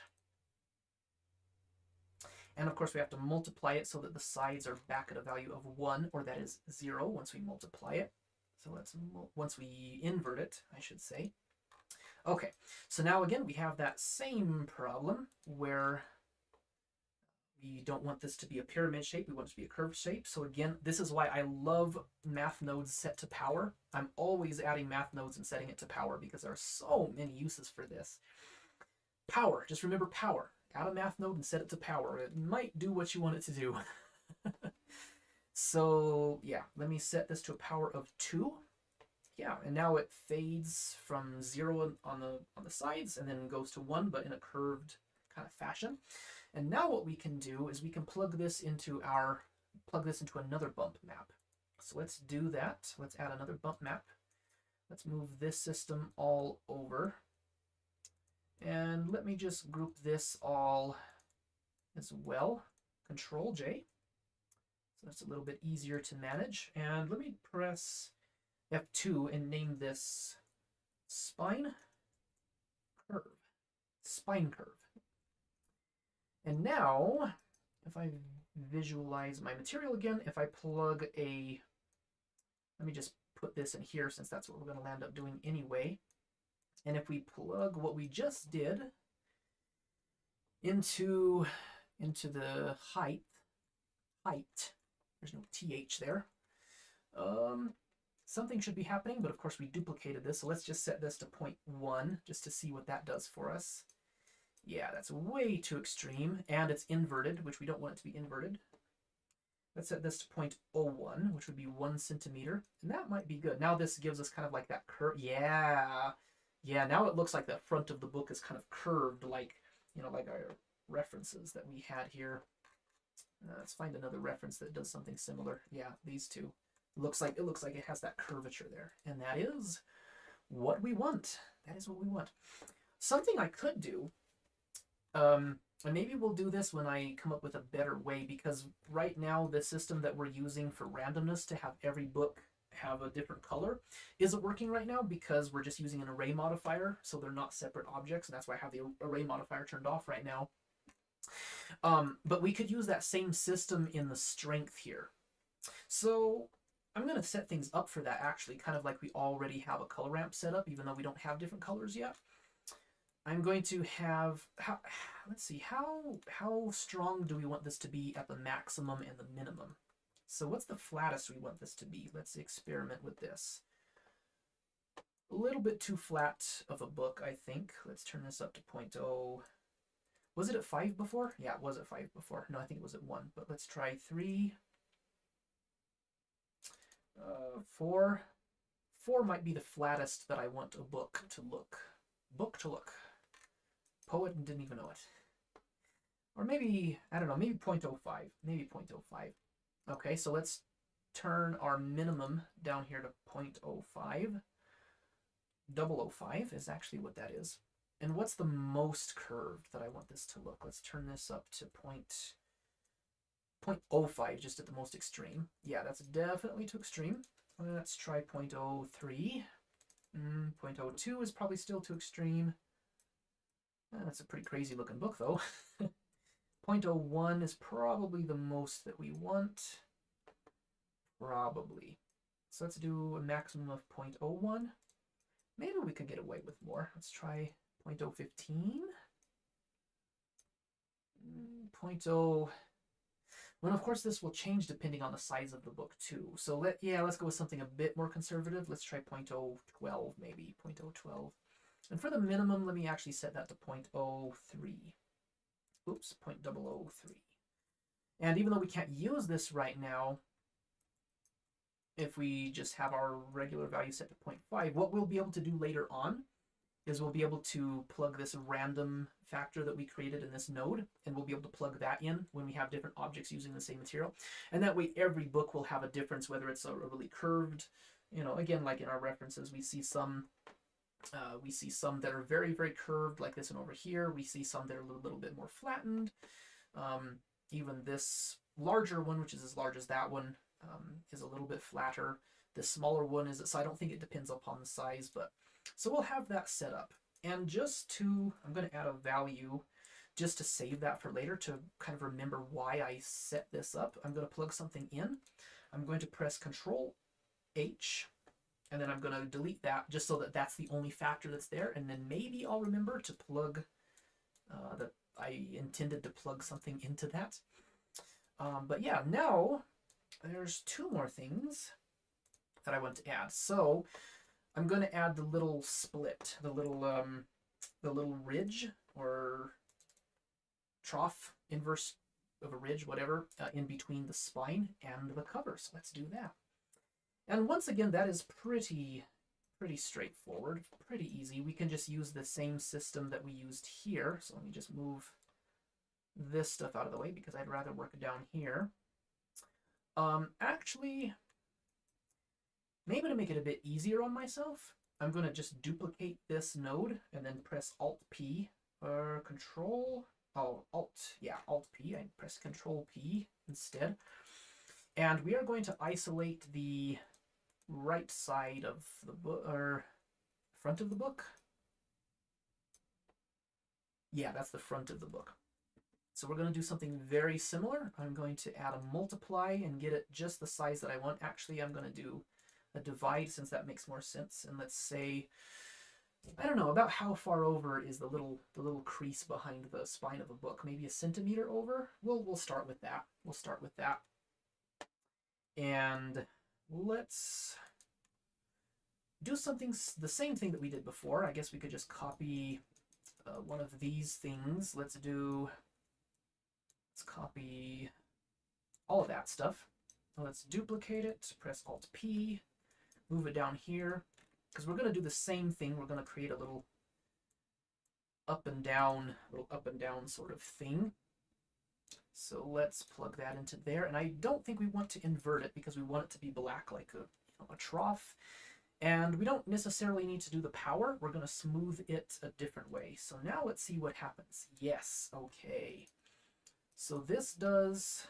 And of course we have to multiply it so that the sides are back at a value of 1, or that is 0 once we multiply it. So let's, once we invert it, I should say. Okay, so now again we have that same problem where we don't want this to be a pyramid shape, we want it to be a curved shape. So again, this is why I love math nodes set to power. I'm always adding math nodes and setting it to power because there are so many uses for this. Power, just remember power. Add a math node and set it to power. It might do what you want it to do. So yeah, let me set this to a power of 2. Yeah, and now it fades from 0 on the sides and then goes to 1, but in a curved kind of fashion. And now what we can do is we can plug this into another bump map. So let's do that. Let's add another bump map. Let's move this system all over. And let me just group this all as well. Control J. So that's a little bit easier to manage. And let me press F2 and name this spine curve. Spine curve. And now, if I visualize my material again, if I plug a, let me just put this in here since that's what we're going to land up doing anyway. And if we plug what we just did into the height, there's no TH there, something should be happening, but of course we duplicated this, so let's just set this to 0.1 just to see what that does for us. Yeah, that's way too extreme, and it's inverted, which we don't want it to be inverted. Let's set this to 0.01, which would be 1 centimeter, and that might be good. Now this gives us kind of like that curve. Yeah, now it looks like the front of the book is kind of curved, like, you know, like our references that we had here. Let's find another reference that does something similar. Yeah, these two. It looks like it has that curvature there, and that is what we want. That is what we want. Something I could do, and maybe we'll do this when I come up with a better way, because right now the system that we're using for randomness to have every book have a different color isn't working right now because we're just using an array modifier, so they're not separate objects, and that's why I have the array modifier turned off right now. But we could use that same system in the strength here. So I'm going to set things up for that actually, kind of like we already have a color ramp set up, even though we don't have different colors yet. I'm going to have, let's see, how strong do we want this to be at the maximum and the minimum? So what's the flattest we want this to be? Let's experiment with this. A little bit too flat of a book, I think. Let's turn this up to 0.0. Was it at 5 before? Yeah, it was at 5 before. No, I think it was at 1, but let's try 3. 4. 4 might be the flattest that I want a book to look. Book to look. Poet didn't even know it. Or maybe, I don't know, maybe 0.05. Maybe 0.05. Okay, so let's turn our minimum down here to 0.05. 005 is actually what that is. And what's the most curved that I want this to look? Let's turn this up to 0.05, just at the most extreme. Yeah, that's definitely too extreme. Let's try 0.03. 0.02 is probably still too extreme. That's a pretty crazy looking book though. 0.01 is probably the most that we want. Probably. So let's do a maximum of 0.01. Maybe we could get away with more. Let's try 0.015. 0.0. Well, of course, this will change depending on the size of the book too. So let's go with something a bit more conservative. Let's try 0.012 maybe. 0.012. And for the minimum, let me actually set that to 0.03. Oops, 0.003. And even though we can't use this right now, if we just have our regular value set to 0.5, what we'll be able to do later on is we'll be able to plug this random factor that we created in this node, and we'll be able to plug that in when we have different objects using the same material. And that way every book will have a difference, whether it's a really curved, again, like in our references, we see some that are very, very curved, like this one over here. We see some that are a little bit more flattened. Even this larger one, which is as large as that one, is a little bit flatter. The smaller one is, so I don't think it depends upon the size, but so we'll have that set up. And I'm going to add a value just to save that for later, to kind of remember why I set this up. I'm going to plug something in. I'm going to press Control H, and then I'm going to delete that just so that that's the only factor that's there. And then maybe I'll remember to plug that I intended to plug something into that. But yeah, now there's two more things that I want to add. So I'm going to add the little split, the little ridge or trough, inverse of a ridge, whatever, in between the spine and the cover. So let's do that. And once again, that is pretty straightforward, pretty easy. We can just use the same system that we used here. So let me just move this stuff out of the way because I'd rather work down here. Actually, maybe to make it a bit easier on myself, I'm going to just duplicate this node and then press Alt-P or Alt-P. I press Control-P instead. And we are going to isolate the right side of the book, or front of the book. Yeah, that's the front of the book. So we're going to do something very similar. I'm going to add a multiply and get it just the size that I want. Actually, I'm going to do a divide since that makes more sense. And let's say, I don't know, about how far over is the little crease behind the spine of a book? Maybe a centimeter over? We'll start with that. We'll start with that. And let's do something, the same thing that we did before. I guess we could just copy one of these things. Let's copy all of that stuff. Let's duplicate it, press Alt-P, move it down here, because we're going to do the same thing. We're going to create a little up and down sort of thing. So let's plug that into there. And I don't think we want to invert it because we want it to be black like a trough. And we don't necessarily need to do the power. We're going to smooth it a different way. So now let's see what happens. Yes, okay. So this does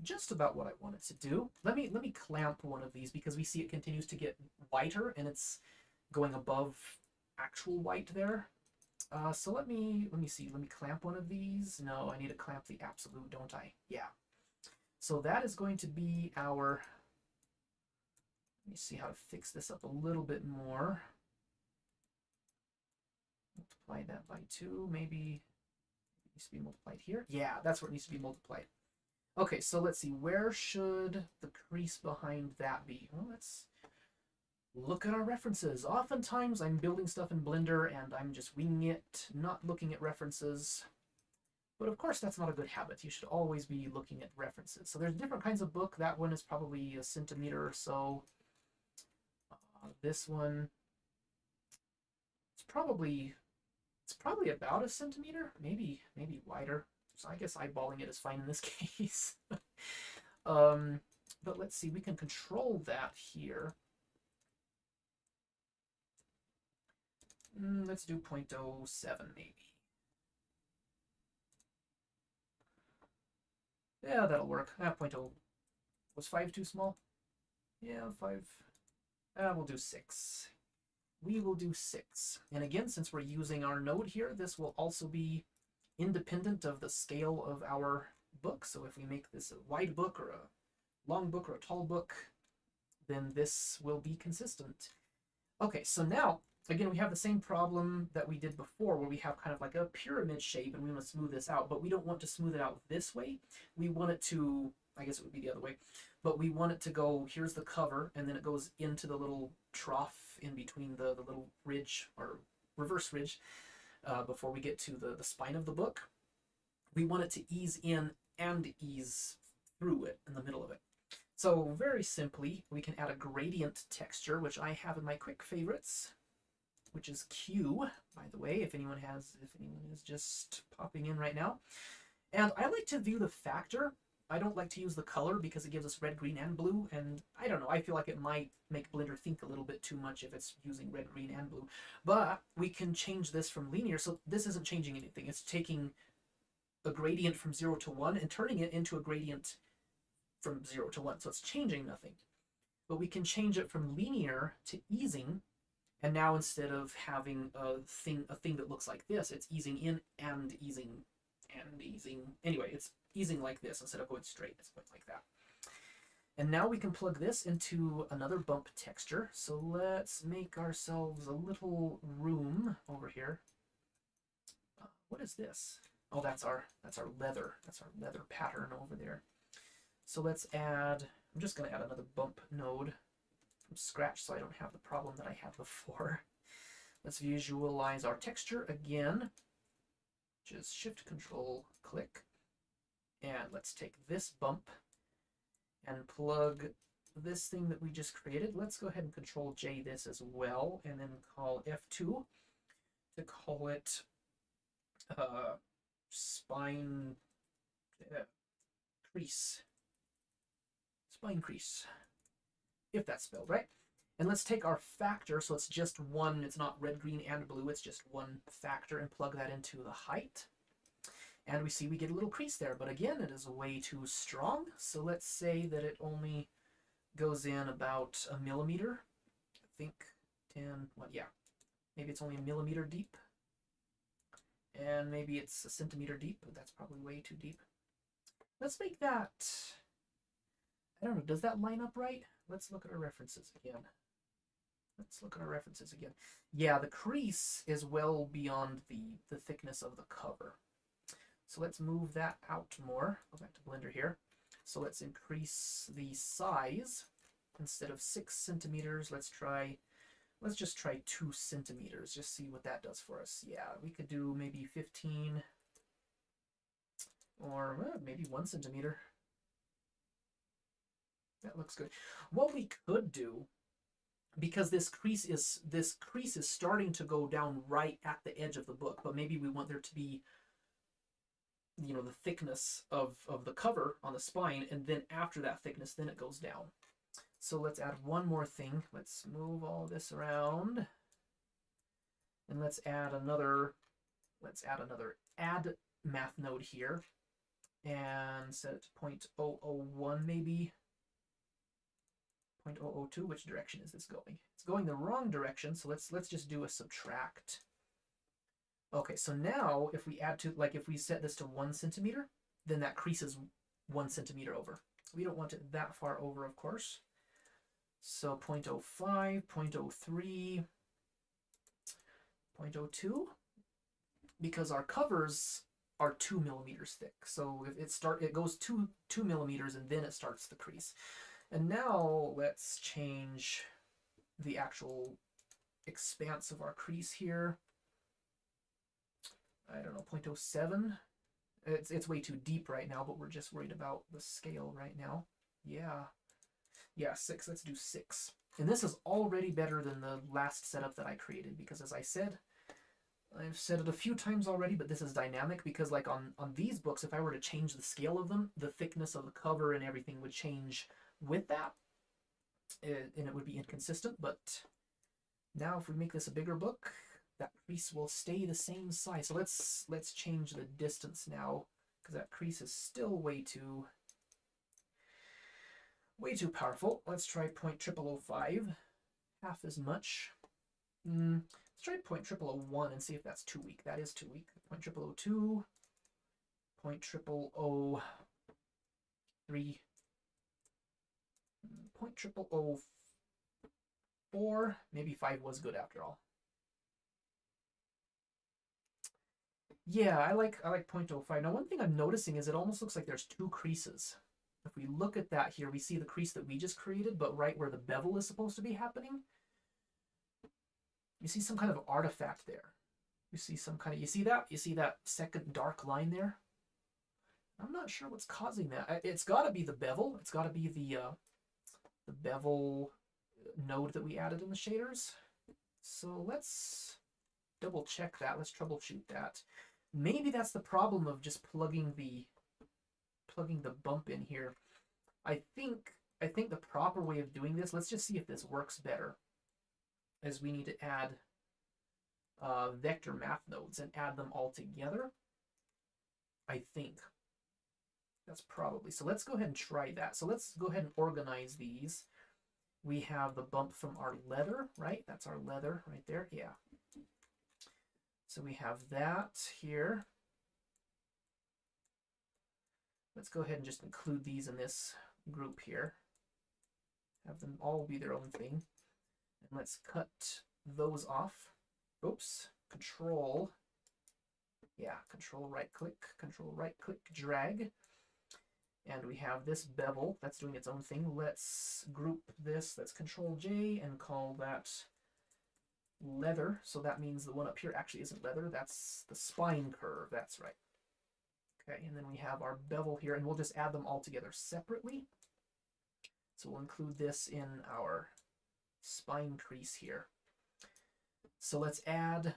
just about what I want it to do. Let me clamp one of these because we see it continues to get whiter and it's going above actual white there. So let me see. Let me clamp one of these. No, I need to clamp the absolute, don't I? Yeah. So that is going to be our. Let me see how to fix this up a little bit more. Multiply that by 2, maybe. It needs to be multiplied here. Yeah, that's where it needs to be multiplied. Okay, so let's see. Where should the crease behind that be? Well, let's look at our references. Oftentimes I'm building stuff in Blender and I'm just winging it, not looking at references. But of course that's not a good habit. You should always be looking at references. So there's different kinds of book. That one is probably a centimeter or so. This one, it's probably about a centimeter, maybe wider. So I guess eyeballing it is fine in this case. But let's see, we can control that here. Let's do 0.07 maybe. Yeah, that'll work. 0.0. Was 5 too small? Yeah, 5. We'll do 6. We will do 6. And again, since we're using our node here, this will also be independent of the scale of our book. So if we make this a wide book or a long book or a tall book, then this will be consistent. Okay, so now, again, we have the same problem that we did before where we have kind of like a pyramid shape and we want to smooth this out, but we don't want to smooth it out this way. We want it to, I guess it would be the other way. But we want it to go, here's the cover, and then it goes into the little trough in between the little ridge, or reverse ridge, before we get to the spine of the book. We want it to ease in and ease through it in the middle of it. So very simply, we can add a gradient texture, which I have in my quick favorites, which is Q, by the way, if anyone is just popping in right now. And I like to view the factor. I don't like to use the color because it gives us red, green, and blue, and I don't know, I feel like it might make Blender think a little bit too much if it's using red, green, and blue. But we can change this from linear, so this isn't changing anything. It's taking a gradient from 0 to 1 and turning it into a gradient from 0 to 1, so it's changing nothing. But we can change it from linear to easing, and now instead of having a thing that looks like this, it's easing in and easing and easing. Anyway, it's easing like this instead of going straight. It's going like that. And now we can plug this into another bump texture. So let's make ourselves a little room over here. What is this? Oh, that's our leather. That's our leather pattern over there. So let's add, I'm just going to add another bump node from scratch so I don't have the problem that I had before. Let's visualize our texture again. Just Shift Control click. And let's take this bump and plug this thing that we just created. Let's go ahead and Control J this as well, and then call F2 to call it spine crease. Spine crease, if that's spelled right. And let's take our factor, so it's just one, it's not red, green, and blue, it's just one factor, and plug that into the height. And we see we get a little crease there, but again, it is way too strong. So let's say that it only goes in about a millimeter. I think 10, what, yeah. Maybe it's only a millimeter deep. And maybe it's a centimeter deep, but that's probably way too deep. Let's make that, I don't know, does that line up right? Let's look at our references again. Yeah, the crease is well beyond the thickness of the cover. So let's move that out more. Go back to Blender here. So let's increase the size. Instead of 6 centimeters, let's just try 2 centimeters. Just see what that does for us. Yeah, we could do maybe 15 or maybe 1 centimeter. That looks good. What we could do, because this crease is starting to go down right at the edge of the book, but maybe we want there to be, you know, the thickness of the cover on the spine, and then after that thickness, then it goes down. So let's add one more thing. Let's move all this around, and let's add another add math node here, and set it to 0.001 maybe. 0.002. Which direction is this going? It's going the wrong direction, so let's just do a subtract. Okay, so now if we add to, like if we set this to 1 centimeter, then that crease is 1 centimeter over. We don't want it that far over, of course. So 0.05, 0.03, 0.02, because our covers are 2 millimeters thick. So if it goes 2 millimeters and then it starts the crease. And now let's change the actual expanse of our crease here. I don't know, 0.07. It's way too deep right now, but we're just worried about the scale right now. Yeah, 6. Let's do 6. And this is already better than the last setup that I created, because as I said, I've said it a few times already, but this is dynamic, because like on these books, if I were to change the scale of them, the thickness of the cover and everything would change with that, and it would be inconsistent. But now if we make this a bigger book, that crease will stay the same size. So let's change the distance now, because that crease is still way too powerful. Let's try 0.0005, half as much. Let's try 0.0001 and see if that's too weak. That is too weak. 0.0002, 0.0003, 0.0004. Maybe 5 was good after all. Yeah, I like 0.05. Now, one thing I'm noticing is it almost looks like there's 2 creases. The if we look at that here, we see the crease that we just created, but right where the bevel is supposed to be happening, you see some kind of artifact there. You see some kind of, you see that? You see that second dark line there? I'm not sure what's causing that. It's got to be the bevel. It's got to be the bevel node that we added in the shaders. So let's double check that. Let's troubleshoot that. Maybe that's the problem of just plugging the bump in here. I think the proper way of doing this, let's just see if this works better, is we need to add vector math nodes and add them all together. I think that's probably, so let's go ahead and try that. So let's go ahead and organize these. We have the bump from our leather, right? That's our leather right there. Yeah. So we have that here. Let's go ahead and just include these in this group here. Have them all be their own thing. And let's cut those off. Oops. Control. Yeah, control right click, drag. And we have this bevel that's doing its own thing. Let's group this. Let's Control J and call that leather. So that means the one up here actually isn't leather. That's the spine curve. That's right. Okay, and then we have our bevel here, and we'll just add them all together separately. So we'll include this in our spine crease here. So let's add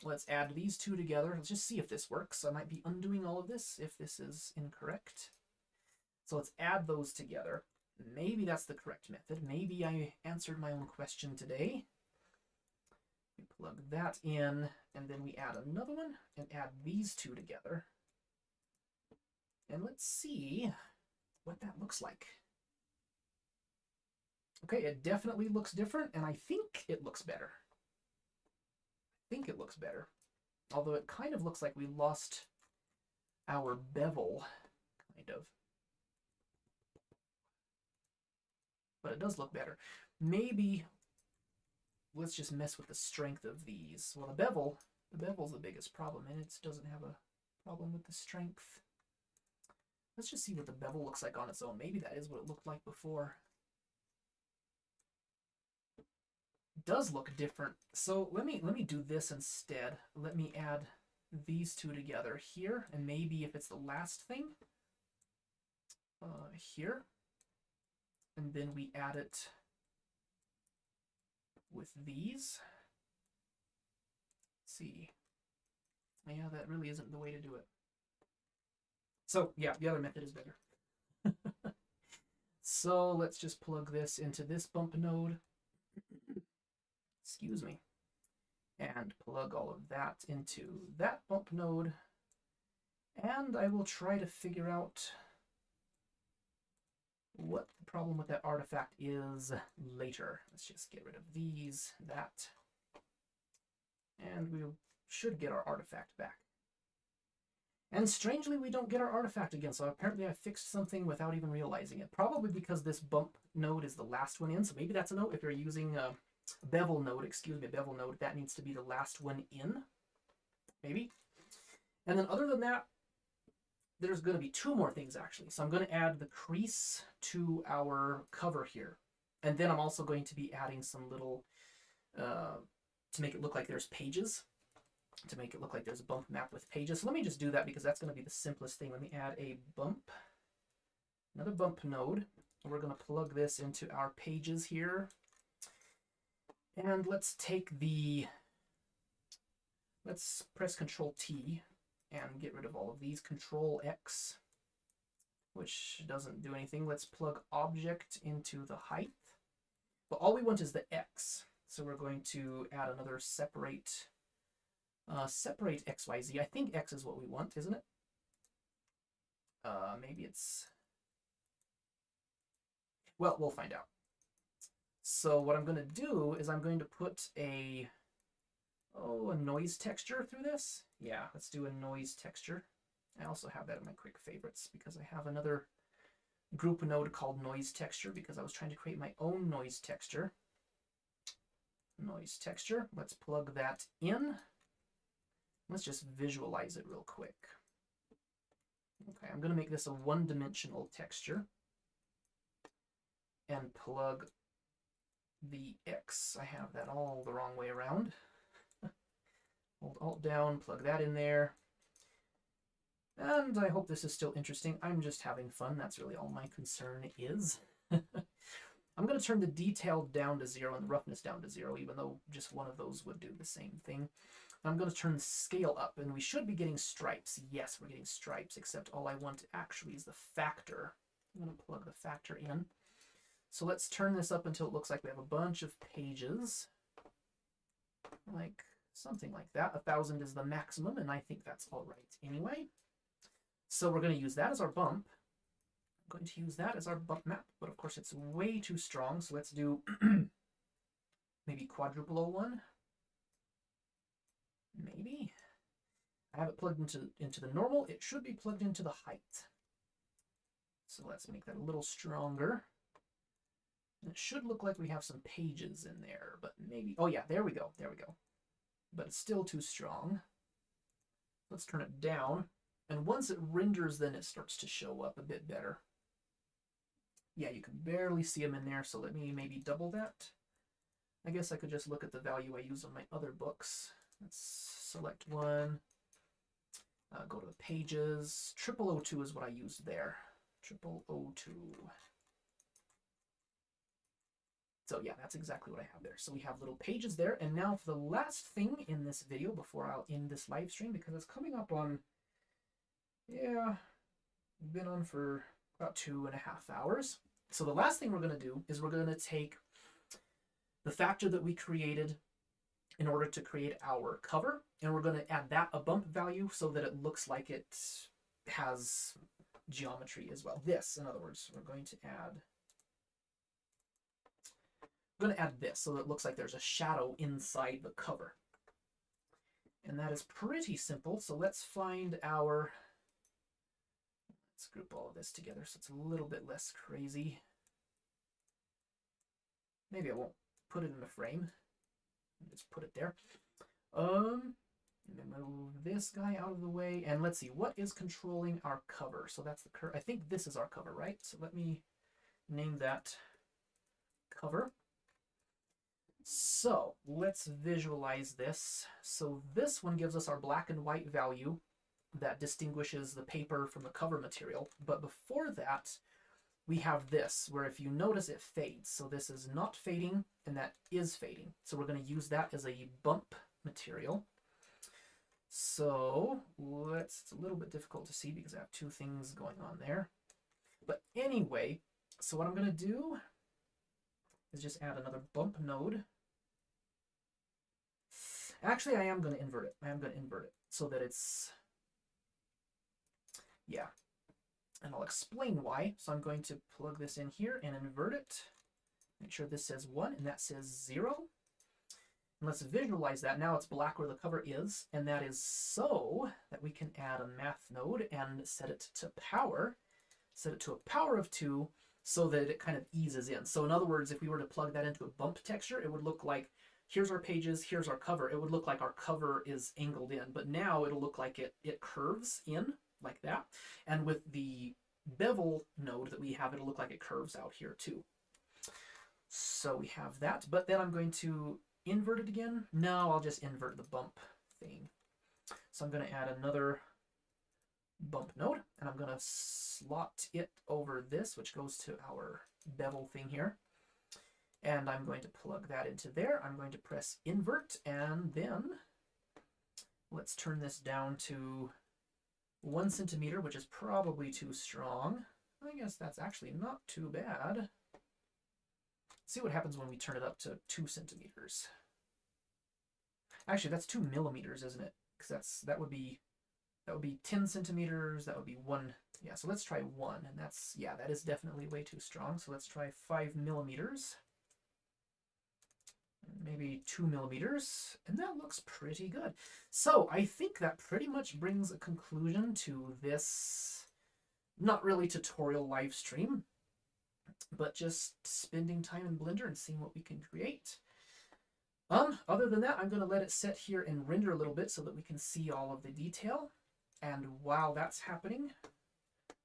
let's add these two together. Let's just see if this works. I might be undoing all of this if this is incorrect. So let's add those together. Maybe that's the correct method. Maybe I answered my own question today. We plug that in, and then we add another one and add these two together. And let's see what that looks like. Okay, it definitely looks different, and I think it looks better. Although it kind of looks like we lost our bevel, kind of. But it does look better. Maybe let's just mess with the strength of these. Well, the bevel's the biggest problem, and it doesn't have a problem with the strength. Let's just see what the bevel looks like on its own. Maybe that is what it looked like before. Does look different. So let me do this instead. Let me add these two together here, and maybe if it's the last thing here, and then we add it with these. Let's see. Yeah, that really isn't the way to do it. So yeah, the other method is better. So let's just plug this into this bump node. Excuse me, and plug all of that into that bump node, and I will try to figure out what the problem with that artifact is later. Let's just get rid of these, that, and we should get our artifact back. And strangely, we don't get our artifact again, so apparently I fixed something without even realizing it. Probably because this bump node is the last one in, so maybe that's a note. If you're using bevel node, that needs to be the last one in, maybe. And then other than that, there's going to be two more things actually. So I'm going to add the crease to our cover here, and then I'm also going to be adding some little to make it look like there's pages, to make it look like there's a bump map with pages. So let me just do that because that's going to be the simplest thing. Let me add a bump, another bump node. We're going to plug this into our pages here. And let's press Control T and get rid of all of these. Control X, which doesn't do anything. Let's plug object into the height. But all we want is the X. So we're going to add another separate XYZ. I think X is what we want, isn't it? Maybe it's... Well, we'll find out. So what I'm going to do is I'm going to put a noise texture through this. Yeah, let's do a noise texture. I also have that in my quick favorites because I have another group node called noise texture because I was trying to create my own noise texture. Noise texture. Let's plug that in. Let's just visualize it real quick. Okay, I'm going to make this a one-dimensional texture and plug the X. I have that all the wrong way around. Hold Alt down, plug that in there. And I hope this is still interesting. I'm just having fun. That's really all my concern is. I'm going to turn the detail down to 0 and the roughness down to 0, even though just one of those would do the same thing. I'm going to turn the scale up, and we should be getting stripes. Yes, we're getting stripes, except all I want actually is the factor. I'm going to plug the factor in. So let's turn this up until it looks like we have a bunch of pages. Like something like that. 1,000 is the maximum, and I think that's all right anyway. So we're going to use that as our bump. I'm going to use that as our bump map, but of course it's way too strong, so let's do maybe quadruple O1. Maybe. I have it plugged into the normal. It should be plugged into the height. So let's make that a little stronger. It should look like we have some pages in there, but maybe... Oh yeah, there we go. There we go. But it's still too strong. Let's turn it down. And once it renders, then it starts to show up a bit better. Yeah, you can barely see them in there, so let me maybe double that. I guess I could just look at the value I use on my other books. Let's select one. Go to the pages. 0002 is what I used there. 0002. So yeah, that's exactly what I have there. So we have little pages there. And now for the last thing in this video before I'll end this live stream, because it's coming up on, yeah, we've been on for about 2.5 hours. So the last thing we're going to do is we're going to take the factor that we created in order to create our cover, and we're going to add that a bump value so that it looks like it has geometry as well. This, in other words, we're going to add this so that it looks like there's a shadow inside the cover. And that is pretty simple. So let's find our, let's group all of this together so it's a little bit less crazy. Maybe I won't put it in the frame. Just put it there. And then move this guy out of the way. And let's see, what is controlling our cover? So that's the I think this is our cover, right? So let me name that cover. So let's visualize this. So this one gives us our black and white value that distinguishes the paper from the cover material. But before that, we have this, where if you notice it fades. So this is not fading, and that is fading. So we're going to use that as a bump material. So it's a little bit difficult to see because I have two things going on there. But anyway, so what I'm going to do is just add another bump node. Actually, I am going to invert it. I am going to invert it so that it's, yeah. And I'll explain why. So I'm going to plug this in here and invert it. Make sure this says 1 and that says 0. And let's visualize that. Now it's black where the cover is, and that is so that we can add a math node and set it to power. Set it to a power of 2 so that it kind of eases in. So in other words, if we were to plug that into a bump texture, it would look like, here's our pages, here's our cover. It would look like our cover is angled in, but now it'll look like it curves in like that. And with the bevel node that we have, it'll look like it curves out here too. So we have that, but then I'm going to invert it again. No, I'll just invert the bump thing. So I'm going to add another bump node, and I'm going to slot it over this, which goes to our bevel thing here. And I'm going to plug that into there. I'm going to press invert, and then let's turn this down to 1 centimeter, which is probably too strong. I guess that's actually not too bad. See what happens when we turn it up to 2 centimeters. Actually, that's 2 millimeters, isn't it? Because that would be 10 centimeters. That would be 1. Yeah, so let's try 1, and that's, yeah, that is definitely way too strong. So let's try 5 millimeters. Maybe 2 millimeters, and that looks pretty good. So I think that pretty much brings a conclusion to this, not really tutorial live stream, but just spending time in Blender and seeing what we can create. Other than that, I'm going to let it sit here and render a little bit so that we can see all of the detail. And while that's happening,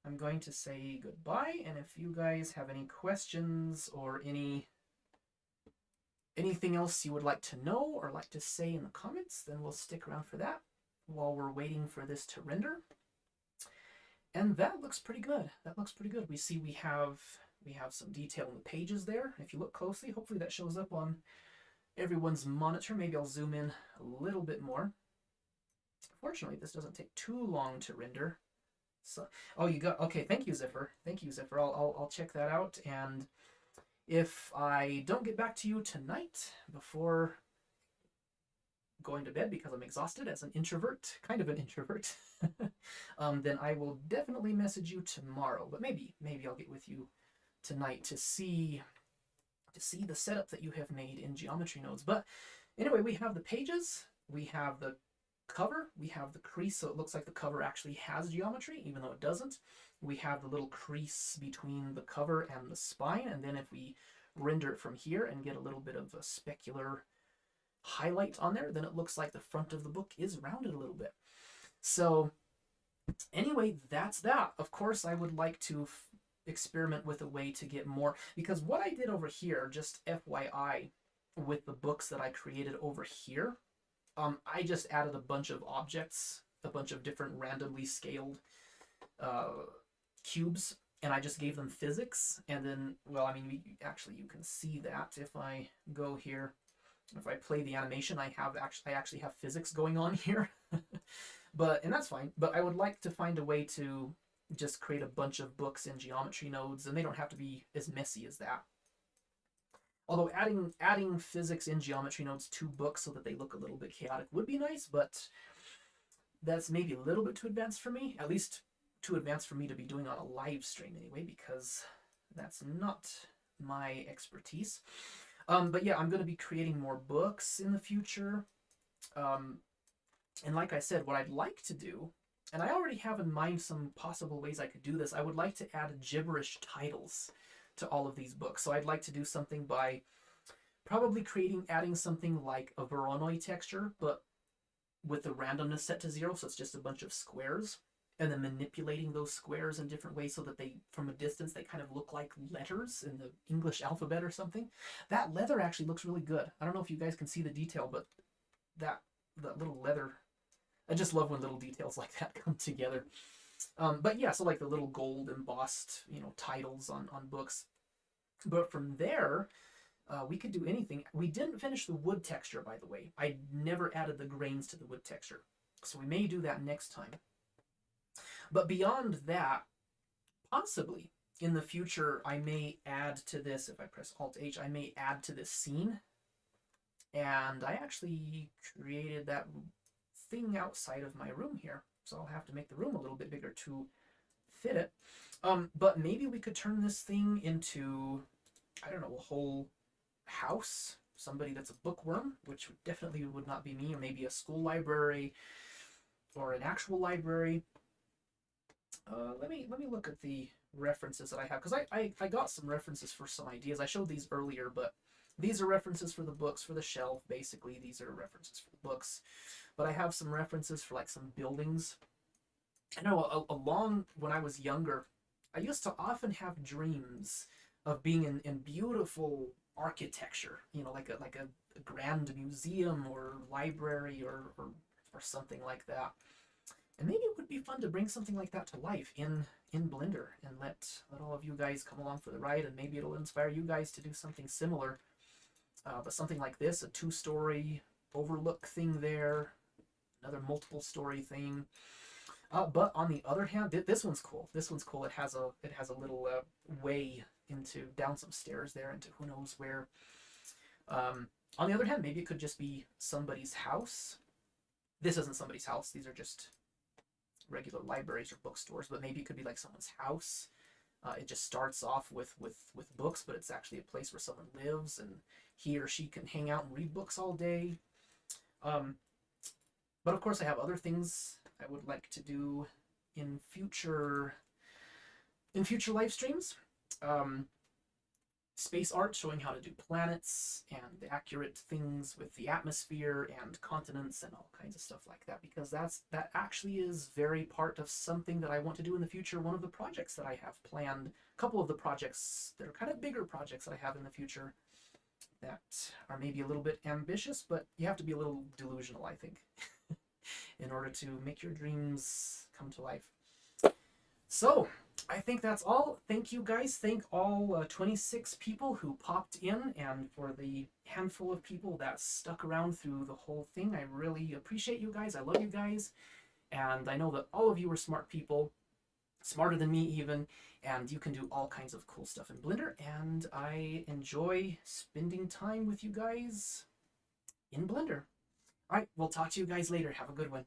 I'm going to say goodbye, and if you guys have any questions or anything else you would like to know or like to say in the comments, then we'll stick around for that while we're waiting for this to render. And that looks pretty good. That looks pretty good. We see we have some detail in the pages there. If you look closely, hopefully that shows up on everyone's monitor. Maybe I'll zoom in a little bit more. Fortunately, this doesn't take too long to render. So, oh, you got, okay, thank you, Ziffer. Thank you, Ziffer. I'll check that out, and if I don't get back to you tonight before going to bed because I'm exhausted as an introvert, kind of an introvert, then I will definitely message you tomorrow. But maybe I'll get with you tonight to see the setup that you have made in geometry nodes. But anyway, we have the pages, we have the cover, we have the crease, so it looks like the cover actually has geometry, even though it doesn't. We have the little crease between the cover and the spine, and then if we render it from here and get a little bit of a specular highlight on there, then it looks like the front of the book is rounded a little bit. So anyway, that's that. Of course, I would like to experiment with a way to get more, because what I did over here, just FYI, with the books that I created over here, I just added a bunch of objects, a bunch of different randomly scaled cubes, and I just gave them physics. And then, well, I mean, actually you can see that if I go here, if I play the animation, I actually have physics going on here. And that's fine. But I would like to find a way to just create a bunch of books in geometry nodes, and they don't have to be as messy as that. Although adding physics in geometry nodes to books so that they look a little bit chaotic would be nice, but that's maybe a little bit too advanced for me. At least too advanced for me to be doing on a live stream anyway, because that's not my expertise. But yeah, I'm going to be creating more books in the future. And like I said, what I'd like to do, and I already have in mind some possible ways I could do this, I would like to add gibberish titles to all of these books. So I'd like to do something by probably adding something like a Voronoi texture, but with the randomness set to 0, so it's just a bunch of squares, and then manipulating those squares in different ways so that they, from a distance, they kind of look like letters in the English alphabet or something. That leather actually looks really good. I don't know if you guys can see the detail, but that little leather, I just love when little details like that come together. But yeah, so like the little gold embossed, titles on books. But from there, we could do anything. We didn't finish the wood texture, by the way. I never added the grains to the wood texture. So we may do that next time. But beyond that, possibly in the future, I may add to this, if I press Alt-H, I may add to this scene. And I actually created that thing outside of my room here. So I'll have to make the room a little bit bigger to fit it. But maybe we could turn this thing into, I don't know, a whole house. Somebody that's a bookworm, which definitely would not be me, or maybe a school library or an actual library. Let me look at the references that I have, because I got some references for some ideas. I showed these earlier, but these are references for the books, for the shelf, basically. These are references for the books. But I have some references for like some buildings. I know along when I was younger, I used to often have dreams of being in beautiful architecture, like a grand museum or library or something like that. And maybe it would be fun to bring something like that to life in Blender and let all of you guys come along for the ride, and maybe it'll inspire you guys to do something similar. But something like this, a 2-story overlook thing there, another multiple story thing. But on the other hand, this one's cool. This one's cool. It has a little way down some stairs there into who knows where. On the other hand, maybe it could just be somebody's house. This isn't somebody's house. These are just regular libraries or bookstores, but maybe it could be like someone's house. It just starts off with books, but it's actually a place where someone lives, and he or she can hang out and read books all day. But of course, I have other things I would like to do in future live streams. space art showing how to do planets and accurate things with the atmosphere and continents and all kinds of stuff like that, because that actually is very part of something that I want to do in the future. One of the projects that I have planned, a couple of the projects that are kind of bigger projects that I have in the future that are maybe a little bit ambitious, but you have to be a little delusional, I think, in order to make your dreams come to life. So, I think that's all. Thank you guys. Thank all 26 people who popped in, and for the handful of people that stuck around through the whole thing. I really appreciate you guys. I love you guys. And I know that all of you are smart people, smarter than me even, and you can do all kinds of cool stuff in Blender. And I enjoy spending time with you guys in Blender. All right, we'll talk to you guys later. Have a good one.